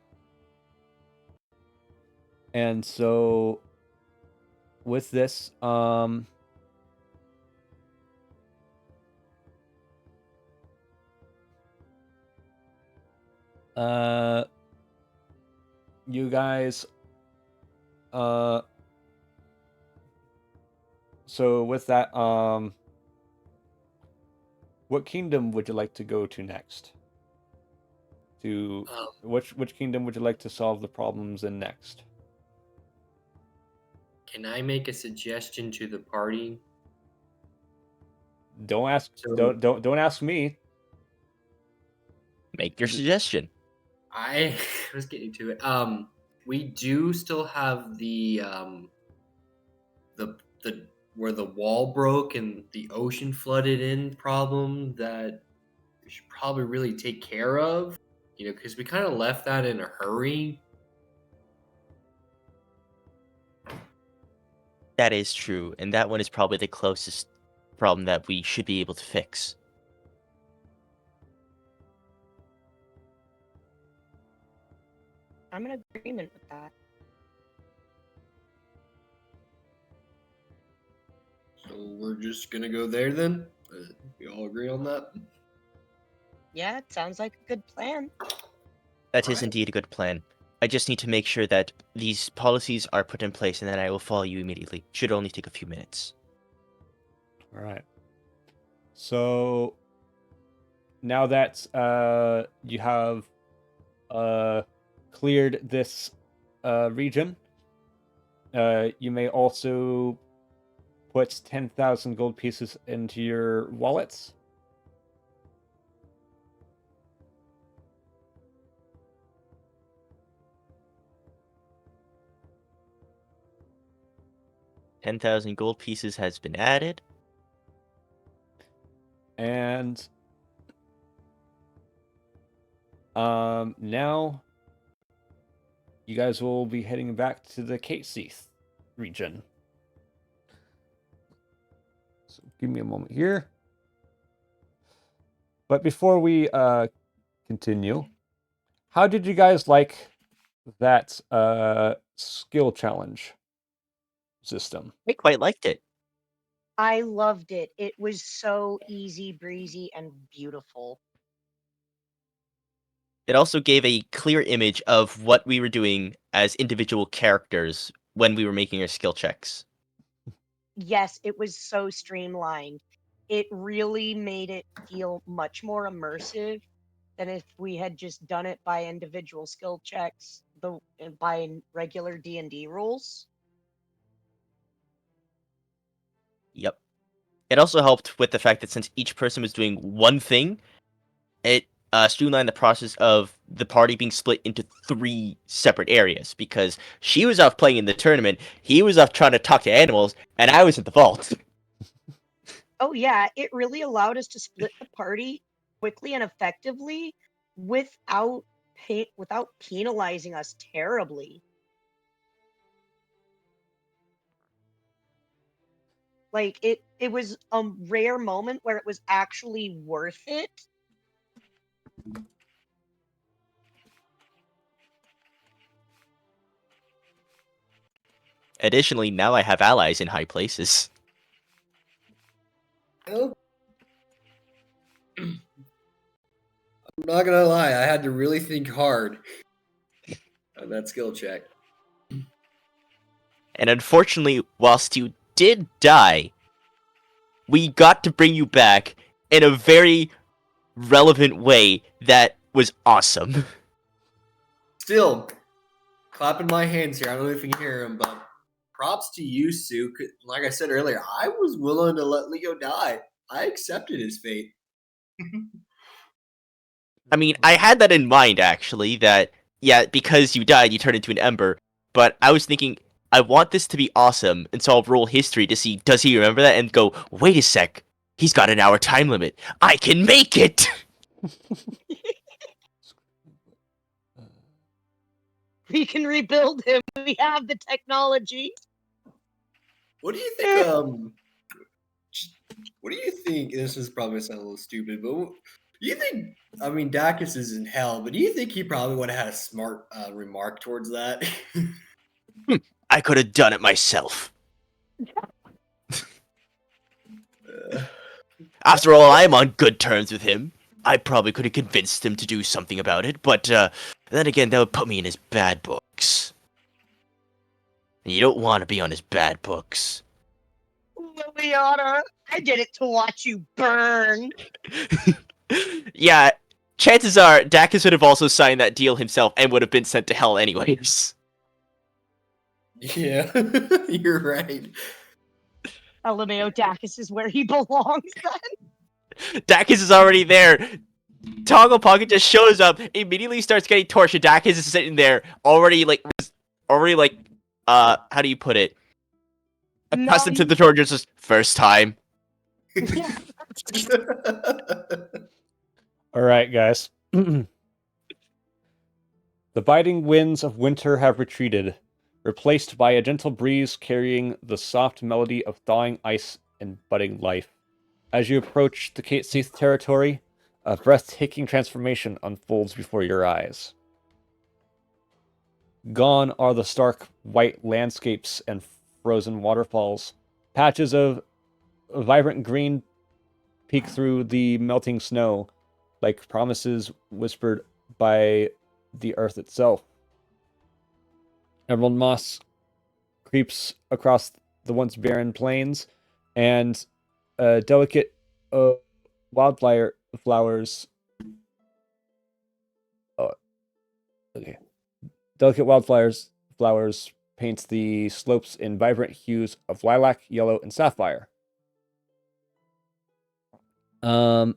And so with this, you guys, so with that, what kingdom would you like to go to next? To which kingdom would you like to solve the problems in next? Can I make a suggestion to the party? Don't ask. So- Don't ask me. Make your suggestion. I was getting to it. We do still have the where the wall broke and the ocean flooded in problem that we should probably really take care of. You know, because we kind of left that in a hurry. That is true, and that one is probably the closest problem that we should be able to fix. I'm in agreement with that. So we're just gonna go there then. We all agree on that. Yeah, it sounds like a good plan. That is Alright. indeed a good plan. I just need to make sure that these policies are put in place, and then I will follow you immediately. Should only take a few minutes. All right. So now that you have cleared this region, you may also put 10,000 gold pieces into your wallets. $10,000 gold pieces has been added. And now you guys will be heading back to the Caseith region. So give me a moment here. But before we continue, how did you guys like that skill challenge system? I quite liked it. I loved it. It was so easy breezy and beautiful. It also gave a clear image of what we were doing as individual characters when we were making our skill checks. Yes, it was so streamlined. It really made it feel much more immersive than if we had just done it by individual skill checks, by regular D&D rules. Yep. It also helped with the fact that since each person was doing one thing, it streamlined the process of the party being split into 3 separate areas, because she was off playing in the tournament, he was off trying to talk to animals, and I was at the vault. Oh yeah, it really allowed us to split the party quickly and effectively without without penalizing us terribly. Like it was a rare moment where it was actually worth it. Additionally, now I have allies in high places. Well, I'm not gonna lie, I had to really think hard on that skill check. And unfortunately, whilst you did die, we got to bring you back in a very relevant way that was awesome. Still, clapping my hands here. I don't know if you can hear him, but props to you, Sue. Like I said earlier, I was willing to let Leo die. I accepted his fate. I mean, I had that in mind, actually, that, yeah, because you died, you turned into an ember, but I was thinking, I want this to be awesome, and so I'll roll history to see, does he remember that, and go, wait a sec, he's got an hour time limit, I can make it! We can rebuild him. We have the technology. What do you think? What do you think? This is probably sound a little stupid, but you think? I mean, Dacus is in hell, but do you think he probably would have had a smart remark towards that? I could have done it myself. After all, I'm on good terms with him. I probably could have convinced him to do something about it, but then again, that would put me in his bad books. And you don't want to be on his bad books. Liliana, I did it to watch you burn. Yeah, chances are Dacus would have also signed that deal himself and would have been sent to hell anyways. Yeah, you're right. LMAO Dacus is where he belongs then. Dacus is already there. Toggle Pocket just shows up, immediately starts getting tortured. Dacus is sitting there, already how do you put it? Accustomed to the torture, just first time. Yeah. All right, guys. The biting winds of winter have retreated, replaced by a gentle breeze carrying the soft melody of thawing ice and budding life. As you approach the Kate Seath territory, a breathtaking transformation unfolds before your eyes. Gone are the stark white landscapes and frozen waterfalls. Patches of vibrant green peek through the melting snow, like promises whispered by the earth itself. Emerald moss creeps across the once barren plains, and delicate wildflower flowers. Delicate flowers paint the slopes in vibrant hues of lilac, yellow, and sapphire. From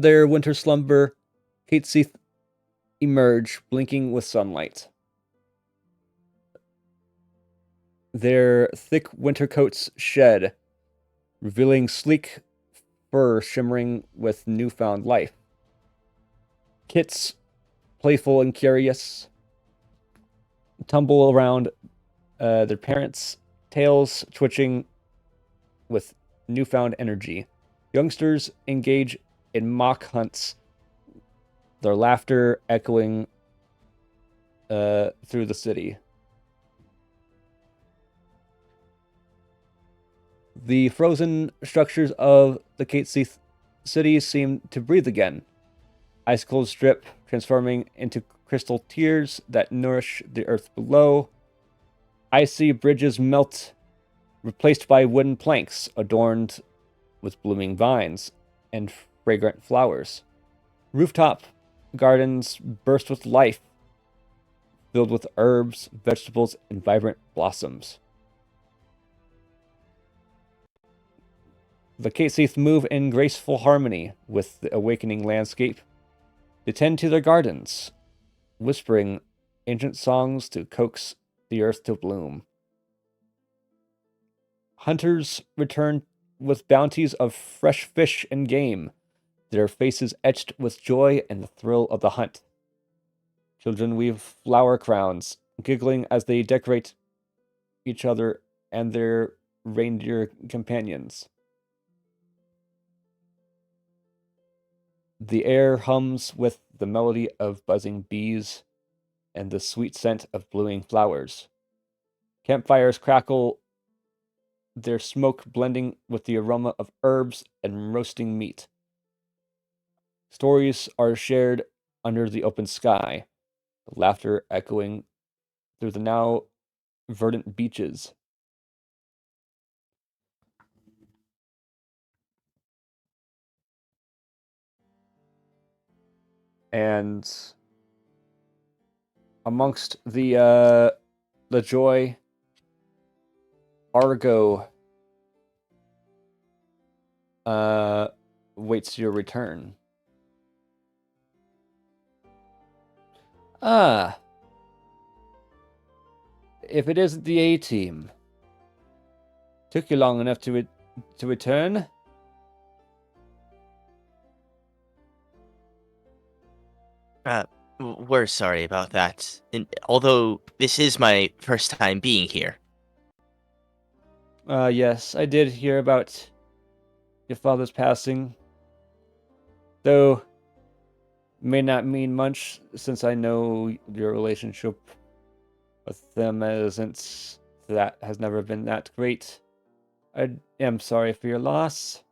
their winter slumber, Kate Seath emerge, blinking with sunlight. Their thick winter coats shed, revealing sleek fur shimmering with newfound life. Kits, playful and curious, tumble around their parents' tails twitching with newfound energy. Youngsters engage in mock hunts, their laughter echoing through the city. The frozen structures of the Kate Seath city seem to breathe again. Icicles drip, transforming into crystal tears that nourish the earth below. Icy bridges melt, replaced by wooden planks adorned with blooming vines and fragrant flowers. Rooftop gardens burst with life, filled with herbs, vegetables, and vibrant blossoms. The Kate Seath move in graceful harmony with the awakening landscape. They tend to their gardens, whispering ancient songs to coax the earth to bloom. Hunters return with bounties of fresh fish and game, their faces etched with joy and the thrill of the hunt. Children weave flower crowns, giggling as they decorate each other and their reindeer companions. The air hums with the melody of buzzing bees and the sweet scent of blooming flowers. Campfires crackle, their smoke blending with the aroma of herbs and roasting meat. Stories are shared under the open sky, laughter echoing through the now verdant beaches. And amongst the joy, Argo waits your return. Ah, if it isn't the A-team. Took you long enough to return? We're sorry about that. And although this is my first time being here. Yes, I did hear about your father's passing. Though, may not mean much since I know your relationship with them has never been that great. I am sorry for your loss.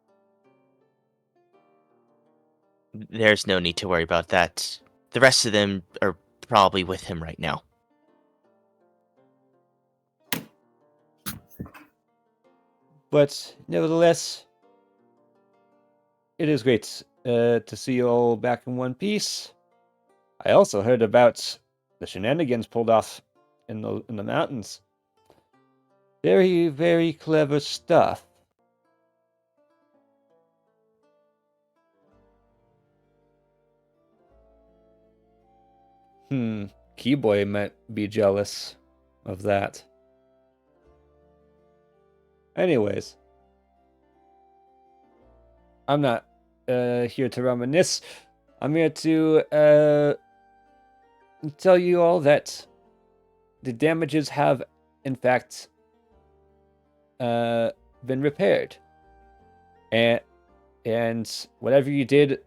There's no need to worry about that. The rest of them are probably with him right now. But nevertheless, it is great to see you all back in one piece. I also heard about the shenanigans pulled off in the mountains. Very, very clever stuff. Keyboy might be jealous of that. Anyways, I'm not here to reminisce. I'm here to tell you all that the damages have, in fact, been repaired. And whatever you did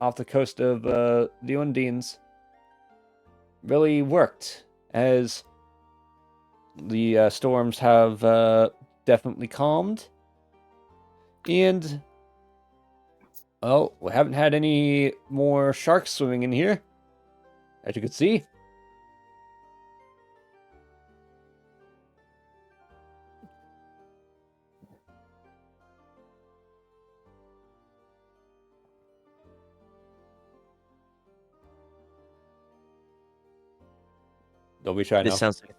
off the coast of the Undines really worked, as the storms have definitely calmed. And, well, we haven't had any more sharks swimming in here, as you can see. Don't be shy This now. sounds like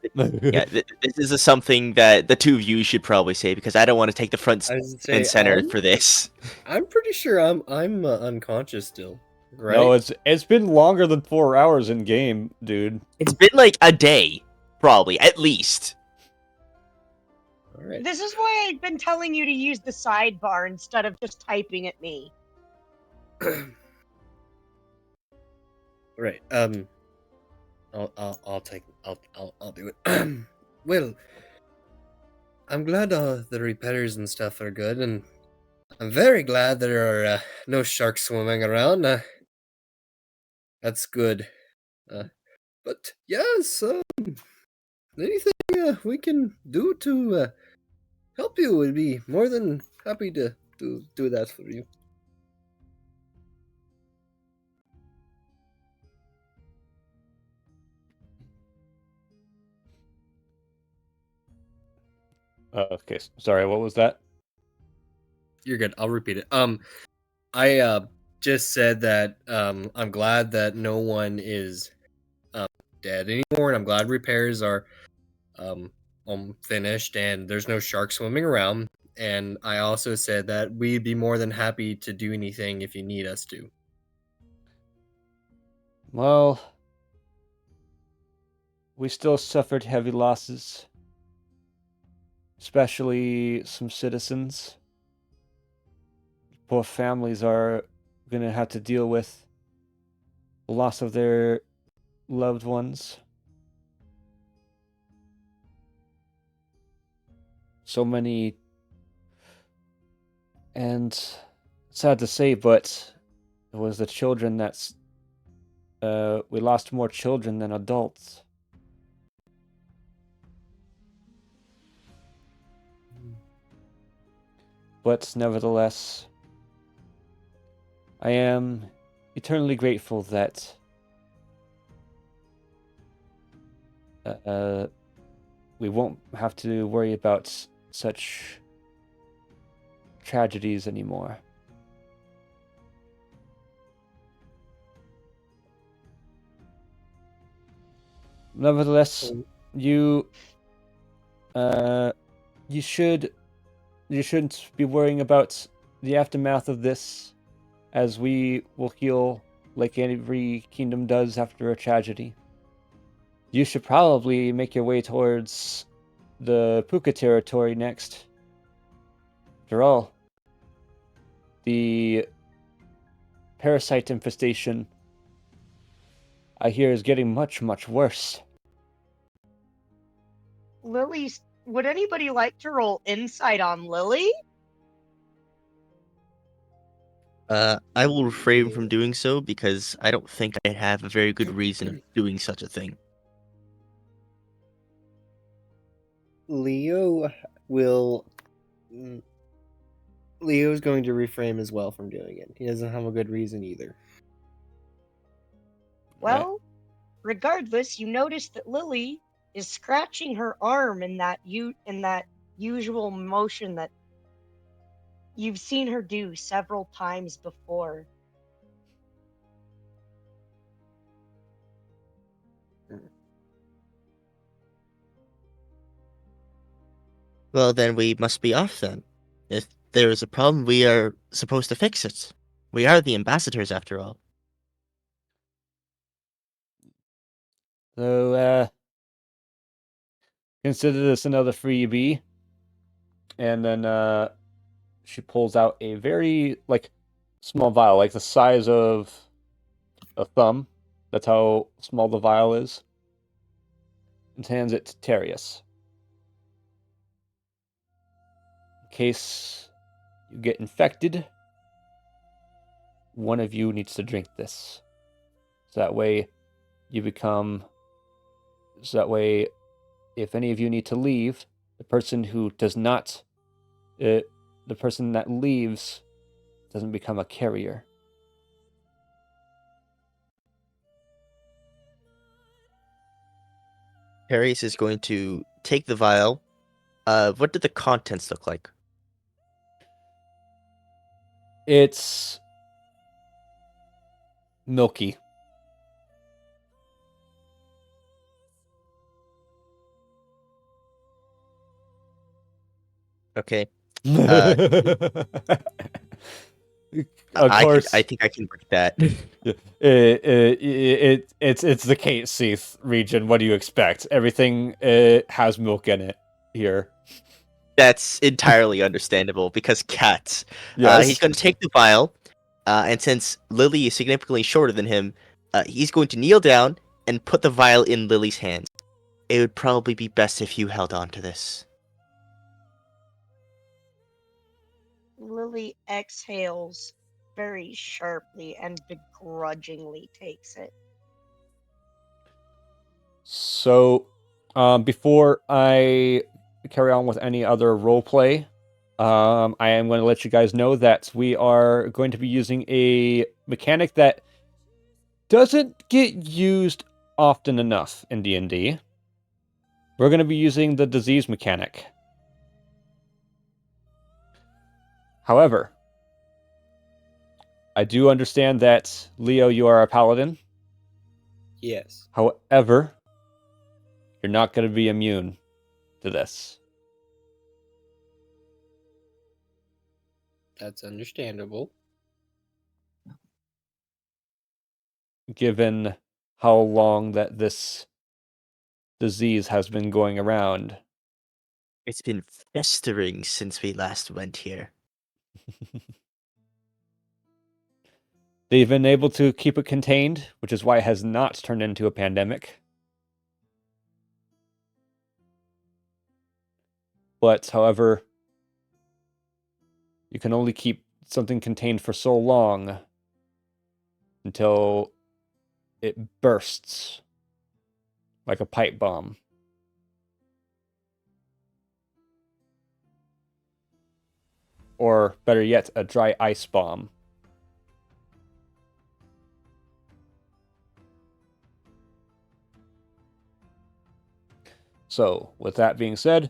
this is something that the two of you should probably say, because I don't want to take the front I was and center for this. I'm pretty sure I'm unconscious still, right? No, it's been longer than 4 hours in game, dude. It's been like a day, probably, at least. All right. This is why I've been telling you to use the sidebar instead of just typing at me. Right. I'll do it. Well, I'm glad the repairs and stuff are good, and I'm very glad there are no sharks swimming around. That's good. But yes, anything we can do to help you, would be more than happy to do that for you. Okay, sorry, what was that? You're good. I'll repeat it. I just said that I'm glad that no one is dead anymore, and I'm glad repairs are finished and there's no sharks swimming around. And I also said that we'd be more than happy to do anything if you need us to. Well, we still suffered heavy losses, especially some citizens. Poor families are going to have to deal with the loss of their loved ones. so many, and sad to say, but it was the children that's we lost more children than adults. But nevertheless, I am eternally grateful that we won't have to worry about such tragedies anymore. Nevertheless, you shouldn't be worrying about the aftermath of this, as we will heal like every kingdom does after a tragedy. You should probably make your way towards the Puka territory next. After all, the parasite infestation, I hear, is getting much, much worse. Lily's. Would anybody like to roll insight on Lily? I will refrain from doing so because I don't think I have a very good reason of doing such a thing. Leo will. Leo's going to refrain as well from doing it. He doesn't have a good reason either. Well, regardless, you notice that Lily is scratching her arm in that usual motion that you've seen her do several times before. Well, then we must be off then. If there is a problem, we are supposed to fix it. We are the ambassadors, after all. So, consider this another freebie. And then, she pulls out a very, small vial, like the size of a thumb. That's how small the vial is. And hands it to Terius. In case you get infected, one of you needs to drink this. So that way, if any of you need to leave, the person who does not, the person that leaves doesn't become a carrier. Harris is going to take the vial. What did the contents look like? It's milky. Okay. Of course, I think I can break that. It's the Kate Seath region. What do you expect? Everything has milk in it here. That's entirely understandable because cats. Yes. He's going to take the vial, and since Lily is significantly shorter than him, he's going to kneel down and put the vial in Lily's hands. It would probably be best if you held on to this. Lily exhales very sharply and begrudgingly takes it. So, before I carry on with any other roleplay, I am going to let you guys know that we are going to be using a mechanic that doesn't get used often enough in D&D. We're going to be using the disease mechanic. However, I do understand that, Leo, you are a paladin. Yes. However, you're not going to be immune to this. That's understandable. Given how long that this disease has been going around. It's been festering since we last went here. They've been able to keep it contained, which is why it has not turned into a pandemic. But, however, you can only keep something contained for so long until it bursts like a pipe bomb. Or, better yet, a dry ice bomb. So, with that being said,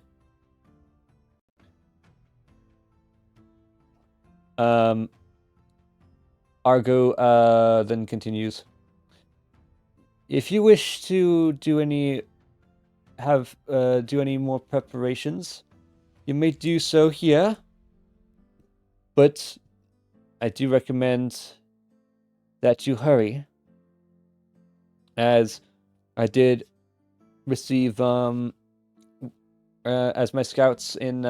Argo then continues. If you wish to do any more preparations, you may do so here. But I do recommend that you hurry, as I did receive as my scouts in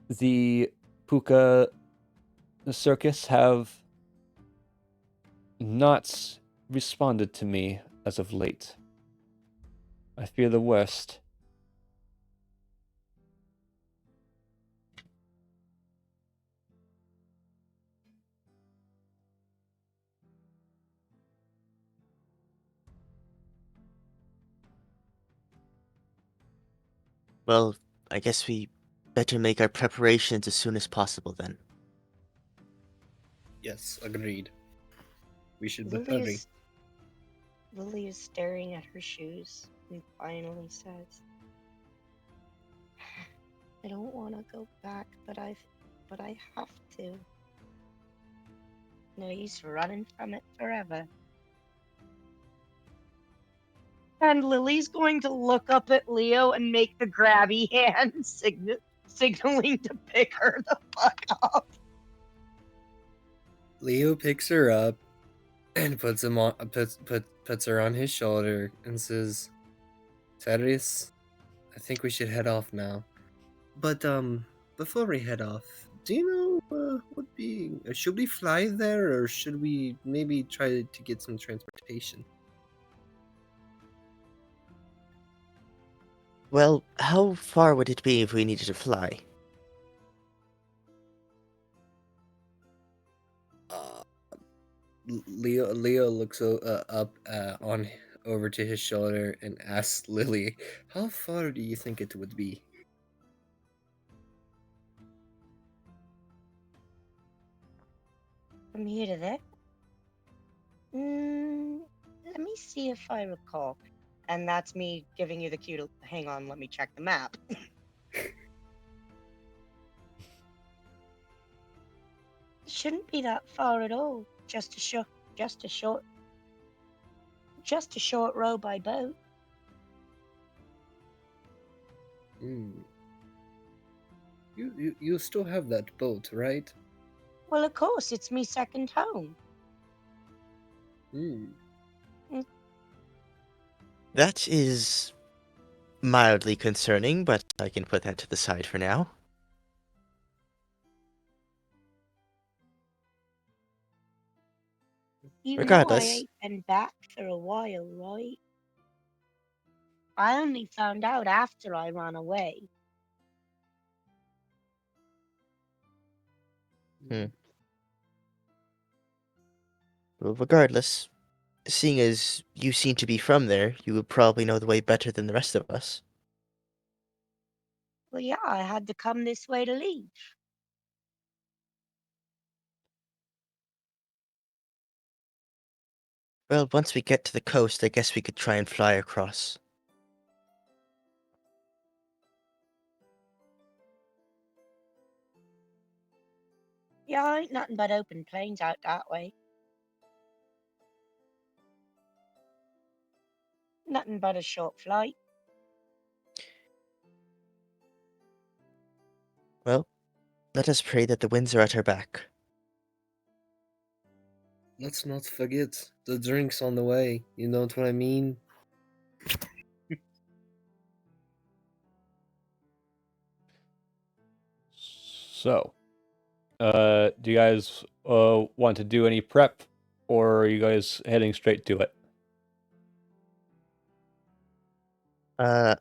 the Puka circus have not responded to me as of late. I fear the worst. Well, I guess we better make our preparations as soon as possible then. Yes, agreed. We should be Lily hurry. is, Lily is staring at her shoes and finally says, I don't want to go back, but I have to. No use running from it forever. And Lily's going to look up at Leo and make the grabby hand signaling to pick her the fuck up. Leo picks her up and puts her on his shoulder and says, "Cyrus, I think we should head off now. But before we head off, do you know should we fly there, or should we maybe try to get some transportation?" Well, how far would it be if we needed to fly? Leo looks up on over to his shoulder and asks Lily, "How far do you think it would be?" From here to there? Let me see if I recall. And that's me giving you the cue to hang on, let me check the map. Shouldn't be that far at all. Just a short row by boat. Hmm. You still have that boat, right? Well, of course, it's me second home. Hmm. That is mildly concerning, but I can put that to the side for now. You know I Regardless, ain't been back for a while, right? I only found out after I ran away. well, regardless, seeing as you seem to be from there, you would probably know the way better than the rest of us. Well, yeah, I had to come this way to leave. Well, once we get to the coast, I guess we could try and fly across. Yeah, ain't nothing but open plains out that way. Nothing but a short flight. Well, let us pray that the winds are at our back. Let's not forget the drinks on the way. You know what I mean? So, do you guys want to do any prep, or are you guys heading straight to it? I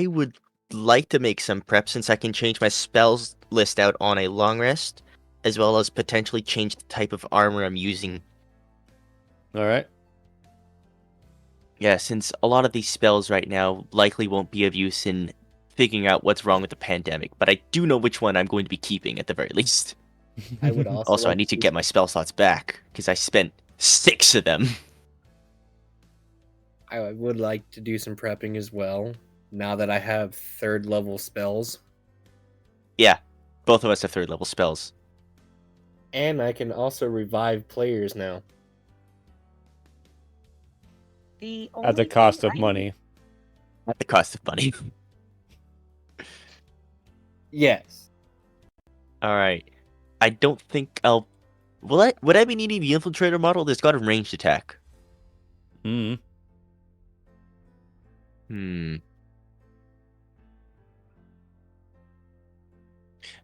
would like to make some prep since I can change my spells list out on a long rest, as well as potentially change the type of armor I'm using. All right. Yeah, since a lot of these spells right now likely won't be of use in figuring out what's wrong with the pandemic, but I do know which one I'm going to be keeping at the very least. I would also. Also, I like need to use- get my spell slots back, because I spent 6 of them. I would like to do some prepping as well. Now that I have 3rd level spells, Yeah, both of us have 3rd level spells. and I can also revive players now. The At the only cost thing of I money. At the cost of money. Yes. Alright. I don't think I'll... Would I be needing the Infiltrator model? That's got a ranged attack. Mm. I'm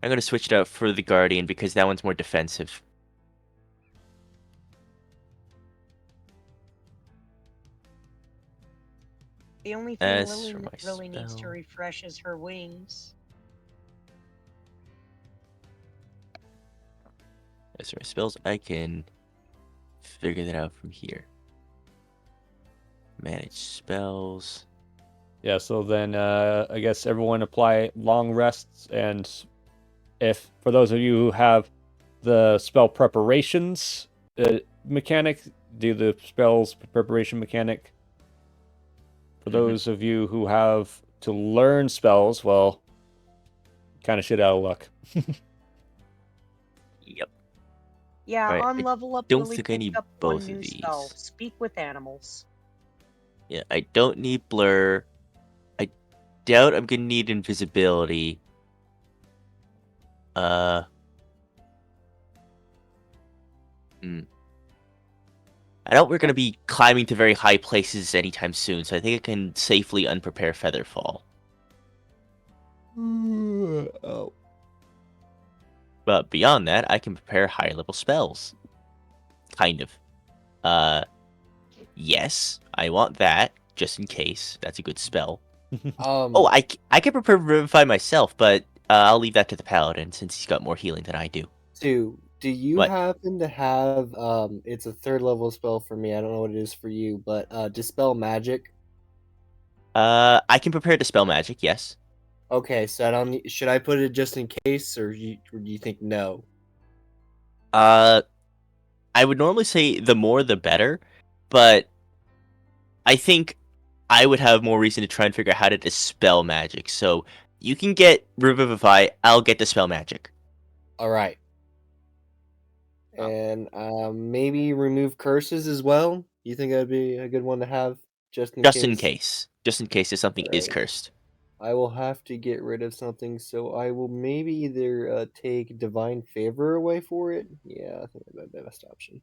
gonna switch it out for the Guardian because that one's more defensive. The only thing As Lily for my really needs to spell- refresh is her wings. As for my spells, I can figure that out from here. Manage spells. Yeah, so then I guess everyone apply long rests, and if for those of you who have the spell preparations mechanic, do the spells preparation mechanic. For those of you who have to learn spells, well, kind of shit out of luck. Yep. Yeah, Alright, on I level up, don't Lily think I picked need up both one of new these. spell. Speak with animals. Yeah, I don't need blur. I doubt I'm gonna need invisibility. I doubt we're gonna be climbing to very high places anytime soon, so I think I can safely unprepare Featherfall. Oh. But beyond that, I can prepare higher level spells. Kind of. Yes, I want that, just in case. That's a good spell. Oh, I can prepare Revivify myself, but I'll leave that to the Paladin, since he's got more healing than I do. Do you What? happen to have it's a 3rd level spell for me. I don't know what it is for you, but Dispel Magic. I can prepare Dispel Magic, yes. Okay, so I don't should I put it just in case, or do you think no? I would normally say the more the better, but I think I would have more reason to try and figure out how to dispel magic. So you can get Revivify, I'll get Dispel Magic. All right. And maybe remove curses as well. You think that'd be a good one to have just in Just case? in case. Just in case if something is Alright. cursed. I will have to get rid of something, so I will maybe either take Divine Favor away for it. Yeah, I think that'd be the best option,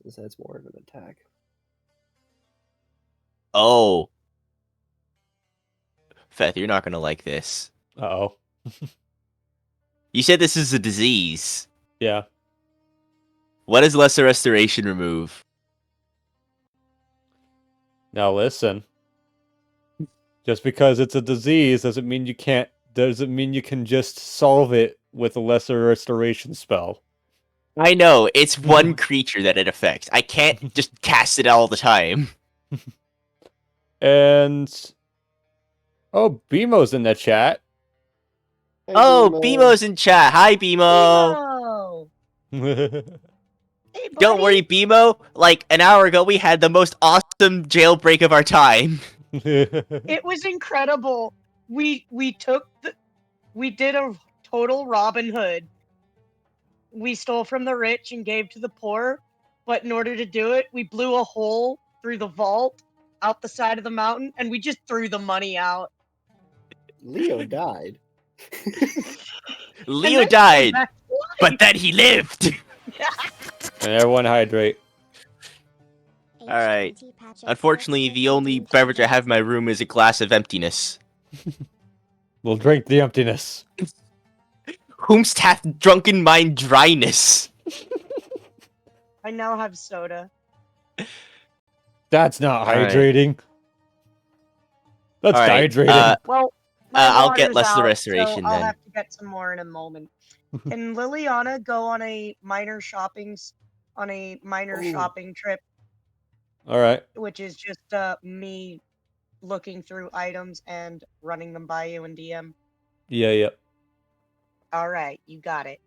since that's more of an attack. Oh. Feth, you're not gonna like this. Uh-oh. You said this is a disease. Yeah. What does Lesser Restoration remove? Now listen. Just because it's a disease doesn't mean you can just solve it with a lesser restoration spell. I know, it's one creature that it affects. I can't just cast it all the time. And oh, BMO's in the chat. Hey, Oh, Bimo. BMO's in chat. Hi, BMO. Bimo! Hey, Don't buddy. worry, BMO. Like an hour ago, we had the most awesome jailbreak of our time. It was incredible. We did a total Robin Hood. We stole from the rich and gave to the poor, but in order to do it, we blew a hole through the vault out the side of the mountain, and we just threw the money out. Leo died. Leo then died, came back to but life. then he lived. And everyone hydrate. Alright. Unfortunately, the only beverage I have in my room is a glass of emptiness. We'll drink the emptiness. Whomst hath drunken mind dryness? I now have soda. That's not All right. hydrating. That's All right, dehydrating. Well, my I'll get water's lesser out, restoration so I'll then. have to get some more in a moment. Can Liliana go on a minor Oh. shopping trip, All right. which is just me looking through items and running them by you in DM? Yeah. All right, you got it.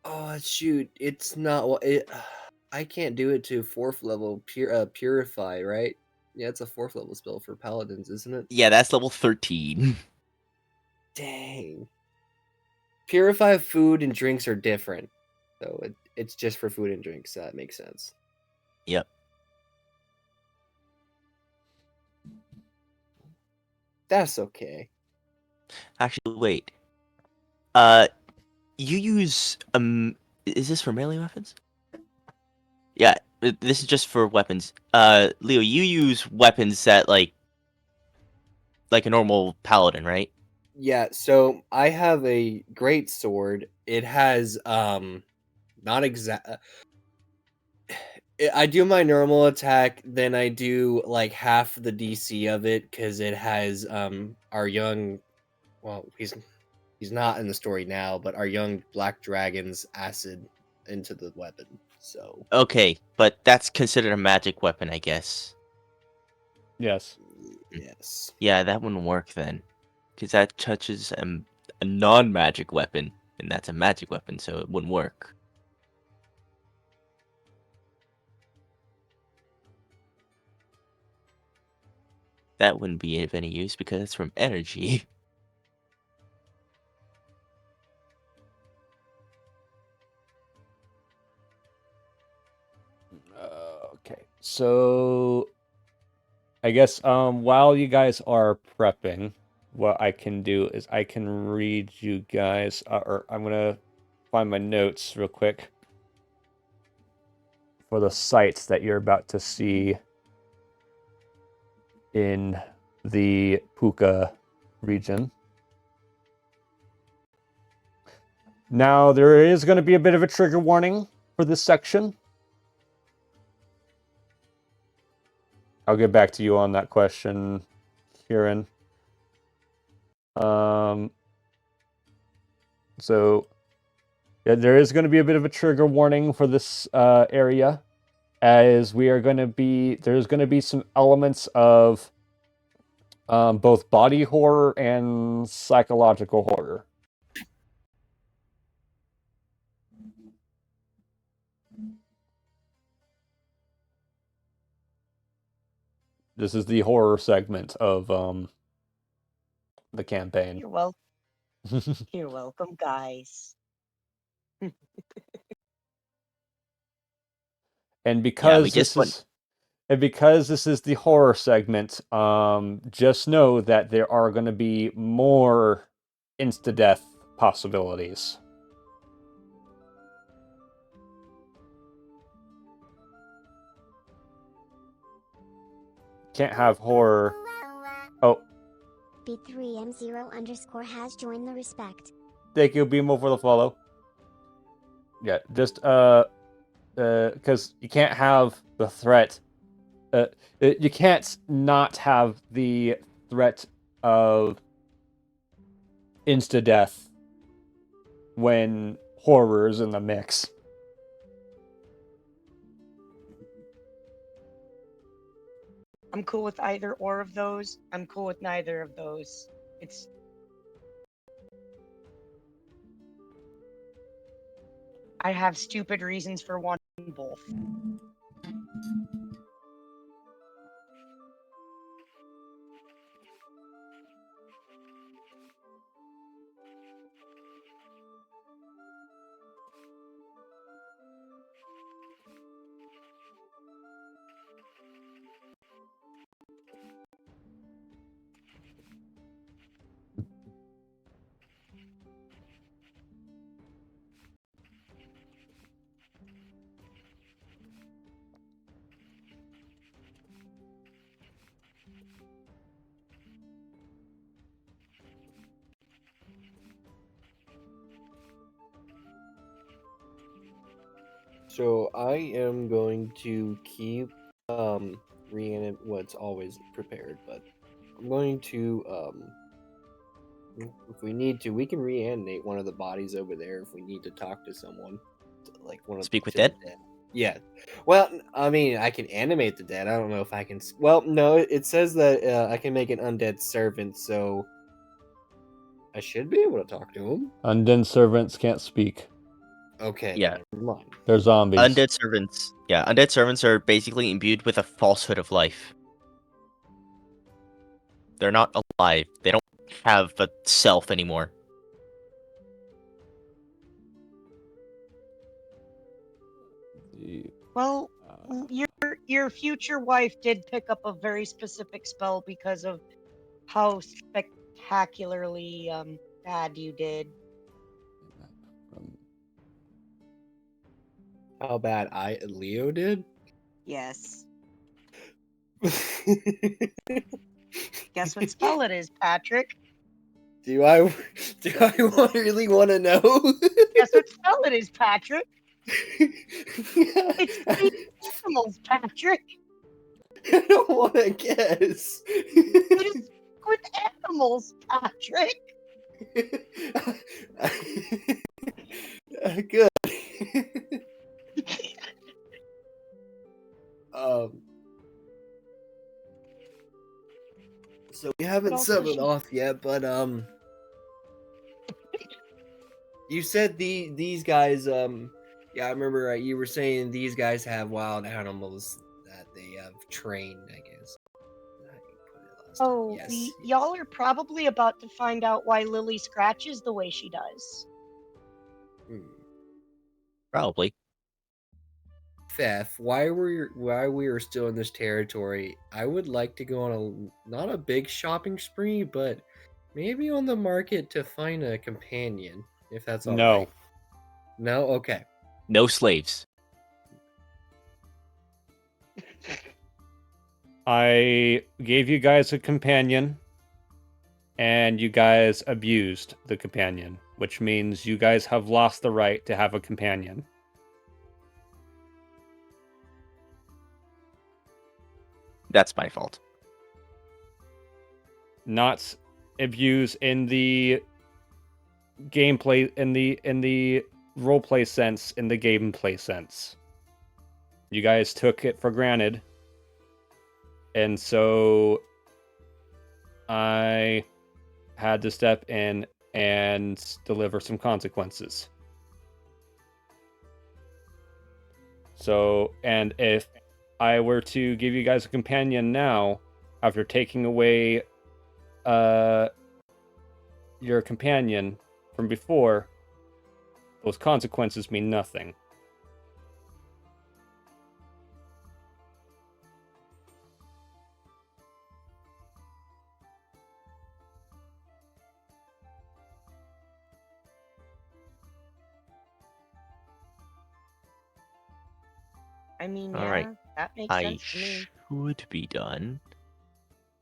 Oh shoot! It's not. It. I can't do it to 4th level purify, right? Yeah, it's a 4th level spell for paladins, isn't it? Yeah, that's level 13. Dang. Purify food and drinks are different, so it's just for food and drinks. That makes sense. Yep. That's okay. Actually, wait. You use is this for melee weapons? Yeah, this is just for weapons. Leo, you use weapons that like a normal paladin, right? Yeah, so I have a great sword. It has not exact. I do my normal attack, then I do like half the DC of it because it has our young. Well, he's not in the story now, but our young black dragon's acid into the weapon. So Okay, but that's considered a magic weapon, I guess. Yes. yes. Yeah, that wouldn't work then, because that touches a non-magic weapon, and that's a magic weapon, so it wouldn't work. That wouldn't be of any use because it's from energy. Okay. So I guess while you guys are prepping, what I can do is I can read you guys, or I'm gonna find my notes real quick for the sites that you're about to see in the Puka region. Now, there is going to be a bit of a trigger warning for this section. I'll get back to you on that question, Kieran. So, yeah, there is going to be a bit of a trigger warning for this area, as there's going to be some elements of both body horror and psychological horror. This is the horror segment of the campaign. You're welcome. You're welcome, guys. And Yeah, because we just this is the horror segment, just know that there are going to be more insta-death possibilities. Can't have horror. Oh, B3M0_ has joined the respect. thank you, Beamo, for the follow. Yeah, just because you can't have the threat. You can't not have the threat of insta-death when horror is in the mix. I'm cool with either or of those. I'm cool with neither of those. I have stupid reasons for wanting both. So I am going to keep reanimate what's always prepared, but I'm going to if we need to, we can reanimate one of the bodies over there if we need to talk to someone, like one of Speak with to the dead? Yeah. Well, I mean, I can animate the dead. I don't know if I can. Well, no, it says that I can make an undead servant, so I should be able to talk to him. Undead servants can't speak. Okay. Yeah. Never mind. They're zombies. Undead servants. Yeah, undead servants are basically imbued with a falsehood of life. They're not alive. They don't have a self anymore. Well, Uh, your future wife did pick up a very specific spell because of how spectacularly bad you did. How bad Leo did? Yes. Guess what spell it is, Patrick? do I really want to know? Guess what spell it is, Patrick? It's feed animals, Patrick. I don't want to guess. It is with animals, Patrick. Good. um. So we haven't also summoned she- off yet, but you said these guys yeah, I remember you were saying these guys have wild animals that they have trained, I guess. How do you put it last time? Oh, Yes. y'all are probably about to find out why Lily scratches the way she does. Hmm. Probably. Theft. Why we are still in this territory, I would like to go on a not a big shopping spree, but maybe on the market to find a companion, if that's all No. right. No? Okay. No slaves. I gave you guys a companion, and you guys abused the companion, which means you guys have lost the right to have a companion. That's my fault. Not abuse in the gameplay, in the roleplay sense, in the gameplay sense. You guys took it for granted, and so I had to step in and deliver some consequences. So, and if I were to give you guys a companion now, after taking away your companion from before, those consequences mean nothing. I mean, All yeah, right. that makes I sense to me. should be done.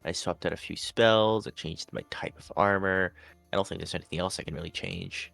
I swapped out a few spells. I changed my type of armor. I don't think there's anything else I can really change.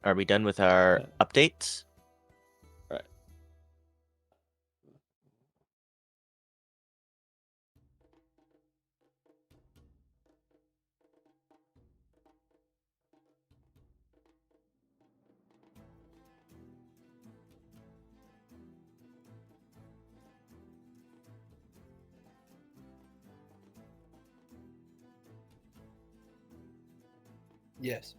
Are we done with our updates? Right. Yes.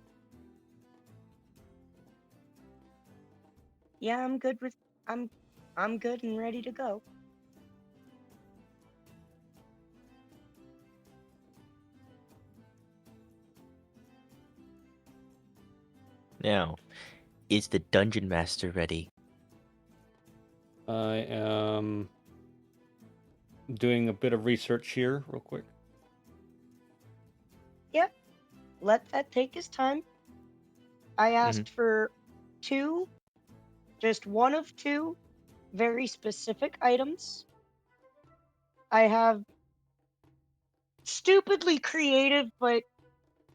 Yeah, I'm good with. I'm good and ready to go. Now, is the dungeon master ready? I am doing a bit of research here, real quick. Yep. Let that take his time. I asked for 2, just one of 2, very specific items. I have stupidly creative, but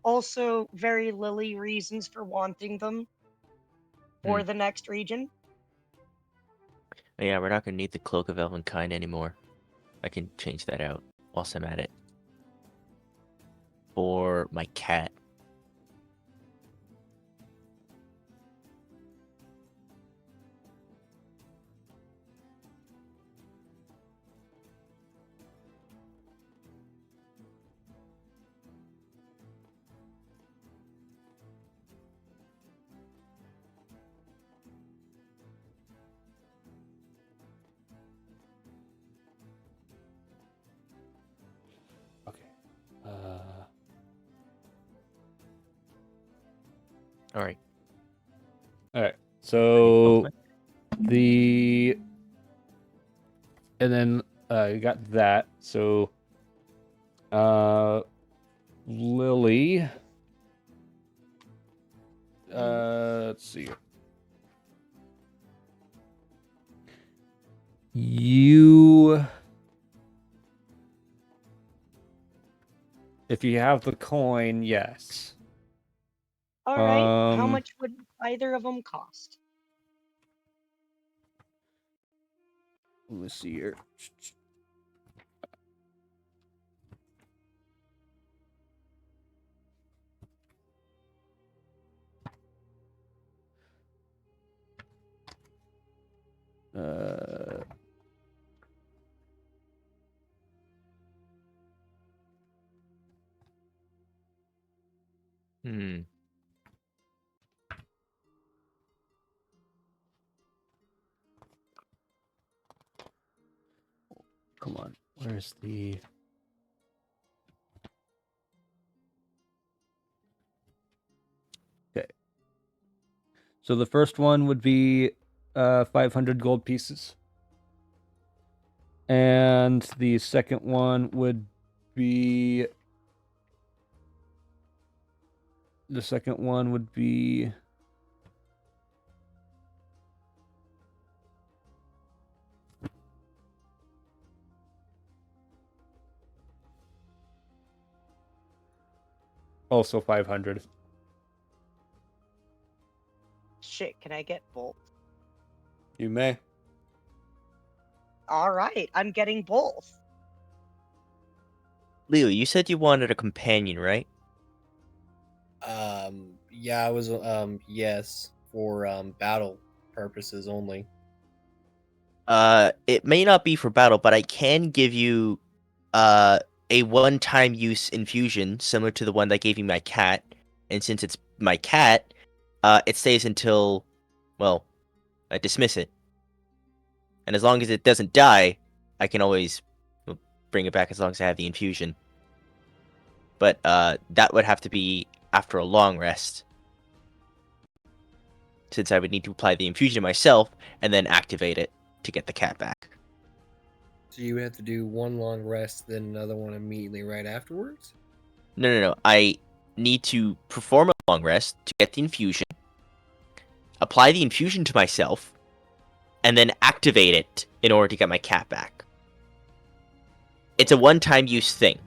also very Lily reasons for wanting them for the next region. Oh, yeah, we're not gonna need the Cloak of Elvenkind anymore. I can change that out whilst I'm at it. For my cat. Okay. All right. All right. So the and then you got that. So Lily. Let's see. You, if you have the coin, yes. All right. How Um, much would either of them cost? Let me see here. Uh, Hmm. Come on. Where's the? Okay. So the first one would be 500 gold pieces. And the second one would be also 500. Shit, can I get both? You may. All right, I'm getting both. Leo, you said you wanted a companion, right? Yeah, I was yes, for battle purposes only. It may not be for battle, but I can give you a one-time use infusion similar to the one that gave you my cat. And since it's my cat, it stays until, well, I dismiss it. And as long as it doesn't die, I can always bring it back as long as I have the infusion. But that would have to be after a long rest, since I would need to apply the infusion myself and then activate it to get the cat back. So you would have to do one long rest, then another one immediately right afterwards? No. I need to perform a long rest to get the infusion, apply the infusion to myself, and then activate it in order to get my cat back. It's a one-time use thing.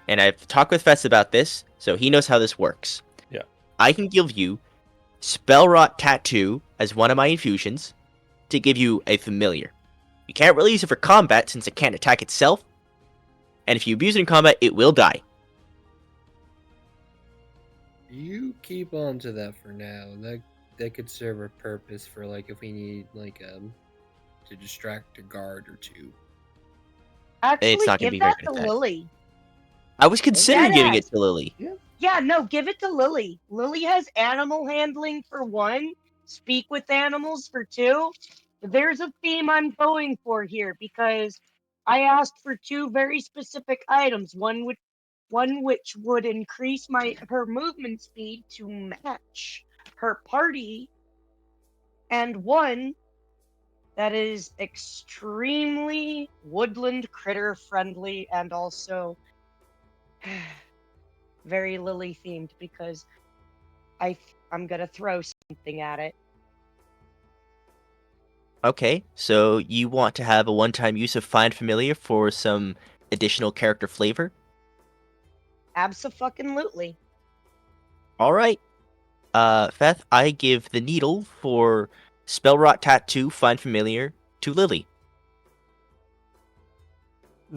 And I've talked with Fess about this, so he knows how this works. Yeah. I can give you Spell Rot Tattoo as one of my infusions to give you a familiar. You can't really use it for combat since it can't attack itself, and if you abuse it in combat, it will die. You keep on to that for now. That could serve a purpose for like if we need like to distract a guard or two. Actually, not gonna give be very that good to at that. Lily. I was considering giving it Deadass. to Lily. Yeah, no, give it to Lily. Lily has animal handling for 1, speak with animals for 2. There's a theme I'm going for here because I asked for 2 very specific items. One which would increase her movement speed to match her party, and one that is extremely woodland critter friendly and also very Lily themed because I'm gonna throw something at it. Okay, so you want to have a one-time use of Find Familiar for some additional character flavor? Abso-fucking-lutely. All right. Feth, I give the needle for Spell Rot Tattoo Find Familiar to Lily.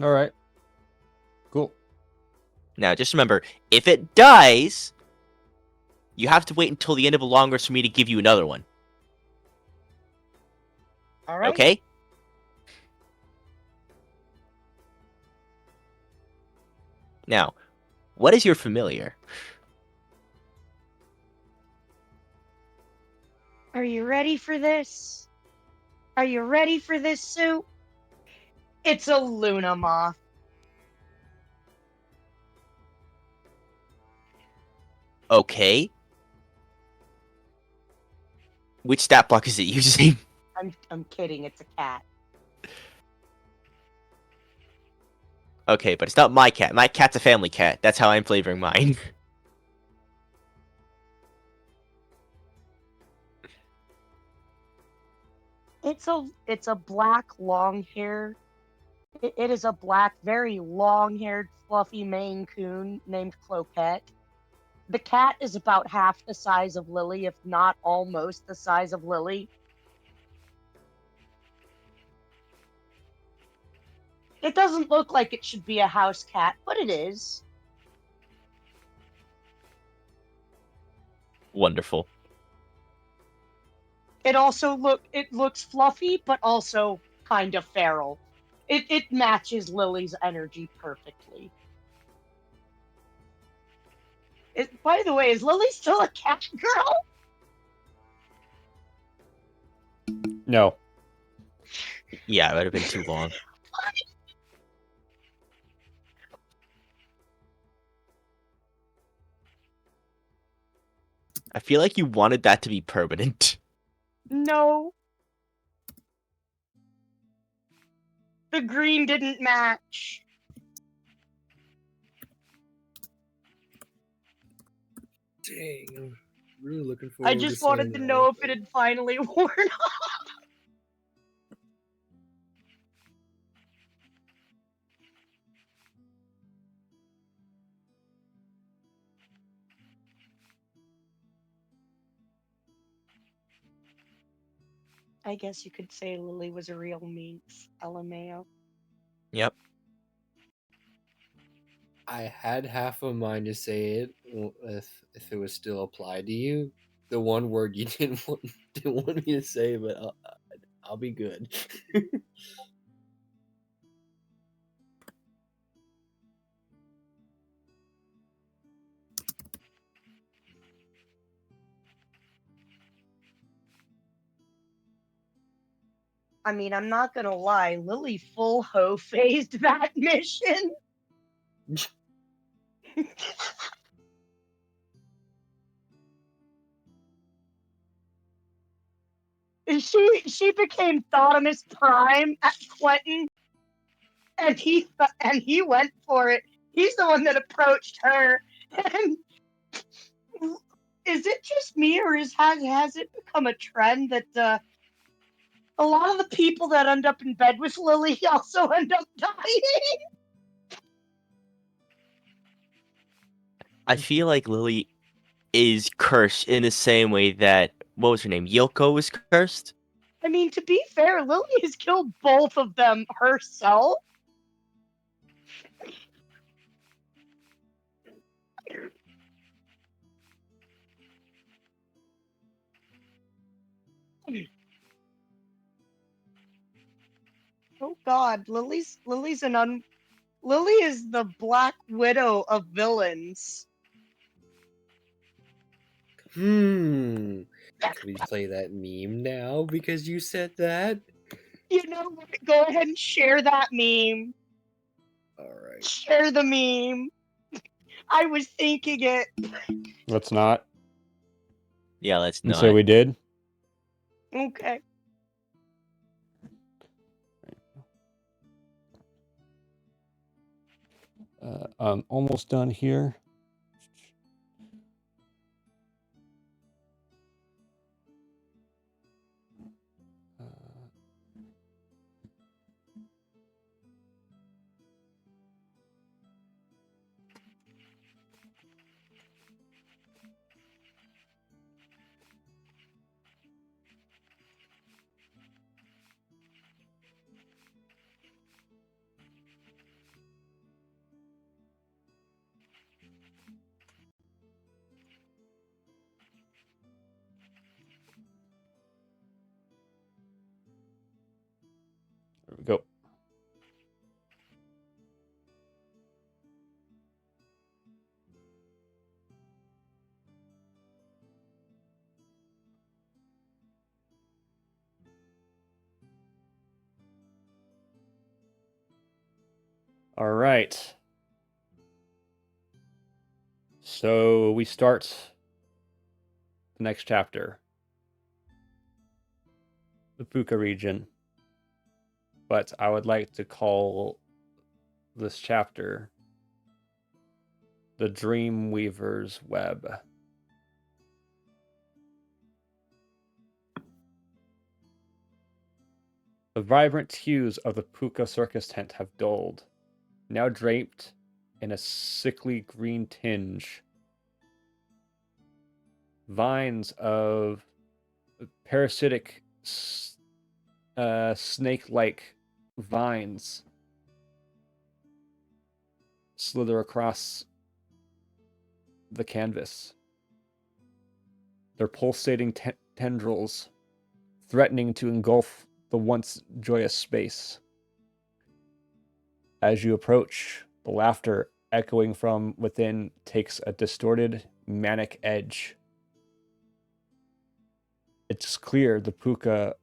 All right. Cool. Now, just remember, if it dies, you have to wait until the end of a long rest for me to give you another one. All right. Okay? Now, what is your familiar? Are you ready for this? Are you ready for this, Sue? It's a Luna moth. Okay. Which stat block is it using? I'm kidding. It's a cat. Okay, but it's not my cat. My cat's a family cat. That's how I'm flavoring mine. It's a black long hair. It is a black, very long haired, fluffy Maine Coon named Cloquette. The cat is about half the size of Lily, if not almost the size of Lily. It doesn't look like it should be a house cat, but it is. Wonderful. It looks fluffy, but also kind of feral. It matches Lily's energy perfectly. By the way, is Lily still a cat girl? No. Yeah, it would have been too long. I feel like you wanted that to be permanent. No. The green didn't match. Dang, I'm really looking I forward just to wanted seeing to that know if it outfit. had finally worn off. I guess you could say Lily was a real minx, LMAO. Yep. I had half a mind to say it if it was still applied to you. The one word you didn't want me to say, but I'll be good. I mean, I'm not gonna lie, Lily full hoe phased that mission. She became Thotimus Prime at Quentin, and he went for it. He's the one that approached her. And is it just me, or has it become a trend that a lot of the people that end up in bed with Lily also end up dying? I feel like Lily is cursed in the same way that, what was her name? Yoko was cursed? I mean, to be fair, Lily has killed both of them herself. Oh God, Lily is the Black Widow of villains. Hmm. Can we play that meme now because you said that? You know what? Go ahead and share that meme. All right. Share the meme. I was thinking it. Let's not. Yeah, let's And not. so we did. Okay. I'm almost done here. There we go. All right. So we start the next chapter, the Puka region. But I would like to call this chapter the Dreamweaver's Web. The vibrant hues of the Puka circus tent have dulled, now draped in a sickly green tinge. Vines of parasitic snake-like vines slither across the canvas, their pulsating tendrils threatening to engulf the once joyous space. As you approach, the laughter echoing from within takes a distorted, manic edge. It's clear the Puka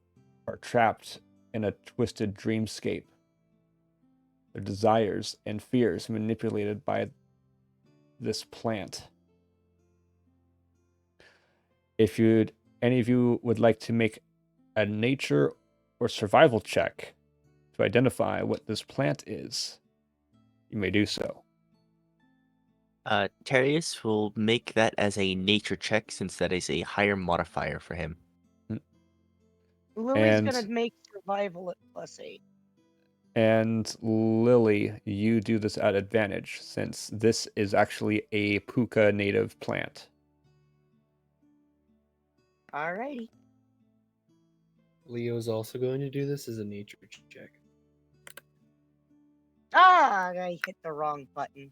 are trapped in a twisted dreamscape, their desires and fears manipulated by this plant. If any of you would like to make a nature or survival check to identify what this plant is, you may do so. Terius will make that as a nature check since that is a higher modifier for him. Lily's And- gonna make survival at +8. And Lily, you do this at advantage since this is actually a Puka native plant. Alrighty. Leo's also going to do this as a nature check. Ah, I hit the wrong button.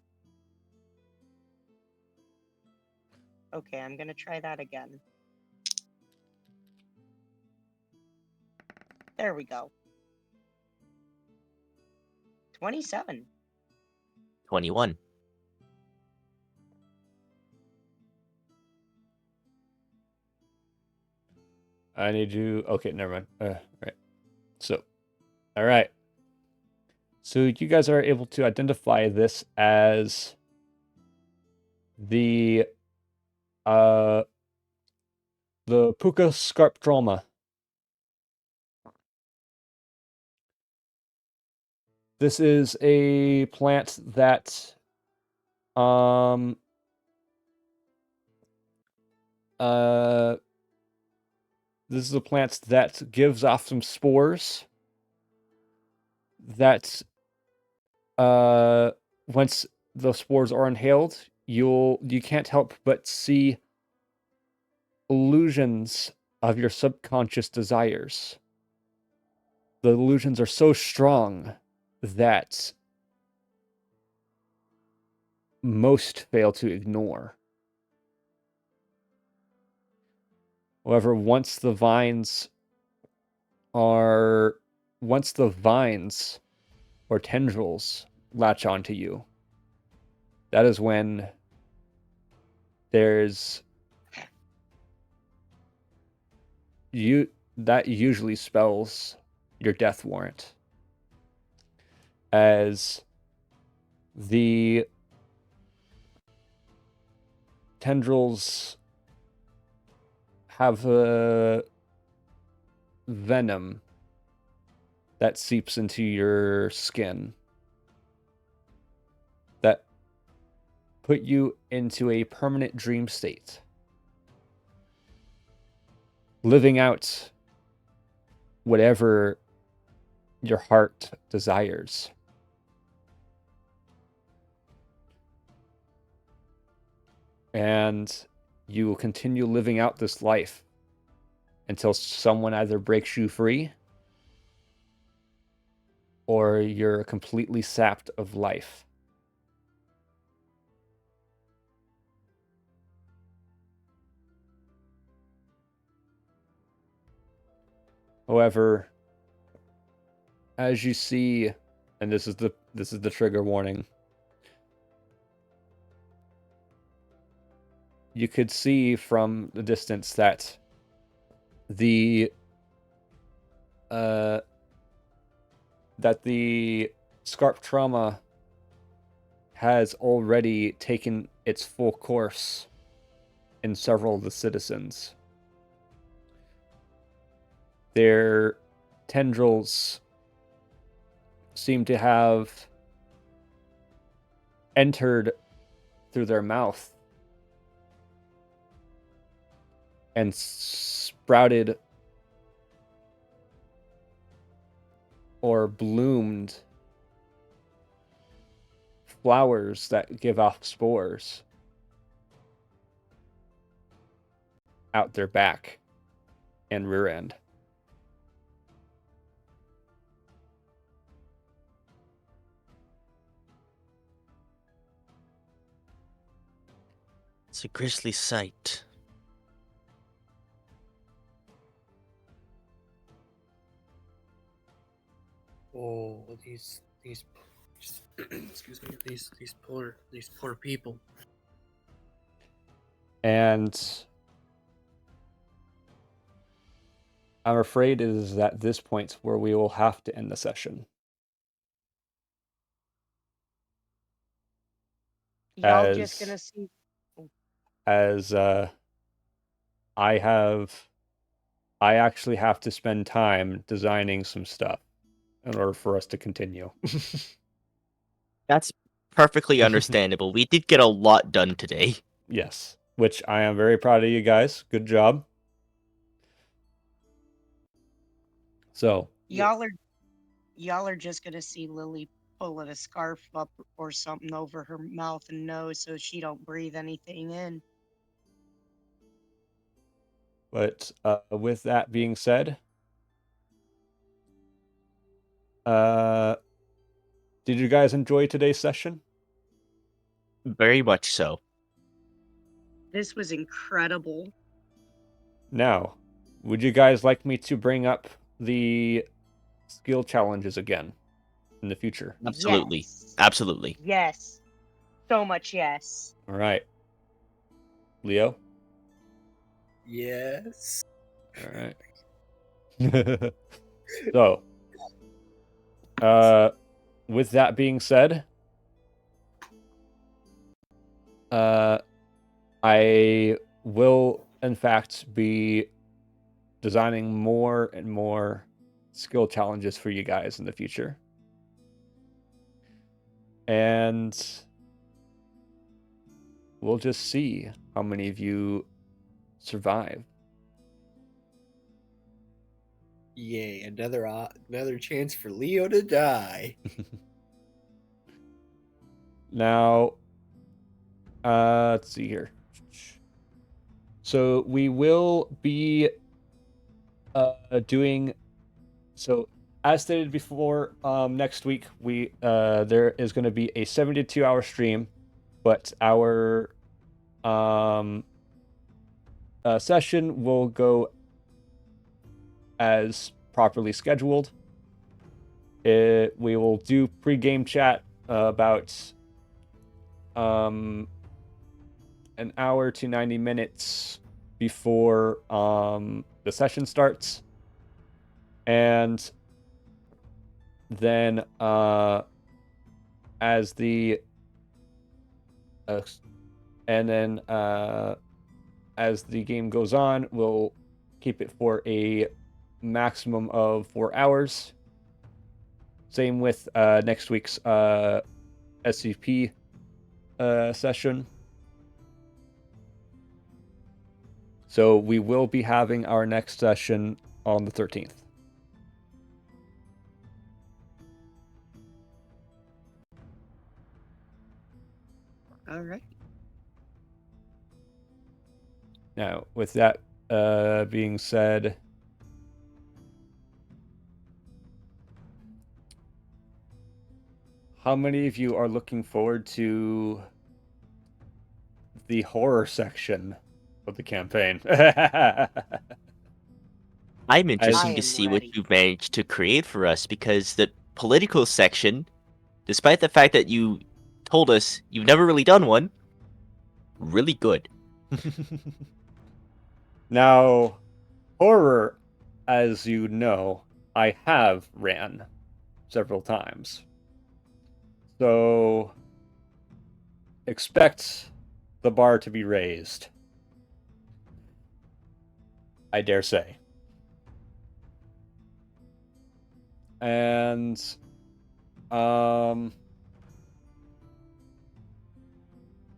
Okay, I'm gonna try that again. There we go. 27. 21. I need you. Okay, never mind. Right. So, all right. So you guys are able to identify this as the Puka scarpdrama. This is a plant that this is a plant that gives off some spores that once the spores are inhaled, you can't help but see illusions of your subconscious desires. The illusions are so strong that most fail to ignore. However, once the vines or tendrils latch onto you, that is when there's that usually spells your death warrant, as the tendrils have a venom that seeps into your skin that put you into a permanent dream state, living out whatever your heart desires. And you will continue living out this life until someone either breaks you free or you're completely sapped of life. However, as you see, and this is the trigger warning, you could see from the distance that the Scarp trauma has already taken its full course in several of the citizens. Their tendrils seem to have entered through their mouth and sprouted or bloomed flowers that give off spores out their back and rear end. It's a grisly sight. Oh, these excuse me, these poor people. And I'm afraid it is at this point where we will have to end the session. Y'all just gonna see. As I actually have to spend time designing some stuff in order for us to continue. That's perfectly understandable. We did get a lot done today. Yes, which I am very proud of you guys. Good job. So, Y'all are just gonna see Lily pulling a scarf up or something over her mouth and nose so she don't breathe anything in. but with that being said, did you guys enjoy today's session? Very much so. This was incredible. Now, would you guys like me to bring up the skill challenges again in the future? Absolutely. Yes. Absolutely. Yes. So much yes. All right. Leo? Yes. All right. So, with that being said, I will, in fact, be designing more and more skill challenges for you guys in the future. And we'll just see how many of you survive. Yay! Another chance for Leo to die. Now, let's see here. So we will be doing, so as stated before, next week there is going to be a 72-hour stream, but our session will go as properly scheduled. We will do pre-game chat about an hour to 90 minutes before the session starts, and then as the game goes on, we'll keep it for a maximum of 4 hours. Same with next week's SCP session. So we will be having our next session on the 13th. All right. Now, with that being said, how many of you are looking forward to the horror section of the campaign? I'm I interested to am see what ready. you've managed to create for us, because the political section, despite the fact that you told us you've never really done one, really good. Now, horror, as you know, I have ran several times. So, expect the bar to be raised. I dare say. And,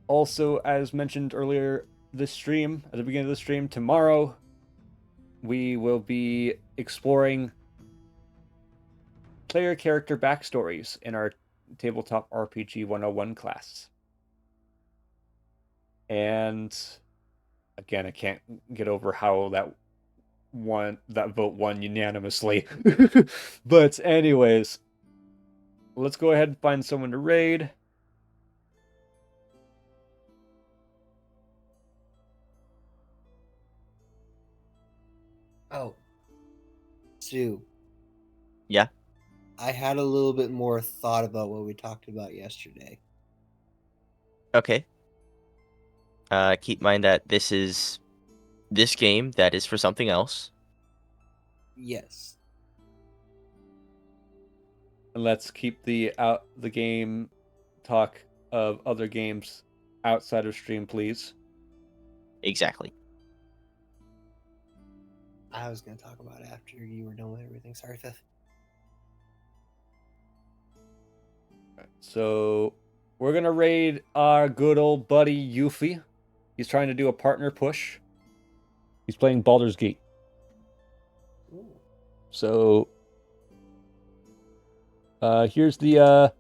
also, as mentioned earlier, this stream, at the beginning of the stream, tomorrow, we will be exploring player character backstories in our Tabletop RPG 101 class. And again, I can't get over how that vote won unanimously. But anyways, let's go ahead and find someone to raid. Oh, Sue. Yeah? I had a little bit more thought about what we talked about yesterday. Okay. Keep in mind that this is this game that is for something else. Yes. And let's keep the game talk of other games outside of stream, please. Exactly. I was going to talk about it after you were done with everything. Sorry, Fifth. So we're gonna raid our good old buddy Yuffie. He's trying to do a partner push. He's playing Baldur's Gate. Ooh. So here's the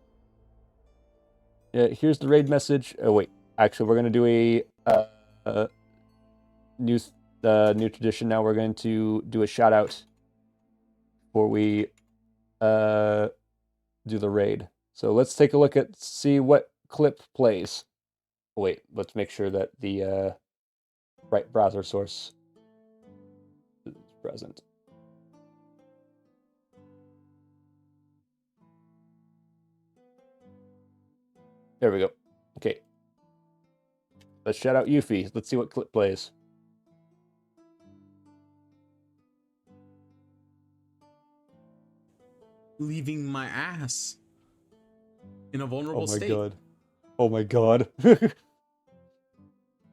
raid message. Oh wait, actually we're gonna do a new tradition now. We're going to do a shout out before we do the raid. So let's take a look at see what clip plays. Wait, let's make sure that the right browser source is present. There we go. Okay. Let's shout out Yuffie. Let's see what clip plays. Leaving my ass in a vulnerable state. Oh my god.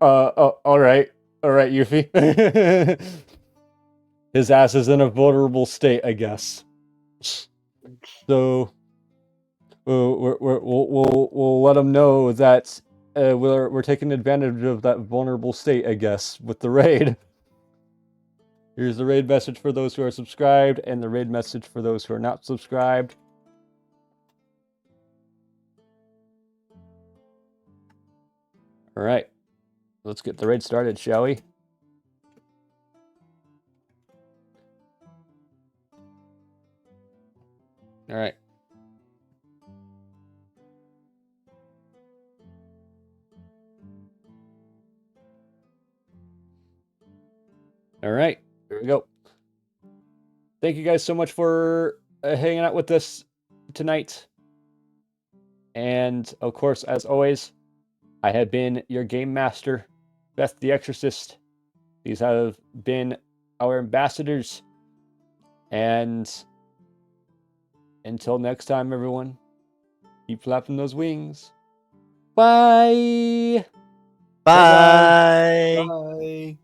All right, Yuffie. His ass is in a vulnerable state, I guess. So we'll let him know that we're taking advantage of that vulnerable state, I guess, with the raid. Here's the raid message for those who are subscribed, and the raid message for those who are not subscribed. All right, let's get the raid started, shall we? All right. All right, here we go. Thank you guys so much for hanging out with us tonight. And of course, as always, I have been your game master, Beth the Exorcist. These have been our ambassadors. And until next time, everyone, keep flapping those wings. Bye! Bye. Bye.